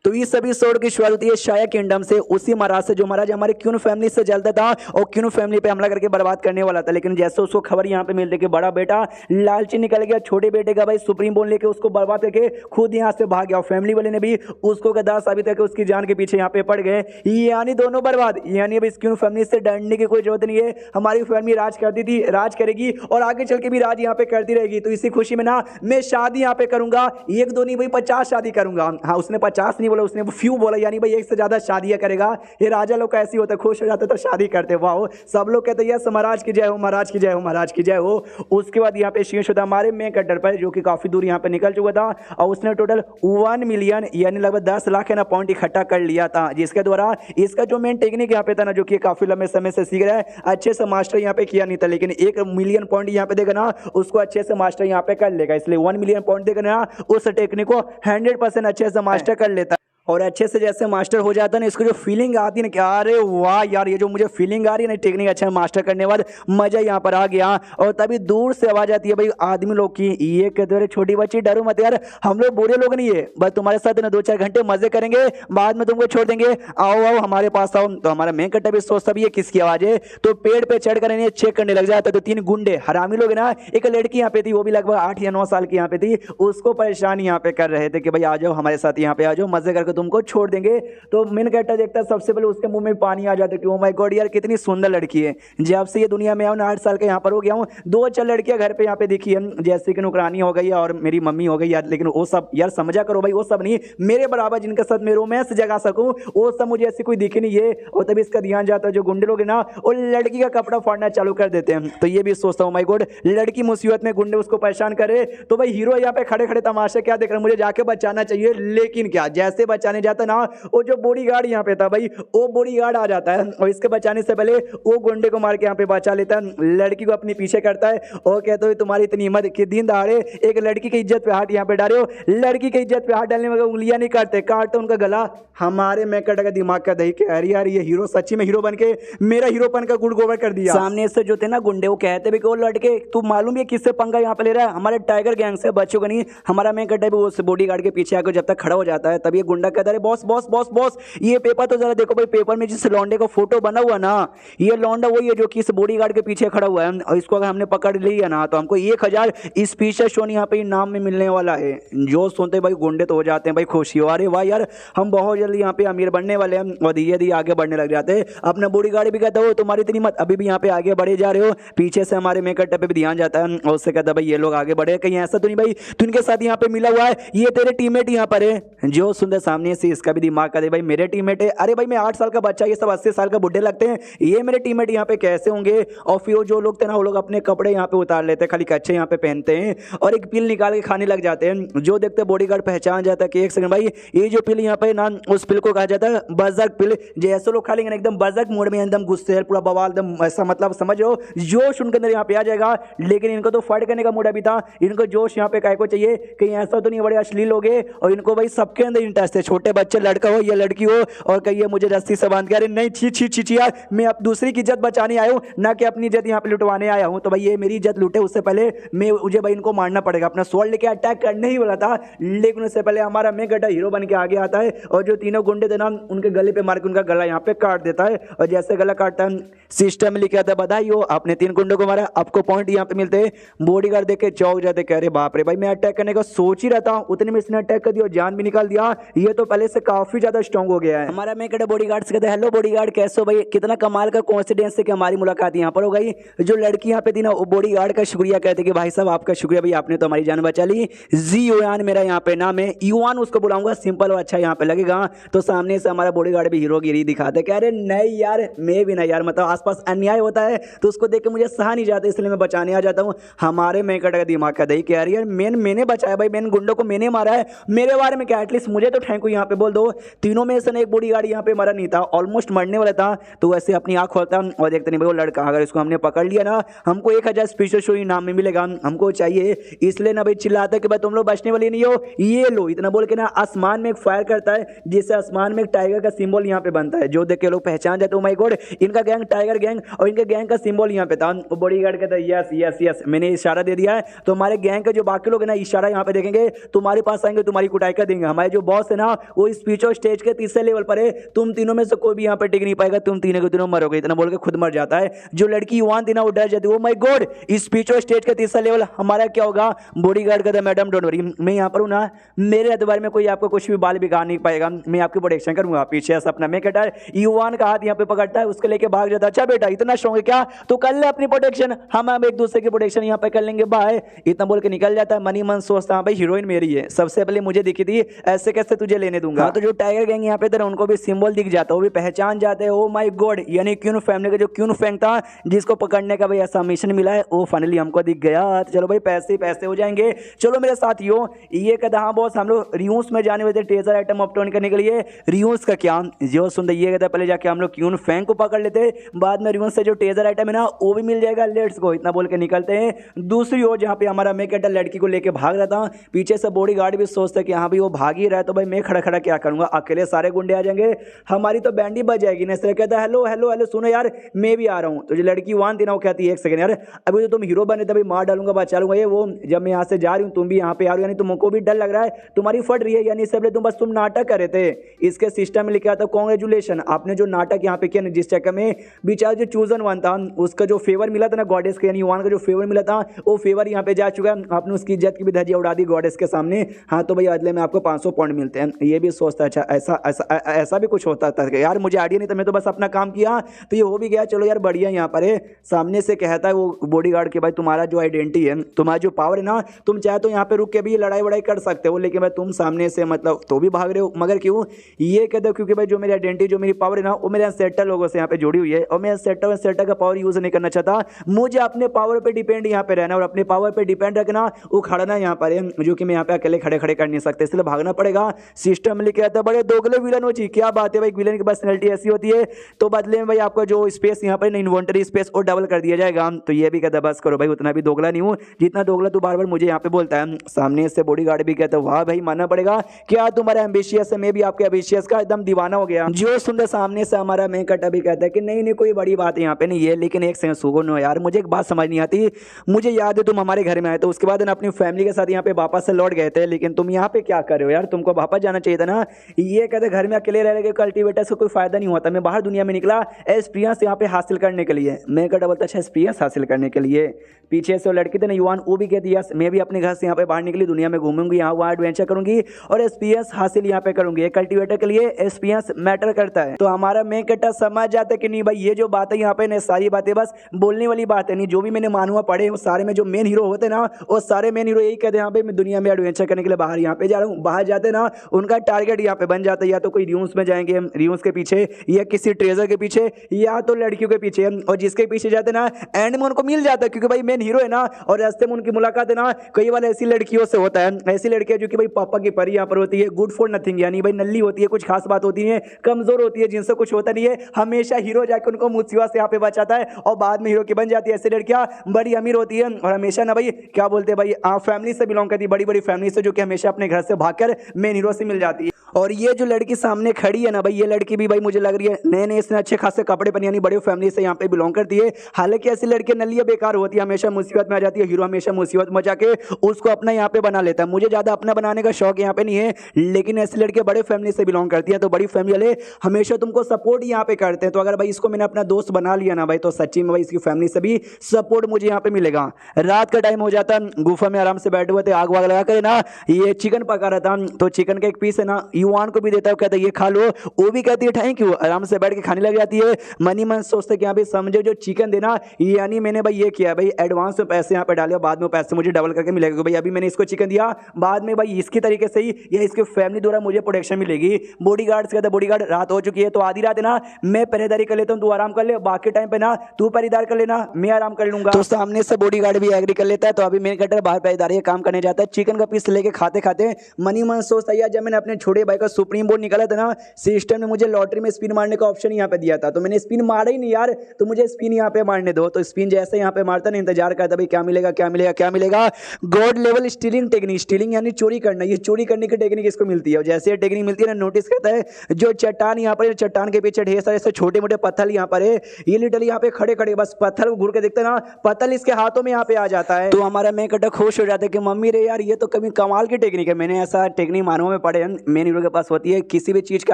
तो ये सभी एपिसोड की शुरुआत होती है शाया किंगडम से, उसी महाराज से जो महाराज हमारे क्यून फैमिली से जलता था और क्यून फैमिली पे हमला करके बर्बाद करने वाला था। लेकिन जैसे उसको खबर यहाँ पे मिलती कि बड़ा बेटा लालची निकल गया, छोटे बेटे का भाई सुप्रीम बोन लेके उसको बर्बाद करके खुद यहाँ से भाग गया और फैमिली वाले ने भी उसको गद्दार साबित करके उसकी जान के पीछे यहाँ पे पड़ गए, यानी दोनों बर्बाद। यानी अब इस क्यून फैमिली से डरने की कोई जरूरत नहीं है, हमारी फैमिली राज करती थी, राज करेगी और आगे चल के भी राज यहाँ पे करती रहेगी। तो इसी खुशी में ना मैं शादी यहाँ पे करूंगा, 1 2 नहीं भाई 50 शादी करूंगा। हाँ उसने 50 नहीं बोला, उसने फ्यू बोला, यानी भाई 1 से ज्यादा शादियां करेगा। ये राजा लोग का ऐसी होता, खुश हो जाते तो शादी करते, वाह सब लोग कहते हैं महाराज की जय हो, महाराज की जय हो, महाराज की जय हो। उसके बाद यहाँ पे शीश होता हमारे मेन कटर पर, जो कि काफी दूर यहाँ पे निकल चुका था और उसने टोटल 1 मिलियन यानी लगभग 10 लाख है ना पॉइंट इकट्ठा कर लिया था, जिसके द्वारा इसका जो मेन टेक्निक यहाँ पे था ना, जो कि काफी लंबे समय से सीख रहा है, अच्छे से मास्टर यहाँ पे किया नहीं था, लेकिन 1 मिलियन पॉइंट यहाँ पे देगा ना उसको अच्छे से मास्टर यहाँ पे कर लेगा। इसलिए 1 मिलियन पॉइंट देगा ना उस टेक्निक को 100% अच्छे से मास्टर कर लेता है। और अच्छे से जैसे मास्टर हो जाता है ना, इसको जो फीलिंग आती है ना कि अरे वाह यार ये जो मुझे फीलिंग आ रही है ना टेक्निक अच्छा मास्टर करने के बाद मजा यहाँ पर आ गया। और तभी दूर से आवाज आती है भाई आदमी लोग की, ये कहते हैं छोटी बच्ची डरो मत यार, हम लोग बुरे लोग नहीं है, बस तुम्हारे साथ ना 2-4 घंटे मजे करेंगे, बाद में तुमको छोड़ देंगे, आओ आओ हमारे पास आओ। तो हमारा मेन कट्टा भी सोचता भी है किसकी आवाज है, तो पेड़ पे चढ़ कर इन्हें चेक करने लग जाता है। तो 3 गुंडे हरामी लोग ना, एक लड़की यहाँ पे थी, वो भी लगभग 8 या 9 साल की यहाँ पे थी, उसको परेशान यहाँ पे कर रहे थे कि भाई आ जाओ हमारे साथ यहाँ पे आ जाओ, मजे करके तुमको छोड़ देंगे। तो मेन कैरेक्टर देखता है, सबसे पहले उसके मुंह में पानी आ जाता है कि ओ माय गॉड यार कितनी सुंदर लड़की है। जब से ये दुनिया में आऊँ ना 8 साल के यहाँ पर हो गया हूँ, 2-4 लड़कियां घर पे यहाँ पे दिखी है, जैसे कि नुकरानी हो गई और मेरी मम्मी हो गई यार, लेकिन वो सब यार समझा करो भाई, वो सब नहीं, मेरे बराबर जिनके साथ मैं रोमांस जगा सकूं वो सब मुझे ऐसी कोई दिखी नहीं है। और तभी इसका ध्यान जाता है, जो गुंडे लोग हैं ना वो लड़की का कपड़ा फाड़ना चालू कर देते हैं। तो ये भी सोचता हूँ माय गॉड, लड़की मुसीबत में गुंडे उसको परेशान करे तो भाई हीरो यहाँ पे खड़े खड़े तमाशे क्या देख रहे हैं, मुझे जाके बचाना चाहिए। लेकिन क्या, जैसे बचाने जाता ना, वो जो बॉडीगार्ड यहाँ पे था भाई, वो बॉडीगार्ड आ जाता है और इसके बचाने से पहले वो गुंडे को मार के यहाँ पे बचा लेता है, लड़की को अपने पीछे करता है और कहते हो तुम्हारी इतनी हिम्मत कि दिन दहाड़े एक लड़की की इज्जत पे हाथ यहाँ पे डाले हो। लड़की की इज्जत पे हाथ डालने में उंगलियां नहीं काटते उनका गला। हमारे मैकेट का दिमाग का दही के अरे यार ये हीरो सच्ची में हीरो बन के मेरा हीरोपन का गुड़ गोबर कर दिया। सामने से जो थे ना गुंडे, वो कहते भी कि वो लड़के तू मालूम है किससे पंगा यहाँ पे ले रहा है, हमारे टाइगर गैंग से, बच्चों का नहीं। हमारा मैकेट है वो बॉडीगार्ड के पीछे आकर जब तक खड़ा हो जाता है तब ये गुंडा कहता है बॉस बॉस बॉस बॉस ये पेपर तो जरा देखो भाई, पेपर में जिस लौंडे का फोटो बना हुआ ना, ये लौंडा वही है जो कि इस बॉडीगार्ड के पीछे खड़ा हुआ है, और इसको अगर हमने पकड़ लिया ना तो हमको 1000 स्पेशल शोन यहाँ पे इनाम में मिलने वाला है। जो सुनते भाई गुंडे तो हो जाते हैं भाई खुशी, अरे वाह यार हम बहुत जल्दी यहाँ पे अमीर बनने वाले हैं, और धीरे धीरे आगे बढ़ने लग जाते हैं। अपना बॉडीगार्ड भी कहता हो तुम्हारी इतनी मत, अभी भी यहाँ पे आगे बढ़े जा रहे हो। पीछे से हमारे मेकअप पे भी ध्यान जाता है और उससे कहता है भाई ये लोग आगे बढ़े, कहीं ऐसा तो नहीं भाई तू इनके साथ यहाँ पे मिला हुआ है, ये तेरे टीममेट यहाँ पर है। जो सुनते सामने से इसका भी दिमाग का दे भाई मेरे टीममेट है, अरे भाई मैं 8 साल का बच्चा, ये सब 80 साल का बुढ़े लगते हैं, ये मेरे टीममेट यहाँ पे कैसे होंगे। और फिर जो लोग थे ना वो लोग अपने कपड़े यहाँ पे उतार लेते हैं, खाली कच्चे यहाँ पे पहनते हैं और एक पिल निकाल के खाने लग जाते हैं। जो देखते बॉडीगार्ड पहचान जाता है कि एक सेकंड भाई ये जो पिल यहाँ पे ना, उस पिल को कहा जाता है बर्जर्क पिल। जैसे लोग खा लेंगे ना एकदम बर्जर्क मोड में, एकदम गुस्से पूरा बवाल एकदम ऐसा, मतलब समझ लो जोश उनके अंदर यहाँ पे आ जाएगा। लेकिन इनको तो फाइट करने का मूड अभी था, इनको जोश यहाँ पे काय को चाहिए, कहीं ऐसा तो नहीं बड़े अश्लील हो गए। और इनको भाई सबके अंदर इंटरेस्ट है, छोटे बच्चे लड़का हो या लड़की हो, और कहिए मुझे रस्सी से बांध के, अरे नहीं छी छी छी छी यार मैं अब दूसरी की इज्जत बचाने आया हूँ ना कि अपनी इज्जत यहाँ पे लुटवाने आया हूँ। तो भाई ये मेरी इज्जत लूटे उससे पहले मुझे भाई इनको मारना पड़ेगा। अपना स्वॉर्ड लेके अटैक करने ही वाला था, लेकिन उससे पहले हमारा मेकअप हीरो बन के आगे आता है और जो तीनों गुंडे थे ना उनके गले पे मार के उनका गला यहाँ पे काट देता है। और जैसे गला काटता है सिस्टम में लिखा था बधाई हो आपने 3 गुंडों को मारा, आपको पॉइंट यहाँ पे मिलते हैं। बॉडीगार्ड देख के चौंक जाते, कह रहे बाप रे भाई मैं अटैक करने का सोच ही रहता हूँ, उतने में इसने अटैक कर दिया, जान भी निकाल दिया, ये तो पहले से काफी ज्यादा स्ट्रॉन्ग हो गया है। हमारा मेकअप बॉडीगार्ड से कहते हैं हेलो बॉडीगार्ड कैसे हो भाई, कितना कमाल का कोइंसिडेंस है कि हमारी मुलाकात यहाँ पर हो गई। जो लड़की यहाँ पे थी ना वो बॉडीगार्ड का शुक्रिया कहते कि भाई साहब आपका शुक्रिया भाई, आपने तो हमारी जान बचा ली। जी युआन मेरा यहाँ पे नाम है, युआन उसको बुलाऊंगा, सिंपल और अच्छा यहाँ पे लगेगा। तो सामने से हमारा बॉडीगार्ड भी हीरोगिरी दिखाते, कह रहे नहीं यार मैं भी नहीं यार, मतलब आसपास अन्याय होता है तो उसको देख के मुझे सहा नहीं जाता, इसलिए मैं बचाने आ जाता हूँ। हमारे मेकअप का दिमाग का दही कह रही है मैंने बचाया भाई, मैंने गुंडों को मैंने मारा है, मेरे बारे में क्या, एटलीस्ट मुझे तो थैंक यू यहाँ पे बोल दो। तीनों में से एक बॉडीगार्ड यहाँ पे मरा नहीं था, ऑलमोस्ट मरने वाला था, तो वैसे अपनी आंख खोलता और देखते नहीं भाई वो लड़का अगर इसको हमने पकड़ लिया ना हमको 1000 स्पेशल शो इनाम में मिलेगा, हमको चाहिए। इसलिए ना भाई चिल्लाता है कि भाई तुम लोग बचने वाले नहीं हो, ये लो, इतना बोल के ना आसमान में एक फायर करता है जिससे आसमान में एक टाइगर का सिंबल यहाँ पे बनता है। जो देख के लोग पहचान जाते हो माय गॉड इनका गैंग टाइगर गैंग, और इनके गैंग का सिंबल यहाँ पे था। बॉडीगार्ड कहता है यस यस यस मैंने इशारा दे दिया है, तो हमारे गैंग के जो बाकी लोग है ना इशारा यहाँ पे देखेंगे तुम्हारे पास आएंगे, तुम्हारी कुटाई कर देंगे। हमारे जो बॉस है ना वो स्पीच स्टेज के 3रे लेवल पर है, तुम तीनों में से कोई भी यहाँ पे टिक नहीं पाएगा, तुम तीनों के तीनों मरोगे, इतना बोल के खुद मर जाता है। जो लड़की युवान थी ना वो डर जाती है, oh my God speech stage का 3रा लेवल हमारा क्या होगा। बॉडीगार्ड कहता है मैडम डोंट वरी, मैं यहाँ पर हूँ ना, मेरे अतबार में कोई आपको कुछ भी बाल बिगाड़ नहीं पाएगा, मैं आपकी प्रोटेक्शन करूंगा। पीछे से अपना मेकअप युवान का हाथ यहाँ पे पकड़ता है, उसके लेके भाग जाता है। अच्छा बेटा इतना शौक है क्या, तो कर ले अपनी प्रोटेक्शन, हम एक दूसरे की प्रोटेक्शन यहाँ पे कर लेंगे, बाय, इतना बोल के निकल जाता है। मनी मन सोचता है भाई हीरोइन मेरी है, सबसे पहले मुझे दिखी थी, ऐसे कैसे तुझे लेने दूंगा। तो जो टाइगर गैंग यहाँ पे थे उनको भी सिंबल दिख जाता है, वो भी पहचान जाते हैं, ओ माय गॉड यानी क्यून फैमिली का जो क्यून फैंग था जिसको पकड़ने का भाई ऐसा मिशन मिला है वो फाइनली हमको दिख गया। तो चलो भाई पैसे पैसे हो जाएंगे, चलो मेरे साथियों। ये कहता हाँ बॉस हम लोग रियूज में जाने वाले थे ट्रेजर आइटम ऑप्टोन करने के लिए। रियूज का क्या, जो सुनते ये कहता पहले जाके हम लोग क्यून फैंग को पकड़ लेते, बाद में रियूज से जो ट्रेजर आइटम है ना वो भी मिल जाएगा, लेट्स गो, इतना बोल के निकलते हैं। दूसरी ओर जहाँ पे हमारा मेकअप लड़की को लेके भाग रहा था, पीछे से बॉडीगार्ड भी सोचता है कि हाँ भाई वो भाग ही रहा है तो भाई मैं खड़ा खड़ा क्या करूंगा, अकेले सारे गुंडे आ जाएंगे, हमारी तो बैंडी बज जाएगी। नेस्टर कहता है हेलो हेलो हेलो सुनो यार मैं भी आ रहा हूँ। तो जो लड़की वहां थी ना वो कहती है एक सेकंड यार अभी तो तुम हीरो बने तभी मार डालूंगा बचा लूंगा ये वो, जब मैं यहाँ से जा रही हूँ तुम भी यहाँ पे आ रही हो, यानी तुमको भी डर लग रहा है, तुम्हारी फट रही है, यानी इससे पहले तुम नाटक कर रहे थे। इसके सिस्टम में लिखा था कांग्रेचुलेशन, आपने जो नाटक यहाँ पे किया जिस चक्कर में बेचारा जो चूजन वन था उसका जो फेवर मिला था ना गॉडेस के, यानी युवान का जो फेवर मिला था वो फेवर यहाँ पे जा चुका है, आपने उसकी इज्जत की भी धज्जियां उड़ा दी गॉडेस के सामने। हाँ तो भाई अगले में आपको 500 पॉइंट मिलते हैं, ये भी सोचता अच्छा ऐसा ऐसा ऐसा भी कुछ होता था यार, मुझे आइडिया नहीं था, मैं तो बस अपना काम किया तो ये हो भी गया, चलो यार बढ़िया। यहाँ पर है सामने से कहता है वो बॉडीगार्ड के भाई तुम्हारा जो आइडेंटिटी है, तुम्हारा जो पावर है ना, तुम चाहे तो यहाँ पे रुक के भी लड़ाई वड़ाई कर सकते हो, लेकिन भाई तुम सामने से मतलब तो भी भाग रहे हो, मगर क्यों? ये कहते हो क्योंकि भाई जो मेरी आइडेंटिटी जो मेरी पावर है ना वो मेरे एंसेस्टर लोगों से यहाँ पे जुड़ी हुई है, और मैं एंसेस्टर का पावर यूज नहीं करना चाहता। मुझे अपने पावर पे डिपेंड यहाँ पे रहना और अपने पावर पे डिपेंड रखना, वो खड़ना यहाँ पर है जो कि मैं यहाँ पे अकेले खड़े खड़े कर नहीं सकते, इसलिए भागना पड़ेगा। सिस्टम लिखे आता है बड़े दोगले विलन हो जी, क्या बात है भाई, विलन की पर्सनैलिटी ऐसी होती है। तो बदले में भाई आपका जो स्पेस यहाँ पर इन्वेंटरी स्पेस और डबल कर दिया जाएगा। तो ये भी कहता है बस करो भाई, उतना भी दोगला नहीं हूँ जितना दोगला तू बार बार मुझे यहाँ पे बोलता है। सामने से बॉडीगार्ड भी कहता है वाह भाई मानना पड़ेगा, क्या तुम्हारा एम्बिशियस है, मैं भी आपके एम्बिशियस का एकदम दीवाना हो गया। जो सुंदर सामने से हमारा मैं कटा भी कहता है कि नहीं नहीं कोई बड़ी बात यहाँ पे नहीं है, लेकिन एक सेकंड सुनो यार, मुझे एक बात समझ नहीं आती। मुझे याद है तुम हमारे घर में आए तो उसके बाद अपनी फैमिली के साथ यहाँ पे वापस से लौट गए थे, लेकिन तुम यहाँ पे क्या कर रहे हो यार, तुमको वापस जाना चाहिए था ना। ये कहते घर में अकेले रह गए, कल्टीवेटर से कोई फायदा नहीं होता, मैं बाहर दुनिया में निकला एक्सपीरियंस यहाँ पे हासिल करने के लिए। मैं कटा बोलता अच्छा एक्सपीरियंस हासिल करने के लिए। पीछे से वो लड़की थी ना युवान, वो भी कहती यस मैं भी अपने घर से यहाँ पे बाहर निकली, दुनिया में घूमूंगी, यहाँ वहाँ एडवेंचर करूंगी और एक्सपीरियंस हासिल यहाँ पे करूंगी। कल्टीवेटर के लिए एक्सपीरियंस मैटर करता है। तो हमारा मैं कटा समझ जाता है कि नहीं भाई ये जो बात है यहाँ पे ना सारी बातें बस बोलने वाली बात है, नहीं जो भी मैंने मानुआ पढ़े वो सारे में जो मेन हीरो होते ना वो सारे मेन हीरो यही कहते हैं यहाँ पे मैं दुनिया में एडवेंचर करने के लिए बाहर यहाँ पे जा रहा हूँ। बाहर जाते ना उनका टारगेट यहाँ पे बन जाता है या तो कोई र्यूम्स में जाएंगे, र्यूम्स के पीछे या किसी ट्रेजर के पीछे या तो लड़कियों के पीछे, और जिसके पीछे जाते ना एंड में उनको मिल जाता है क्योंकि भाई मेन हीरो है ना। और रास्ते में उनकी मुलाकात है ना कई बार ऐसी लड़कियों से होता है, ऐसी लड़कियां जो कि भाई पापा की परी यहाँ पर होती है, गुड फॉर नथिंग यानी भाई नल्ली होती है, कुछ खास बात होती है, कमजोर होती है, जिनसे कुछ होता नहीं है। हमेशा हीरो जाकर उनको मुसीबत से यहाँ पे बचाता है और बाद में हीरो की बन जाती है। ऐसी लड़कियां बड़ी अमीर होती है और हमेशा ना भाई क्या बोलते हैं भाई फैमिली से बिलोंग करती है, बड़ी बड़ी फैमिली से, जो कि हमेशा अपने घर से भागकर मेन हीरो से मिल जाती है। और ये जो लड़की सामने खड़ी है ना भाई, ये लड़की भी भाई मुझे लग रही है नए नए इसने अच्छे खासे कपड़े पहने यानी बड़ी फैमिली से यहाँ पे बिलोंग करती है। हालांकि ऐसी लड़कियां नलियां बेकार होती है, हमेशा मुसीबत में आ जाती है, हीरो हमेशा मुसीबत में जाके उसको अपना यहाँ पे बना लेता है। मुझे ज्यादा अपना बनाने का शौक यहाँ पे नहीं है, लेकिन ऐसी लड़कियां बड़े फैमिली से बिलोंग करती है तो बड़ी फैमिली वाले हमेशा तुमको सपोर्ट यहाँ पे करते हैं। तो अगर भाई इसको मैंने अपना दोस्त बना लिया ना भाई तो सच्ची में भाई इसकी फैमिली से भी सपोर्ट मुझे यहाँ पे मिलेगा। रात का टाइम हो जाता, गुफा में आराम से बैठे हुए थे, आग वाग लगा कर ना ये चिकन पका रहा था, तो चिकन का एक पीस है ना युवान को भी देता है, कहता है ये खा लो, वो भी कहती है थैंक यू, आराम से बैठ के खाने लग जाती है। मनी मन सोचते कि यहाँ पे समझो जो चिकन देना यानी मैंने भाई ये किया भाई एडवांस में पैसे यहाँ पे डाले, बाद में पैसे मुझे डबल करके मिलेगा भाई, अभी मैंने इसको चिकन दिया, बाद में भाई इसकी तरीके से ही या इसके फैमिली द्वारा मुझे प्रोटेक्शन मिलेगी। बॉडीगार्ड कहता है बॉडीगार्ड रात हो चुकी है तो आधी रात है ना मैं पहरेदारी कर लेता हूँ, तू आराम कर ले, बाकी टाइम पे ना तू पहरेदार कर लेना, मैं आराम कर लूंगा। तो सामने से बॉडीगार्ड भी एग्री कर लेता है। तो अभी मेन कटर बाहर पहरेदारी काम करने जाता है, चिकन का पीस लेके खाते खाते मनी मन सोचता है यार जब मैंने अपने छोटे भाई का सुप्रीम बोर्ड निकाला था ना सिस्टम ने मुझे लॉटरी में स्पिन मारने का ऑप्शन यहाँ पे दिया था, तो मैंने स्पिन मारा ही नहीं यार, तो मुझे स्पिन यहाँ पे मारने दो। तो स्पिन जैसे यहाँ पे मारता ना इंतजार करता भाई क्या मिलेगा क्या मिलेगा क्या मिलेगा। God level stealing technique, stealing यानी चोरी करना, ये चोरी करने की टेक्निक इसको मिलती है। जैसे ये टेक्निक मिलती है ना नोटिस करता है जो चट्टान यहाँ पर, चट्टान के पीछे ढेर सारे छोटे मोटे पत्थर यहाँ पर है, ये लिटरली यहाँ पे खड़े खड़े बस पत्थर को घूर के देखते ना पत्थर इसके हाथों में यहाँ पे आ जाता है। तो हमारा मैं कटा खुश हो जाता है कि मम्मी रे यार ये तो कभी कमाल की टेक्निक है, मैंने ऐसा टेक्निक मानव में पढ़े मेन हीरो के पास होती है, किसी भी चीज के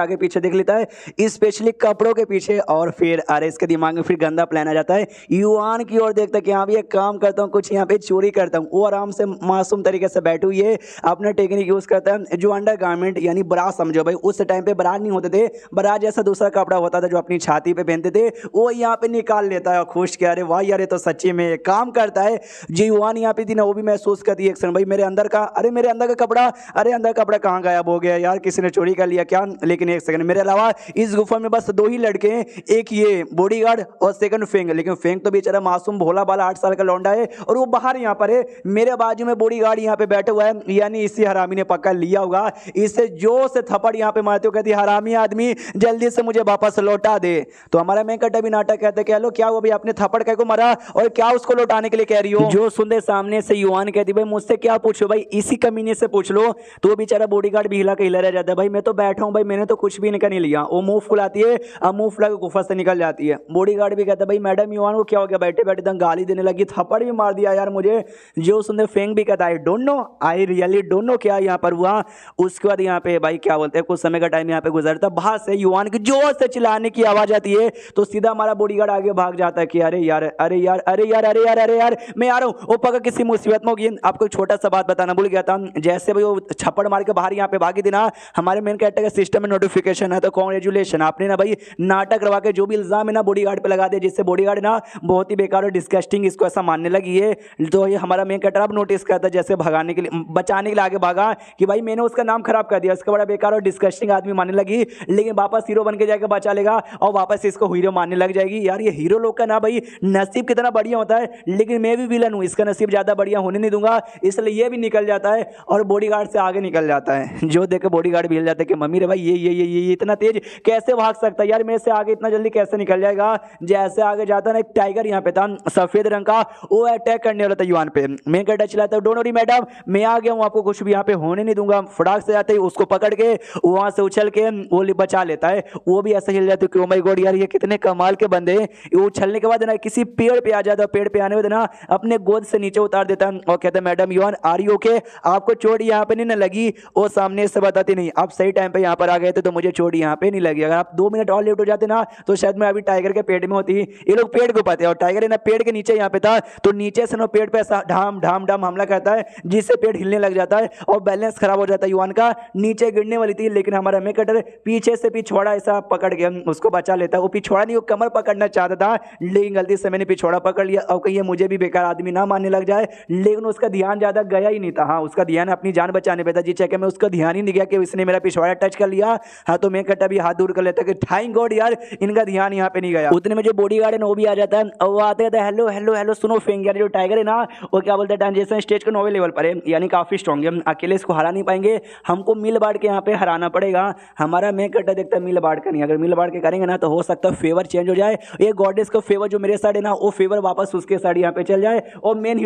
आगे पीछे देख लेता है स्पेशली कपड़ों के पीछे, और फिर अरे इसके दिमाग में फिर गंदा प्लान आ जाता है, युवान की ओर देखता है कि हाँ भी एक काम करता हूँ कुछ यहाँ पे चोरी करता हूँ। वो आराम से मासूम तरीके से बैठे हुए अपना टेक्निक यूज करता है, जो अंडर गारमेंट यानी ब्रा समझो भाई, उस टाइम पे ब्रा नहीं होते थे, ब्रा जैसा दूसरा कपड़ा होता था जो अपनी छाती पे पहनते थे, वो यहाँ पे निकाल लेता है खुश के अरे वाह यार ये तो सच्ची में काम करता है। जो युवान यहाँ पे थी ना वो भी महसूस करती है एक भाई मेरे अंदर का, अरे मेरे अंदर का कपड़ा, अरे अंदर कपड़ा कहाँ गायब हो गया यार, किसी ने चोरी कर लिया क्या। लेकिन एक सेकंड मेरे अलावा इस गुफा में बस दो ही लड़के हैं, एक ये बॉडीगार्ड और सेकंड फेंग, लेकिन फेंग तो बेचारा मासूम भोला बाला 8 साल का लौंडा है और वो बाहर यहाँ पर है, मेरे बाजू में बॉडीगार्ड यहाँ पे बैठा हुआ है, यानी इसी हरामी ने पकड़ लिया होगा, इसे जोर से थप्पड़ यहाँ पे मारते हो, कहती हरामी आदमी जल्दी से मुझे वापस लौटा दे। तो हमारा मैं कटा भी नाटक कहते कह लो क्या वो भी आपने थप्पड़ कह को मारा और क्या उसको लौटाने के लिए कह रही हो। जो सुनते सामने से युवान कहती भाई मुझसे क्या पूछो भाई, इसी कमीने से पूछ लो। तो बेचारा बॉडीगार्ड भी हिला के हिला रह जाता है, भाई मैं तो बैठा हूँ भाई मैंने तो कुछ भी नहीं लिया। वो मुंह फुलाती है, अब मुंह फुला के गुफा से निकल जाती है। बॉडीगार्ड भी कहता है भाई मैडम युवान को क्या हो गया, बैठे बैठे तक गाली देने लगी, थप्पड़ भी मार दिया यार मुझे। जो सुनते फेंग भी कहता है don't know, I really don't know क्या यहाँ पर हुआ। उसके बाद यहाँ पे भाई क्या बोलते हैं कुछ समय का टाइम यहाँ पे गुजरता, बाहर से युवान की जोर से चिल्लाने की आवाज आती है, तो सीधा हमारा बॉडीगार्ड आगे भाग जाता है कि अरे यार अरे यार अरे यार अरे यार अरे यार मैं आ रहा हूँ, वो पका किसी मुसीबत में होगी। आपको एक छोटा सा बात बताना भूल गया था, जैसे भाई वो छप्पड़ मार के बाहर यहाँ पे भागी बाकी थी ना हमारे मेन कैरेक्टर के सिस्टम में नोटिफिकेशन है। तो कॉन्ग्रेचुलेशन, आपने ना भाई नाटक करवा के जो भी इल्जाम है ना बॉडीगार्ड पे लगा दिया, जिससे बॉडीगार्ड ना बहुत ही बेकार और डिस्गस्टिंग इसको ऐसा मानने लगी है। तो ये हमारा मेन कैरेक्टर अब नोटिस करता है, जैसे भगाने के लिए बचाने के लिए आगे भागा कि भाई मैंने उसका नाम खराब कर दिया, उसका बड़ा बेकार और डिस्गस्टिंग आदमी मानने लगी, लेकिन वापस हीरो बन के जाकर बचा लेगा और वापस इसको हीरो मानने लग जाएगी। यार ये हीरो लोग का ना भाई नसीब कितना बढ़िया होता है, लेकिन मैं भी विलन हूं, इसका नसीब ज्यादा बढ़िया होने नहीं दूंगा, इसलिए ये भी निकल जाता है और बॉडीगार्ड से आगे निकल जाता है। जो देख के बॉडीगार्ड भी हिल जाता है कि मम्मी रे भाई ये इतना तेज कैसे भाग सकता है यार, मेरे से आगे इतना जल्दी कैसे निकल जाएगा। जैसे आगे जाता ना एक टाइगर यहाँ पे था सफेद रंग का, वो अटैक करने वाला था युवान पे। मैं कहता चिल्लाता डोंट वरी मैडम, मैं आ गया हूँ, आपको कुछ भी यहाँ पे होने नहीं दूंगा। फटाक से जाते ही उसको पकड़ के वहां से उछल के वो बचा लेता है। वो भी ऐसे हिल जाते ओ माय गॉड यार ये कितने कमाल के बंदे हैं। वो उछलने के बाद ना किसी पेड़ पे आ जाता है, पेड़ पे आने में ना अपने गोद से नीचे उतार देता है और कहता है मैडम युवान आर यू ओके, आपको चोट यहाँ पे नहीं ना लगी? वो सामने से बताती नहीं, आप सही टाइम पे यहाँ पर आ गए थे तो मुझे चोट यहाँ पे नहीं लगी, अगर आप 2 मिनट और लेट हो जाते ना तो शायद मैं अभी टाइगर के पेट में होती। ये लोग पेड़ को पाते हैं और टाइगर ना पेड़ के नीचे यहाँ पे था, तो नीचे से ना पेड़ पे ढाम ढाम ढाम हमला करता है, जिससे पेड़ हिलने लग जाता है और बैलेंस खराब हो जाता है युवान का, नीचे गिरने वाली थी। लेकिन हमारा मेन कैरेक्टर पीछे से पिछवाड़ा ऐसा पकड़ के उसको बचा लेता है। वो पिछवाड़ा नहीं, वो कमर पकड़ना चाहता था, लेकिन गलती से मैंने पिछवाड़ा पकड़ लिया और कहीं मुझे भी बेकार आदमी ना मानने लग जाए। लेकिन उसका ध्यान ज्यादा गया ही नहीं था, हाँ उसका ध्यान अपनी जान बचाने पे था, जी चेक में उसका ध्यान ही नहीं गया कि इसने मेरा पिछवाड़ा टच कर लिया। हाँ तो मैं कहता भी हाथ दूर कर लेता कि थैंक गॉड यार इनका ध्यान यहाँ पे नहीं गया। उतने में जो बॉडीगार्ड है ना वो भी आ जाता है और वो आते थे हेलो हेलो हेलो सुनो फेंग, यार जो टाइगर है ना वो क्या बोलते हैं ट्रांजेक्शन स्टेज के 9वें लेवल पर है, यानी काफी स्ट्रॉन्ग है, अकेले इसको हरा नहीं पाएंगे, हमको मिल बांट के यहाँ पे हराना पड़ेगा। हमारा मैं कहता देखता मिल बांट कर नहीं, अगर मिल बांट के करेंगे ना तो हो सकता है फेवर चेंज हो जाए, ये गॉडेस का फेवर जो मेरे साइड है ना वो फेवर वापस उसके साइड यहाँ पे चल जाए और मेन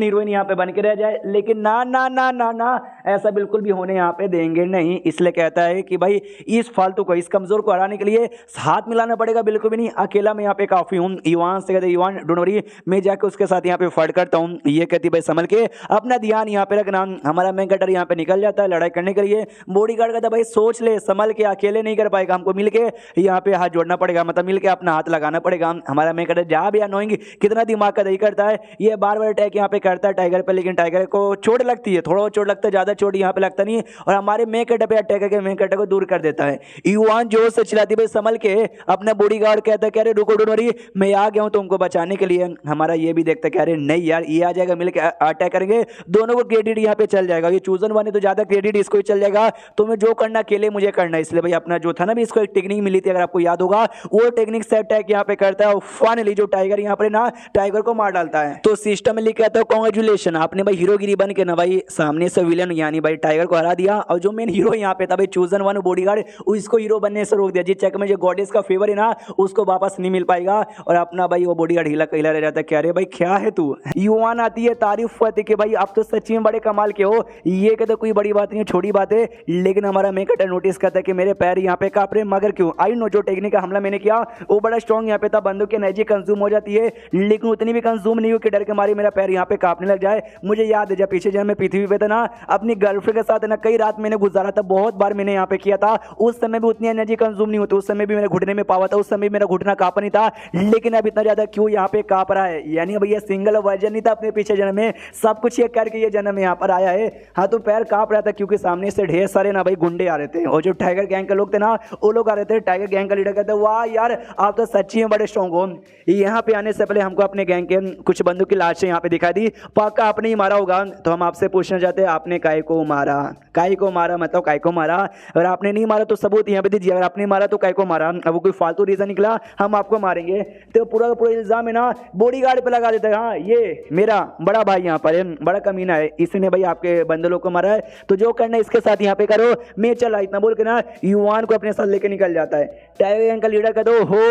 हीरोइन यहाँ पे बन के रह जाए। लेकिन ना ना ना ना ना ऐसा बिल्कुल भी होने यहाँ पे देंगे नहीं, इसलिए कहता है कि भाई इस फालतू को इस कमजोर को हराने के लिए हाथ मिलाना पड़ेगा, बिल्कुल भी नहीं अकेला मैं यहाँ पे काफी हूँ। युवान से कहते युवान डोंट वरी, मैं जाके उसके साथ यहाँ पे फाइट करता हूँ। ये कहती भाई संभल के अपना ध्यान यहाँ पे रखना। हमारा मेन कैरेक्टर यहाँ पे निकल जाता है लड़ाई करने के लिए। बॉडीगार्ड कहता भाई सोच ले संभल के, अकेले नहीं कर पाएगा, हमको मिलके यहाँ पे हाथ जोड़ना पड़ेगा, मतलब मिलके अपना हाथ लगाना पड़ेगा। हमारा मेन कैरेक्टर जा भी अनोइंग कितना दिमाग का दही करता है, ये बार बार अटैक यहाँ पे करता है टाइगर पे, लेकिन टाइगर को चोट लगती है, थोड़ा चोट लगता है, ज्यादा चोट यहाँ पे लगता नहीं, और हमारे मेन कैरेक्टर पे अटैक करके मेन कैरेक्टर को दूर कर देता है। युवान जोर से चिल्लाती भाई संभल के, अपना बॉडीगार्ड कहता है कह रहे रुको डोंट वरी मैं आ गया हूं तुमको बचाने के लिए। हमारा ये भी देखता कह रहे नहीं यार ये आ जाएगा, मिलके अटैक करेंगे, दोनों को क्रेडिट यहाँ पे चल जाएगा, ये चूजन वन है तो ज्यादा क्रेडिट इसको ही चल जाएगा, तुम्हें जो करना अकेले मुझे करना है। इसलिए भाई अपना जो था ना भी इसको एक टेक्निक मिली थी, अगर आपको याद होगा, वो टेक्निक से अटैक यहाँ पे करता है और फाइनली जो टाइगर यहाँ पे ना टाइगर को मार डालता है। तो सिस्टम में लिखा था कॉन्ग्रेचुलेशन, आपने भाई हीरोगिरी बन के ना भाई सामने से विलन यानी भाई टाइगर को हरा दिया, और जो मेन हीरो यहाँ पे था भाई चूजन वन बॉडीगार्ड उसको हीरो बनने से रोक दिया, जिस चक्कर में जो गॉडेस का फेवर है ना उसको वापस नहीं मिल पाएगा और अपना भाई वो बॉडीगार्ड हिला कहिला रह जाता है। कह रहे भाई क्या है तू? युवान आती है तारीफ करती कि भाई आप तो सच्ची में बड़े कमाल के हो, ये कहते कोई बड़ी बात नहीं है छोटी बात है। लेकिन हमारा मेन कैरेक्टर नोटिस करता है कि मेरे पैर यहाँ पे कांप रहे, मगर क्यों? आई नो जो टेक्निक का हमला मैंने किया वो बड़ा स्ट्रॉन्ग यहाँ पे था, बंदूक की एनर्जी कंज्यूम हो जाती है, लेकिन उतनी भी कंज्यूम नहीं हो कि डर के मारे मेरा पैर यहाँ पे कांपने लग जाए। मुझे याद है जब पीछे जब मैं पृथ्वी पे था ना अपनी गर्लफ्रेंड के साथ ना कई रात मैंने गुजारा था, बहुत बार मैंने यहाँ पे किया था, उस समय भी उतनी एनर्जी कंज्यूम नहीं होती, उस समय भी मेरे घुटने में पावा था, उस समय मेरा घुटना कांपा नहीं था, लेकिन अब इतना ज्यादा क्यों यहाँ पे कांप रहा है? यानी भैया सिंगल वर्जन नहीं था अपने पीछे जन्म में, सब कुछ ये करके ये जन्म में यहाँ पर आया है। हाँ तो पैर कांप रहा था क्योंकि सामने से ढेर सारे ना भाई गुंडे आ रहे थे और जो टाइगर गैंग के लोग थे ना वो लोग आ रहे थे। टाइगर गैंग का लीडर कहते वाह यार आप तो सच्ची में बड़े स्ट्रॉन्ग हो। यहाँ पे आने से पहले हमको अपने गैंग के कुछ बंदूक की लाशें यहाँ पे दिखाई दी, पक्का आपने ही मारा होगा, तो हम आपसे पूछना चाहते हैं आपने काय को मारा? काय को मारा मतलब काय को मारा? अगर आपने नहीं मारा तो सबूत यहाँ पे दीजिए, अगर आपने मारा तो काय को मारा। अब कोई फालतू रीजन निकला हम आपको मारेंगे, तो पूरा का पूरा इल्जाम है ना बॉडीगार्ड पे लगा देते हैं। हाँ ये मेरा बड़ा भाई यहाँ पर है, बड़ा कमीना है, इसने भाई आपके बंदे लोग को मारा है, तो जो करना है इसके साथ यहाँ पे करो, मैं चला इतना बोल के ना युवान को अपने साथ लेके निकल जाता है। टाइगर गैंग का लीडर कह दो हो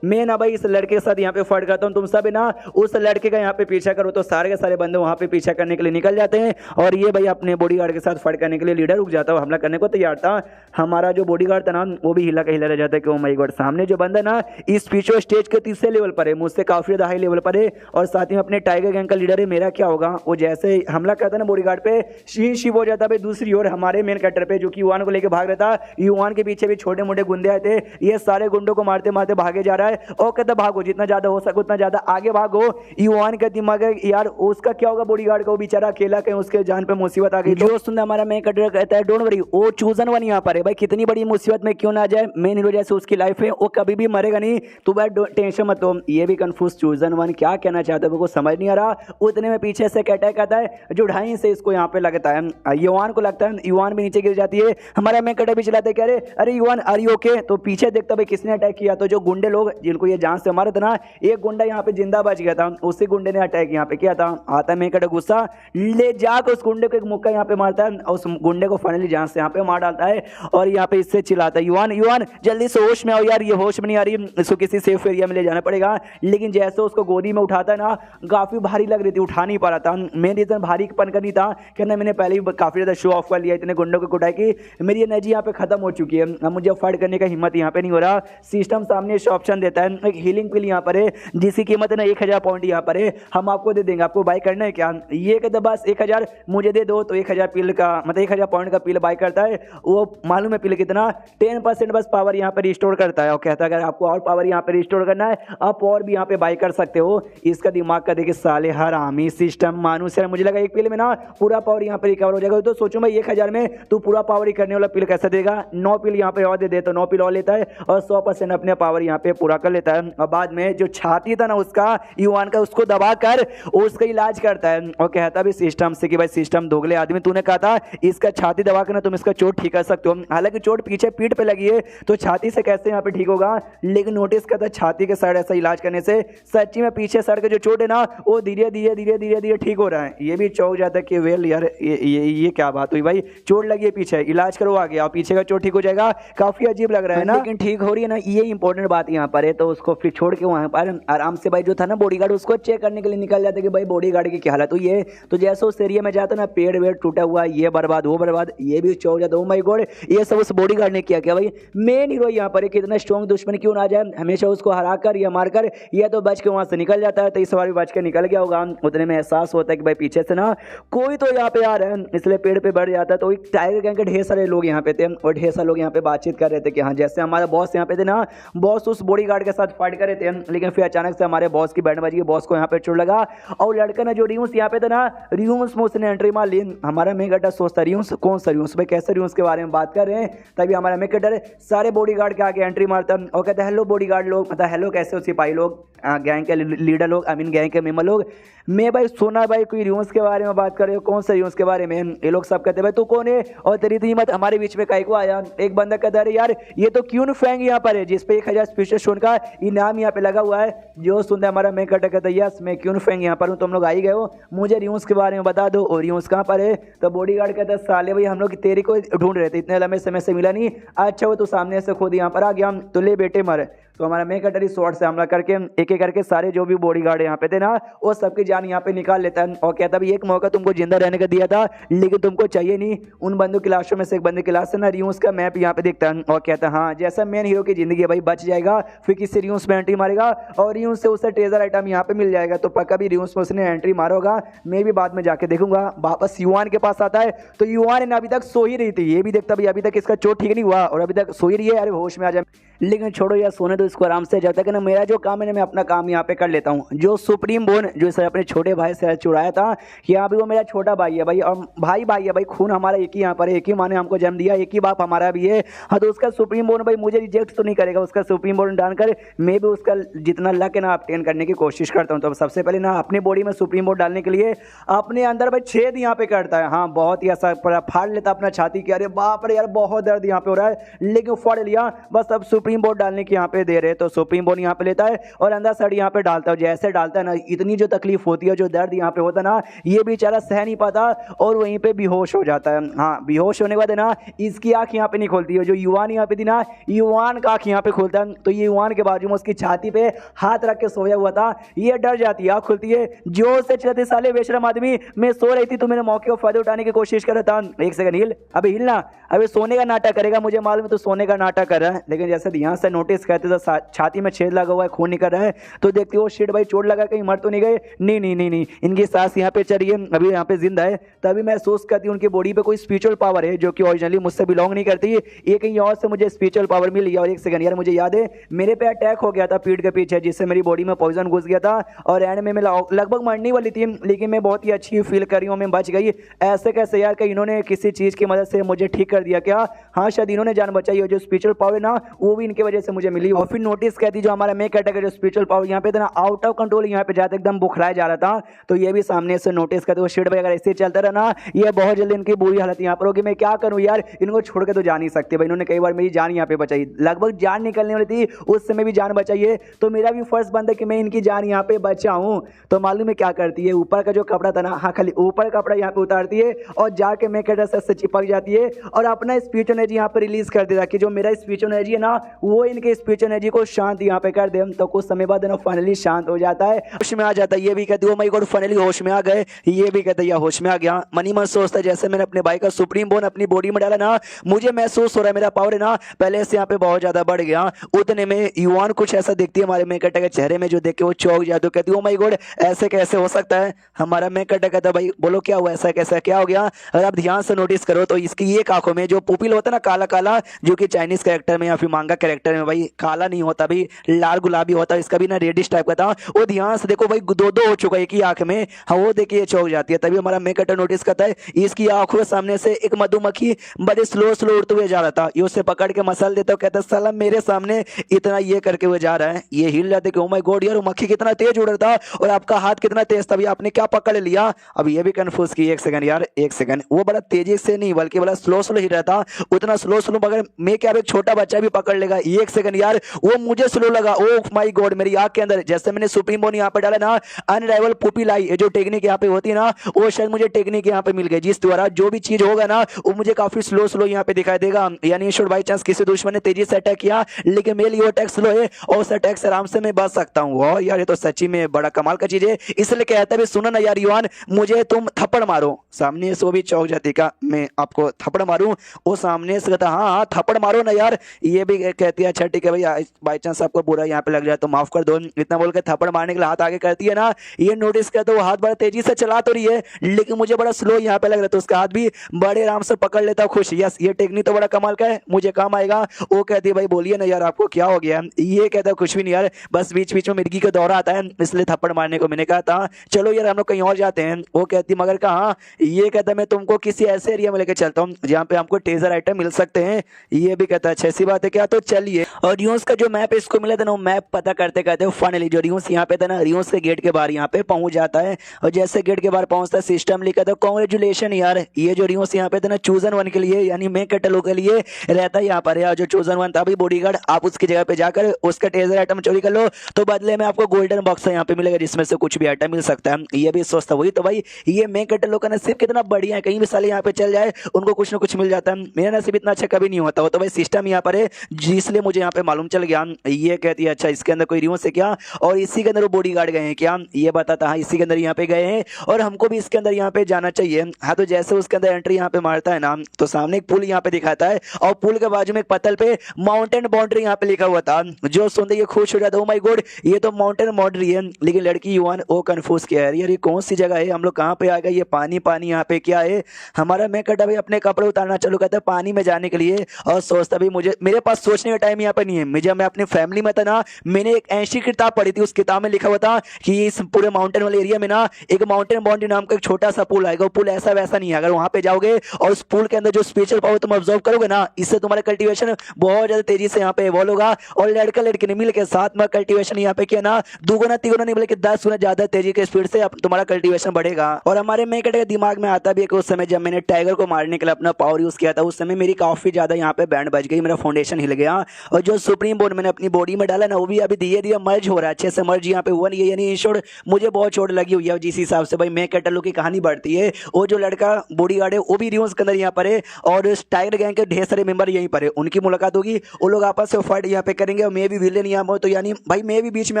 मैं ना भाई इस लड़के के साथ यहाँ पे फाइट करता हूँ, तुम सब है ना उस लड़के का यहाँ पे पीछा करो, तो सारे के सारे बंदे वहाँ पे पीछा करने के लिए निकल जाते हैं और ये भाई अपने बॉडीगार्ड के साथ फाइट करने के लिए लीडर रुक जाता है, हमला करने को तैयार था। हमारा जो बॉडीगार्ड था ना वो भी हिला का हिला रह जाता है कि ओ माय गॉड सामने जो बंदा ना इस पीछे स्टेज के तीसरे लेवल पर है, मुझसे काफी ज्यादा हाई लेवल पर है और साथ ही में अपने टाइगर गैंग का लीडर है, मेरा क्या होगा? वो जैसे हमला करता है ना बॉडीगार्ड पे शिव हो जाता है। दूसरी ओर हमारे मेन कैरेक्टर पे जो कि युवान को लेकर भाग रहा था, युवान के पीछे भी छोटे मोटे गुंडे आए थे, ये सारे गुंडों को मारते मारते भागे जा रहा है और कहता भागो जितना ज्यादा हो सके उतना ज्यादा आगे भागो। युवान का दिमाग है यार उसका क्या होगा बॉडीगार्ड का, वो बेचारा अकेला कहीं उसके जान पे मुसीबत आ गई। जो सुनना हमारा मेन कैरेक्टर कहता है डोंट वरी, वो चूजन वन यहाँ पर है भाई, कितनी बड़ी मुसीबत में क्यों ना जाए, मेन हीरो जैसे उसकी लाइफ है, वो कभी भी मरेगा नहीं, तो भाई टेंशन मत लो। ये भी कंफ्यूज चूजन वन क्या कहना चाहते हो, को समझ नहीं आ रहा। उतने में पीछे से अटैक आता है जो ढाई से इसको यहाँ पे लगता है, युवान को लगता है, युवान भी नीचे गिर जाती है। हमारा मैं कटे भी चलाते कह रहे अरे युवान आर यू ओके, तो पीछे देखता भाई किसने अटैक किया, तो जो गुंडे लोग जिनको ये जान से मारा था ना, एक गुंडा यहाँ पे जिंदा बच गया था, उसी गुंडे ने अटैक यहाँ पे किया था। आता है मैं कटे गुस्सा, ले जाकर उस गुंडे को एक मुक्का यहाँ पे मारता है और उस गुंडे को फाइनली जान से यहाँ पे मार डालता है और यहाँ पे इससे चिल्लाता है युवान युवान जल्दी से होश में आओ यार, ये होश में नहीं आ रही, इसको किसी सेफ एरिया में ले जाना पड़ेगा। लेकिन जैसे उसको गोदी में उठाता है ना, काफी भारी लग रही थी, उठा नहीं पा रहा था। मेन रीजन भारी पन का नहीं था कि ना, मैंने पहले ही काफी ज्यादा शो ऑफ कर लिया इतने गुंडों को कुटाई की, मेरी एनर्जी यहाँ पे खत्म हो चुकी है, अब मुझे फाइट करने का हिम्मत यहाँ पे नहीं हो रहा। सिस्टम सामने इस ऑप्शन देता है, एक हीलिंग पिल यहाँ पर है जिसकी कीमत है ना 1000 पॉइंट यहाँ पर है, हम आपको दे देंगे, आपको बाय करना है क्या, ये कहते बस 1000 मुझे दे दो, तो 1000 पिल का मतलब 1000 पॉइंट का पिल बाय करता है। वो मालूम है पिल कितना, 10% बस पावर यहाँ पे रिस्टोर करता है और कहता है अगर आपको और पावर यहाँ पे रिस्टोर करना है आप और भी यहाँ पे बाय कर सकते हो। इसका दिमाग का देखिए साले हरामी सिस्टम मानू सर, मुझे लगा एक पिल में ना पूरा पावर यहाँ पे रिकवर हो जाएगा, तो सोचो भाई 1000 में तू पूरा पावर ही करने वाला पिल कैसे देगा, 9 पिल यहाँ पे और दे दे, तो 9 पिल और लेता है और 100% अपने पावर यहाँ पे पूरा कर लेता है। और बाद में जो छाती था ना उसका युवान का, उसको दबा कर उसका इलाज करता है और कहता भी सिस्टम से कि भाई सिस्टम दोगले आदमी, तूने कहा था इसका छाती दबा कर ना तुम इसका चोट ठीक कर सकते हो, हालांकि चोट पीछे पीठ पे लगी है तो छाती से कैसे यहाँ पे ठीक होगा, लेकिन नोटिस करता छाती के साइड ऐसा इलाज करने से सच्ची में पीछे साइड का जो चोट है ना वो धीरे धीरे धीरे धीरे धीरे ठीक हो रहा है। ये भी चौंक जाता है कि वेल यार ये क्या बात हुई भाई, चोट लगी है पीछे, इलाज करो आ गया, पीछे का चोट ठीक हो जाएगा, काफी अजीब लग रहा है ना, लेकिन ठीक हो रही है ना, ये इंपॉर्टेंट बात यहाँ पर है। तो उसको फिर छोड़ के वहाँ पर आराम से भाई जो था ना बॉडीगार्ड उसको चेक करने के लिए निकल जाते कि भाई बॉडीगार्ड की क्या हालत हुई है। तो जैसे उस एरिया में जाता ना, पेड़ वेड़ टूटा हुआ, ये बर्बाद वो बर्बाद, ये भी चौंक जाता, ओ माय गॉड ये सब उस बॉडीगार्ड ने किया क्या भाई। मेन हीरो यहाँ पर कितना स्ट्रॉन्ग दुश्मन क्यों ना जाए, हमेशा उसको हरा कर या मार कर या तो बच के वहां से निकल जाता है, तो इस बार भी बच के निकल गया होगा। उतने में एहसास होता है कि भाई पीछे से ना कोई तो यहाँ पे आ रहा है, इसलिए पेड़ पे बढ़ जाता है। तो एक टाइगर गैंग के ढेर सारे लोग यहाँ पे थे और ढेर सारे लोग यहाँ पे बातचीत कर रहे थे कि हाँ जैसे हमारा बॉस यहाँ पे थे ना, बॉस उस बॉडीगार्ड के साथ फाइट कर रहे थे, लेकिन फिर अचानक से हमारे बॉस की बैंड बज गई, बॉस को यहाँ पे चोट लगा और लड़का ने जो रियूस यहाँ पे था ना, रियूस में उसने एंट्री मार ली। हमारा मेगाटा सोचता रियूस कौन सा रियूस भाई, कैसे रियूस के बारे में बात कर रहे हैं, तभी हमारा मेगाटा सारे बॉडीगार्ड के आगे एंट्री मारता और कहता है हेलो बॉडीगार्ड लोग, मतलब हेलो कैसे हो सिपाही लोग, गैंग के लीडर लोग, आई मीन गैंग के मेंबर लोग। मैं भाई सुना भाई कोई रियूस के बारे में बात कर रहे हो, कौन सा रियूस के बारे में, ये लोग सब कहते हैं भाई तू कौन है और तेरी तो हिम्मत हमारे बीच में काहे को आया। एक बंदा कहता है यार ये तो क्यून फैंग यहाँ पर है जिसपे 1000 स्पेशल शोन का इनाम यहाँ पे लगा हुआ है। जो सुनता है हमारा मैं कहता है यस मैं क्यून फैंग यहाँ पर हूँ, तुम लोग आई गए हो, मुझे रियूस के बारे में बता दो, और रियूस कहाँ पर है। तो बॉडीगार्ड कहता है साले भाई हम लोग तेरी को ढूंढ रहे थे, इतने लंबे समय से मिला नहीं, अच्छा वो तो सामने से खुद यहाँ पर आ गया, तो ले बेटे मर। तो हमारा मैं कटरी शॉर्ट से हमला करके एक एक करके सारे जो भी बॉडीगार्ड यहाँ पे थे ना वो सबकी जान यहाँ पे निकाल लेता है और कहता है एक मौका तुमको जिंदा रहने का दिया था लेकिन तुमको चाहिए नहीं। उन बंदों की लाशों में से एक बंदे की लाश से ना रियूस का मैप यहाँ पे दिखता है और कहता है हाँ जैसा मेन हीरो की जिंदगी है भाई बच जाएगा, फिर किसी रियूस में एंट्री मारेगा और रियूस से उसे ट्रेजर आइटम यहाँ पे मिल जाएगा, तो पक्का भी रियूस में उसने एंट्री मारा होगा, मैं भी बाद में जाके देखूंगा। वापस युवान के पास आता है तो युवान ने अभी तक सो ही रही थी, ये भी देखता भाई अभी तक इसका चोट ठीक नहीं हुआ और अभी तक सो ही रही है, अरे होश में आ जाए, लेकिन छोड़ो यार सोने तो इसको आराम से, जब तक ना मेरा जो काम है मैं अपना काम यहाँ पे कर लेता हूँ। जो सुप्रीम बोन जो सर अपने छोटे भाई से चुराया था, यहाँ भी वो मेरा छोटा भाई है भाई और भाई है भाई, खून हमारा एक ही यहाँ पर है, एक ही माँ ने हमको जन्म दिया, एक ही बाप हमारा भी है। हाँ तो उसका सुप्रीम बोन भाई मुझे रिजेक्ट तो नहीं करेगा, उसका सुप्रीम बोन डालकर मैं भी उसका जितना लक है ना अपटेन करने की कोशिश करता हूँ। तो सबसे पहले ना अपनी बॉडी में सुप्रीम बोन डालने के लिए अपने अंदर भाई छेद यहाँ पे करता है, हाँ बहुत ही ऐसा फाड़ लेता अपना छाती की, अरे बाप रे यार बहुत दर्द यहाँ पे हो रहा है, लेकिन फाड़ लिया बस। अब सुप्रीम बोन डालने की यहाँ पे दे रहे, तो सुप्रीम बोन यहाँ पे लेता है और अंदर साइड यहाँ पे डालता है। जैसे डालता है ना इतनी जो तकलीफ होती है, जो दर्द यहाँ पे होता है ना, ये बेचारा सह नहीं पाता और वहीं पे बेहोश हो जाता है। हाँ बेहोश होने के बाद ना इसकी आंख यहाँ पे नहीं खोलती है, जो युवान यहाँ पे थी ना युवान का आंख यहाँ पे खोलता है, तो ये युवान के बाजू में उसकी छाती पे हाथ रख के सोया हुआ था, ये डर जाती है, आंख खुलती है, जोर से चलते साले बेशरम आदमी, मैं सो रही थी तो मैंने मौके को फायदा उठाने की कोशिश कर रहा था। एक सेकंड हिल, अबे हिलना, अबे सोने का नाटक करेगा, मुझे मालूम है तो सोने का नाटक कर रहा है, लेकिन जैसे ध्यान से नोटिस करते तो छाती में छेद लगा हुआ है, खून निकल रहा है। तो देखते हो शिट भाई चोट लगा, कहीं मर तो नहीं गए? नहीं नहीं नहीं नहीं, इनकी सांस यहाँ पे चल रही है, अभी यहाँ पे जिंदा है। तभी महसूस करती है उनकी बॉडी पे कोई स्पिरिचुअल पावर है जो कि ओरिजिनली मुझसे बिलोंग नहीं करती। ये कहीं और से मुझे स्पिरिचुअल पावर मिली है। और एक सेकंड यार, मुझे याद है मेरे पे अटैक हो गया था पीठ के पीछे, जिससे मेरी बॉडी में पॉइजन घुस गया था और एंड में मैं लगभग मरने वाली थी, लेकिन मैं बहुत ही अच्छी फील कर रही हूँ, मैं बच गई। ऐसे कैसे यार, कहीं इन्होंने किसी चीज की मदद से मुझे ठीक कर दिया क्या? हाँ शायद इन्होंने जान बचाई हो। जो स्पिरिचुअल पावर ना वो भी इनकी वजह से मुझे मिली। और फिर नोटिस कहती जो हमारा मैं कैटेगरी जो स्पिरिचुअल पावर यहाँ पे था ना, आउट ऑफ कंट्रोल यहाँ पे जाते एकदम बुखराया जा रहा था। तो ये भी सामने से नोटिस करते हो शिट भाई अगर ऐसे चलता रहा ना, ये बहुत जल्दी इनकी बुरी हालत यहाँ पर होगी। मैं क्या करूँ यार, इनको छोड़ के तो जा नहीं सकते भाई। इन्होंने कई बार मेरी जान यहाँ पे बचाई, लगभग जान निकलने वाली थी उस समय भी जान बचाइए। तो मेरा भी फर्ज बनता है कि मैं इनकी जान यहाँ पे बचाऊं। तो मालूम है क्या करती है, ऊपर का जो कपड़ा था ना, हाँ खाली ऊपर कपड़ा यहाँ पे उतारती है और जाके मैं कैटर से चिपक जाती है और अपना स्पीच एनर्जी यहाँ पे रिलीज कर देता कि जो मेरा स्पीच एनर्जी है ना, वो इनके स्पीच एनर्जी को शांत यहाँ पे कर दे। तो कुछ समय बाद ना फाइनली शांत हो जाता है, होश में आ जाता है। ये भी कहती है ओ माय गॉड फाइनली होश में आ गए। ये भी कहते हैं होश में आ गया। मनी मन सोचता है जैसे मैंने अपने भाई का सुप्रीम बोन अपनी बॉडी में डाला ना, मुझे महसूस हो रहा है मेरा पावर है ना पहले से यहाँ पे बहुत ज्यादा बढ़ गया। उतने में युवान कुछ ऐसा देखती है हमारे मेकटा के चेहरे में, जो देख के वो चौंक जाती है, कहती है ओ माय गॉड ऐसे कैसे हो सकता है? हमारा मेकटा कहता है भाई बोलो क्या हुआ, ऐसा कैसा क्या हो गया? अगर आप ध्यान से नोटिस करो तो इसकी एक आंखों में जो पुपिल होता है ना काला काला, जो कि चाइनीज कैरेक्टर में या फिर मांगा कैरेक्टर में भाई काला नहीं होता भाई, लाल गुलाबी होता है, इसका भी ना रेडिश टाइप का था। वो ध्यान से देखो भाई दो दो हो चुका है एक ही आंख में। हाँ वो देखिए चौंक जाती है। तभी हमारा मेकटा नोटिस करता है इसकी आंखों के सामने से एक मधुमक्खी बड़े स्लो स्लो उड़ते हुए जा रहा था। ये उसे पकड़ के मसल देता है, कहता है साला मेरे सामने इतना ये करके हुए जा रहा है। ये हिल जाते कि ओ माय गॉड यार वो मक्खी कितना तेज उड़ रहा था और आपका हाथ कितना तेज था, आपने क्या पकड़ लिया? अब ये भी कंफ्यूज की एक सेकंड यार, एक सेकंड, वो बड़ा तेजी से नहीं बल्कि बड़ा स्लो स्लो ही रहता, उतना स्लो स्लो मगर मैं क्या एक छोटा बच्चा भी पकड़ लेगा। एक सेकंड यार, वो मुझे स्लो लगा। ओ माय गॉड मेरी आंख के अंदर जैसे मैंने सुप्रीम बोन यहाँ पे डाला ना, अनराइवल पुपिल आई, ये जो टेक्निक यहाँ पे होती है ना, वो शायद मुझे टेक्निक यहाँ पे मिल गई, जिस द्वारा जो भी चीज होगा ना वो मुझे काफी स्लो स्लो यहाँ पे दिखाई देगा। यानी शुड बाई चांस किसी दुश्मन ने तेजी से अटैक किया लेकिन मेरे लिए अटैक स्लो है और उस अटैक से आराम से मैं बच सकता हूँ। और यार ये तो सच्ची में बड़ा कमाल का चीज है। इसलिए कहता है सुनो ना यार युवान, मुझे तुम थप्पड़ मारो। सामने से वो भी चौंक जाती का मैं आपको थप्पड़ मारूं? वो सामने से कहता हाँ हाँ थप्पड़ मारो ना यार। ये भी कहती है अच्छा ठीक है भाई, बाई चांस आपको बुरा यहाँ पे लग जाए तो माफ कर दो। इतना बोल के थप्पड़ मारने के लिए हाथ आगे करती है ना, ये नोटिस करते वो हाथ बड़ा तेजी से चला तो रही है लेकिन मुझे बड़ा स्लो यहाँ पे लग रहा है, तो उसका हाथ भी बड़े आराम से पकड़ लेता खुश। यस ये टेक्निक तो बड़ा कमाल का है, मुझे काम आएगा। वो कहती है भाई बोलिए ना यार आपको क्या हो गया? ये कहता है कुछ भी नहीं यार, बस बीच बीच में मिर्गी का दौरा आता है इसलिए थप्पड़ मारने को मैंने कहा था, चलो यार हम लोग कहीं और जाते हैं। वो कहती मगर कहाँ? ये कहता मैं तुमको किसी ऐसे एरिया में लेकर चलता हूँ जहाँ पे हमको टेजर आइटम मिल सकते हैं। ये भी कहता है अच्छी बात है क्या, तो चलिए। और रियोस का जो मैप इसको मिला था ना, मैप पता करते करते फाइनली जो रियोस यहाँ पे था ना, रियोस के गेट के बाहर यहाँ पे पहुंच जाता है। और जैसे गेट के बाहर पहुंचता है सिस्टम लिखा था कांग्रेचुलेशन यार, ये जो रियोस यहाँ पे था ना चूजन वन के लिए यानी मैं कटलो के लिए रहता है यहाँ पर यार। जो चूजन वन था भाई बॉडीगार्ड, आप उसकी जगह पे जाकर उसका टेजर आइटम चोरी कर लो तो बदले में आपको गोल्डन बॉक्स यहाँ पे मिलेगा जिसमें से कुछ भी आइटम मिल सकता है। ये भी सोचता वही तो भाई, ये मैं कटलो का नसीब कितना बढ़िया है, कहीं भी साले यहाँ पे चल जाए उनको कुछ ना कुछ मिल जाता है। मेरा नसीब इतना अच्छा कभी नहीं होता। वो तो भाई सिस्टम यहाँ पर है जिसलिए मुझे यहाँ पे मालूम चल गया। ये कहती है अच्छा इसके अंदर कोई रियोस है क्या, और इसी के अंदर वो बॉडीगार्ड गए हैं क्या? ये बताता हाँ इसी के अंदर यहाँ पे गए हैं और हमको भी इसके अंदर यहाँ पे जाना चाहिए। हाँ तो जैसे उसके अंदर एंट्री यहाँ पे मारता है ना, तो सामने एक पुल यहाँ पे दिखाता है और पुल के बाजू में एक पत्थर पे माउंटेन बाउंड्री यहाँ पे लिखा हुआ था। जो सुनते ये खुश हो जाता, ओ माय गॉड ये तो माउंटेन बाउंड्री है। लेकिन लड़की युवान वो कंफ्यूज किया है, यार ये कौन सी जगह है, हम लोग कहाँ पे आ गए, ये पानी पानी यहाँ पे क्या है? हमारा मैं कटा भाई अपने कपड़े उतारना चालू करता है पानी में जाने के लिए और सोचता भाई मुझे मेरे पास सोचने का टाइम यहाँ पे नहीं है। मुझे मैं अपनी फैमिली में था ना, मैंने एक ऐसी किताब पढ़ी थी, उस किताब में लिखा हुआ था कि इस पूरे माउंटेन वाले एरिया में ना एक माउंटेन बाउंड्री नाम का एक छोटा सा पुल आएगा। वो पुल ऐसा वैसा नहीं है, अगर वहां पे जाओगे और उस पुल के अंदर जो स्पिरिचुअल पावर तुम ऑब्जर्व करोगे ना, इससे तुम्हारा कल्टीवेशन बहुत ज्यादा तेजी से यहाँ पे इवॉल्व होगा और लड़का लड़की ने मिल के साथ में कल्टीवेशन यहाँ पे किया ना, दुगुना तिगुना नहीं बल्कि 10 गुना ज्यादा तेजी के स्पीड से तुम्हारा कल्टीवेशन बढ़ेगा। और हमारे मेकट के दिमाग में आता भी है कि उस समय जब मैंने टाइगर को मारने के लिए अपना पावर यूज किया था, उस समय मेरी काफी ज्यादा यहाँ पे बैंड बज गई, मेरा फाउंडेशन हिल गया और जो सुप्रीम बोन मैंने अपनी बॉडी में डाला ना, वो भी अभी धीरे धीरे मर्ज हो रहा है, अच्छे से मर्ज यहाँ पे हुआ नहीं है। यानी इंश्योर मुझे बहुत चोट लगी हुई है, जिस हिसाब से भाई मैं कैटलो की कहानी बढ़ती है। वो जो लड़का बॉडीगार्ड है वो भी रियोस के अंदर यहाँ पर है और टाइगर गैंग के ढेर सारे मेंबर यहीं पर है, उनकी मुलाकात होगी, वो लोग आपस में फाइट यहाँ पे करेंगे और मैं भी विलेन यहाँ पर, तो यानी भाई मैं भी बीच में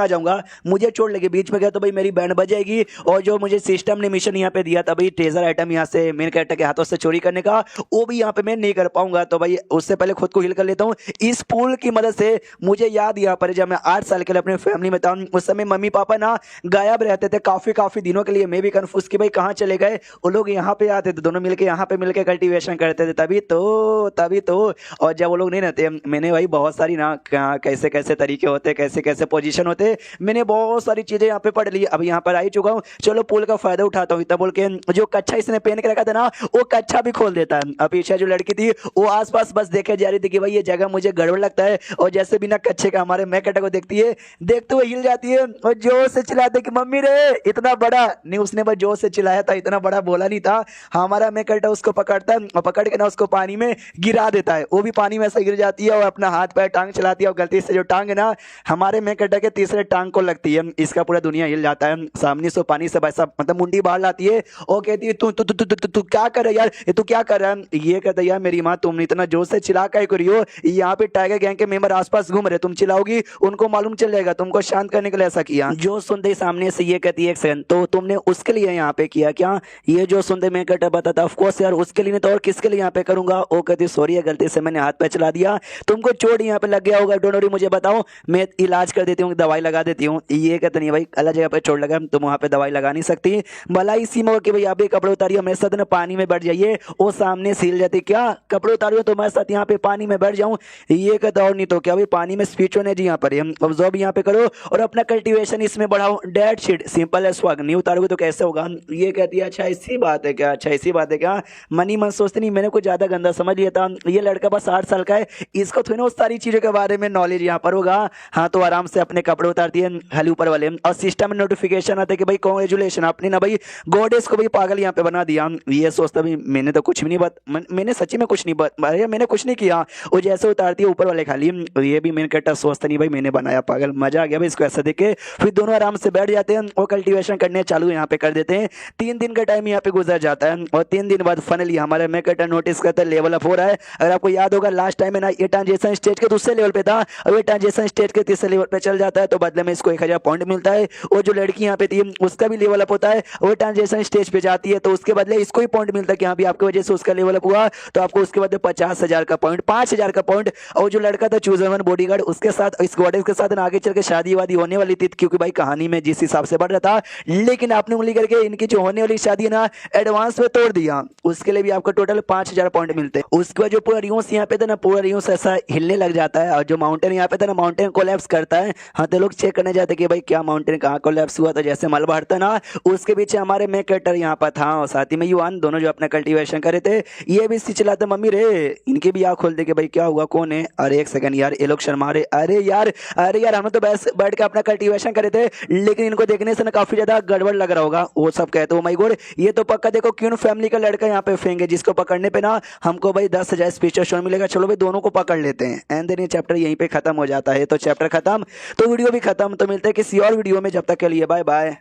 आ जाऊंगा, मुझे चोट लगी बीच में गया तो भाई मेरी बैंड बजेगी। और जो मुझे सिस्टम ने मिशन यहाँ पे दिया था भाई ट्रेजर आइटम यहाँ से मेन कैरेक्टर के हाथों से चोरी करने का, वो भी यहाँ पे मैं नहीं कर पाऊंगा। तो भाई उससे पहले खुद को हील कर लेता हूँ, इस पुल की मदद से मुझे याद यहाँ पर जब मैं 8 साल के लिए अपने फैमिली में था, उस समय मम्मी पापा ना गायब रहते थे काफी दिनों के लिए। मैं भी कंफ्यूज कि भाई कहाँ चले गए। वो लोग यहाँ पे आते थे, दोनों मिलके यहाँ पे मिलके कल्टीवेशन करते थे, तभी तो। और जब वो लोग नहीं रहते, मैंने भाई बहुत सारी ना कैसे कैसे तरीके होते, कैसे कैसे पोजीशन होते, मैंने बहुत सारी चीजें यहाँ पे पढ़ ली। अब यहाँ पर आ ही चुका हूँ, चलो पुल का फायदा उठाता हूँ। इतना बोल के जो कच्छा इसने पहन के रखा था ना, वो कच्छा भी खोल देता है। अब पीछे जो लड़की थी वो आसपास बस देखे जा रही थी कि भाई ये जगह मुझे गड़बड़ लगता है, और जैसे बिना कच्छे का हमारे मैकेटा को देखती है, देखते हुए हिल जाती है और जोर से चिल्लाते कि मम्मी रे इतना बड़ा नहीं। उसने बस जोर से चिल्लाया था, इतना बड़ा बोला नहीं था। हमारा मैकेटा उसको पकड़ता है और पकड़ के ना उसको पानी में गिरा देता है। वो भी पानी में ऐसे गिर जाती है और अपना हाथ पैर टांग चलाती है, और गलती से जो टांग है ना हमारे मैकेटा के तीसरे टांग को लगती है। इसका पूरा दुनिया हिल जाता है। सामने से पानी से वैसा मतलब मुंडी बाहर लाती है और कहती है तू तू तू तू तू क्या कर रहा है यार, ये तू क्या कर रहा है। ये कहता है यार मेरी माँ तुम इतना जोर से चिल्ला क्या कर रही हो, यहाँ पे टाइगर गैंग के मेंबर आसपास घूम रहे, तुम चिल्लाओगी उनको मालूम चल जाएगा, तुमको शांत करने के लिए ऐसा किया। जो सुनते ही सामने से ये कहती है एक सेकंड, तो तुमने उसके लिए यहाँ पे किया क्या। ये जो सुनते मैं कहता बताता ऑफकोर्स यार उसके लिए नहीं तो और किसके लिए यहाँ पे करूंगा। वो कहती सॉरी गलती से मैंने हाथ पे चला दिया, तुमको चोट यहाँ पे लग गया होगा, डोंट वरी मुझे बताओ मैं इलाज कर देती हूँ, दवाई लगा देती हूँ। ये कहते नहीं भाई अलग जगह पे चोट लगा तुम वहाँ पे दवाई लगा नहीं सकती, भला इसी मौके कि भाई आप भी कपड़े उतारिए मेरे साथ ना पानी में बैठ जाइए। वो सामने सील जाती क्या कपड़े उतारियो तो मेरे साथ यहाँ पे पानी में बैठ जाऊँ। ये कहता और नहीं तो क्या भाई पानी में स्पीच होने जी यहाँ पर ऑब्जर्व यहाँ पे करो और अपना कल्टीवेशन इसमें बढ़ाओ। डेट शीट सिंपल है स्वाग, नहीं उतारोगे तो कैसे होगा। ये कहती है अच्छा ऐसी बात है क्या, अच्छा ऐसी बात है क्या। मनी मन सोचते नहीं मैंने कुछ ज्यादा गंदा समझ लिया था, ये लड़का बस 8 साल का है, इसको थोड़ी ना उस सारी चीजों के बारे में नॉलेज यहाँ पर होगा। हाँ तो आराम से अपने कपड़े उतारती है खाली ऊपर वाले, और सिस्टम में नोटिफिकेशन आता है कि भाई कांग्रेचुलेशन आपने ना भाई गॉडेस को भी पागल यहाँ पे बना दिया। ये सोचता भाई मैंने तो कुछ भी नहीं मैंने सच्ची में कुछ नहीं मैंने कुछ नहीं किया। वो जैसे उतारती है ऊपर वाले खाली, ये भी मैंने कहता सोचता नहीं भाई मैंने बनाया पागल। मजा आ गया भाई इसको ऐसा देख के। फिर दोनों आराम से बैठ जाते हैं और कल्टीवेशन करने चालू यहाँ पे कर देते हैं। 3 दिन का टाइम यहाँ पे गुजर जाता है और 3 दिन बाद फाइनली हमारा मैकेटा नोटिस करता है लेवल अप हो रहा है। अगर आपको याद होगा लास्ट टाइम है ना ये ट्रांजेक्शन स्टेज के दूसरे लेवल पे था, और ये ट्रांजेक्शन स्टेज के तीसरे लेवल पे चल जाता है तो बदले में इसको 1000 पॉइंट मिलता है। और जो लड़की यहाँ पे थी उसका भी लेवल अप होता है, वो ट्रांजेक्शन स्टेज पे जाती है तो उसके बदले इसको ही पॉइंट मिलता है कि हाँ भी आपकी वजह से उसका लेवल अप हुआ, तो आपको उसके बदले 50,000 का पॉइंट 5,000 का पॉइंट। और जो लड़का था चूज वन बॉडीगार्ड उसके साथ इस गॉडेस के साथ आगे चल के शादी वादी होने वाली थी, क्योंकि भाई कहानी में जिस हिसाब से बढ़ रहा था, लेकिन आपने उंगली करके इनकी जो होने वाली शादी है ना एडवांस में तोड़ दिया। उसके लिए भी आपको टोटल 5,000 पॉइंट मिलते हैं। उसके बाद जो पूरा रियोस यहाँ पे था ना पूरा रियोस ऐसा हिलने लग जाता है, और जो माउंटेन यहाँ पे था ना माउंटेन कोलैप्स करता है। हाँ तो लोग चेक करने जाते कि भाई क्या माउंटेन कहाँ कोलैप्स हुआ था, जैसे मलबा हटता ना उसके पीछे हमारे मैकेटर यहाँ पर था और साथ ही में युवान दोनों जो अपना कल्टीवेशन करे थे। ये भी चिल्लाते मम्मी रे इनकी भी आँख खोल दे कि भाई क्या हुआ कौन है। अरे एक सेकंड यार ये लोग शर्मा रहे, अरे यार हम तो बस बैठ के अपना कल्टीवेशन करे थे, लेकिन इनको देखने से ना काफी ज्यादा गड़बड़ लग रहा होगा। वो सब कहते हो माय गॉड ये तो पक्का देखो क्यों फैमिली का लड़का यहाँ पे फेंगे, जिसको पकड़ने पे ना हमको भाई 10,000 स्पेशल शो मिलेगा। चलो भाई दोनों को पकड़ लेते हैं। एंड देन ये चैप्टर यहीं पे खत्म हो जाता है। तो चैप्टर खत्म तो वीडियो भी खत्म। तो मिलते हैं किसी और वीडियो में, जब तक के लिए बाय बाय।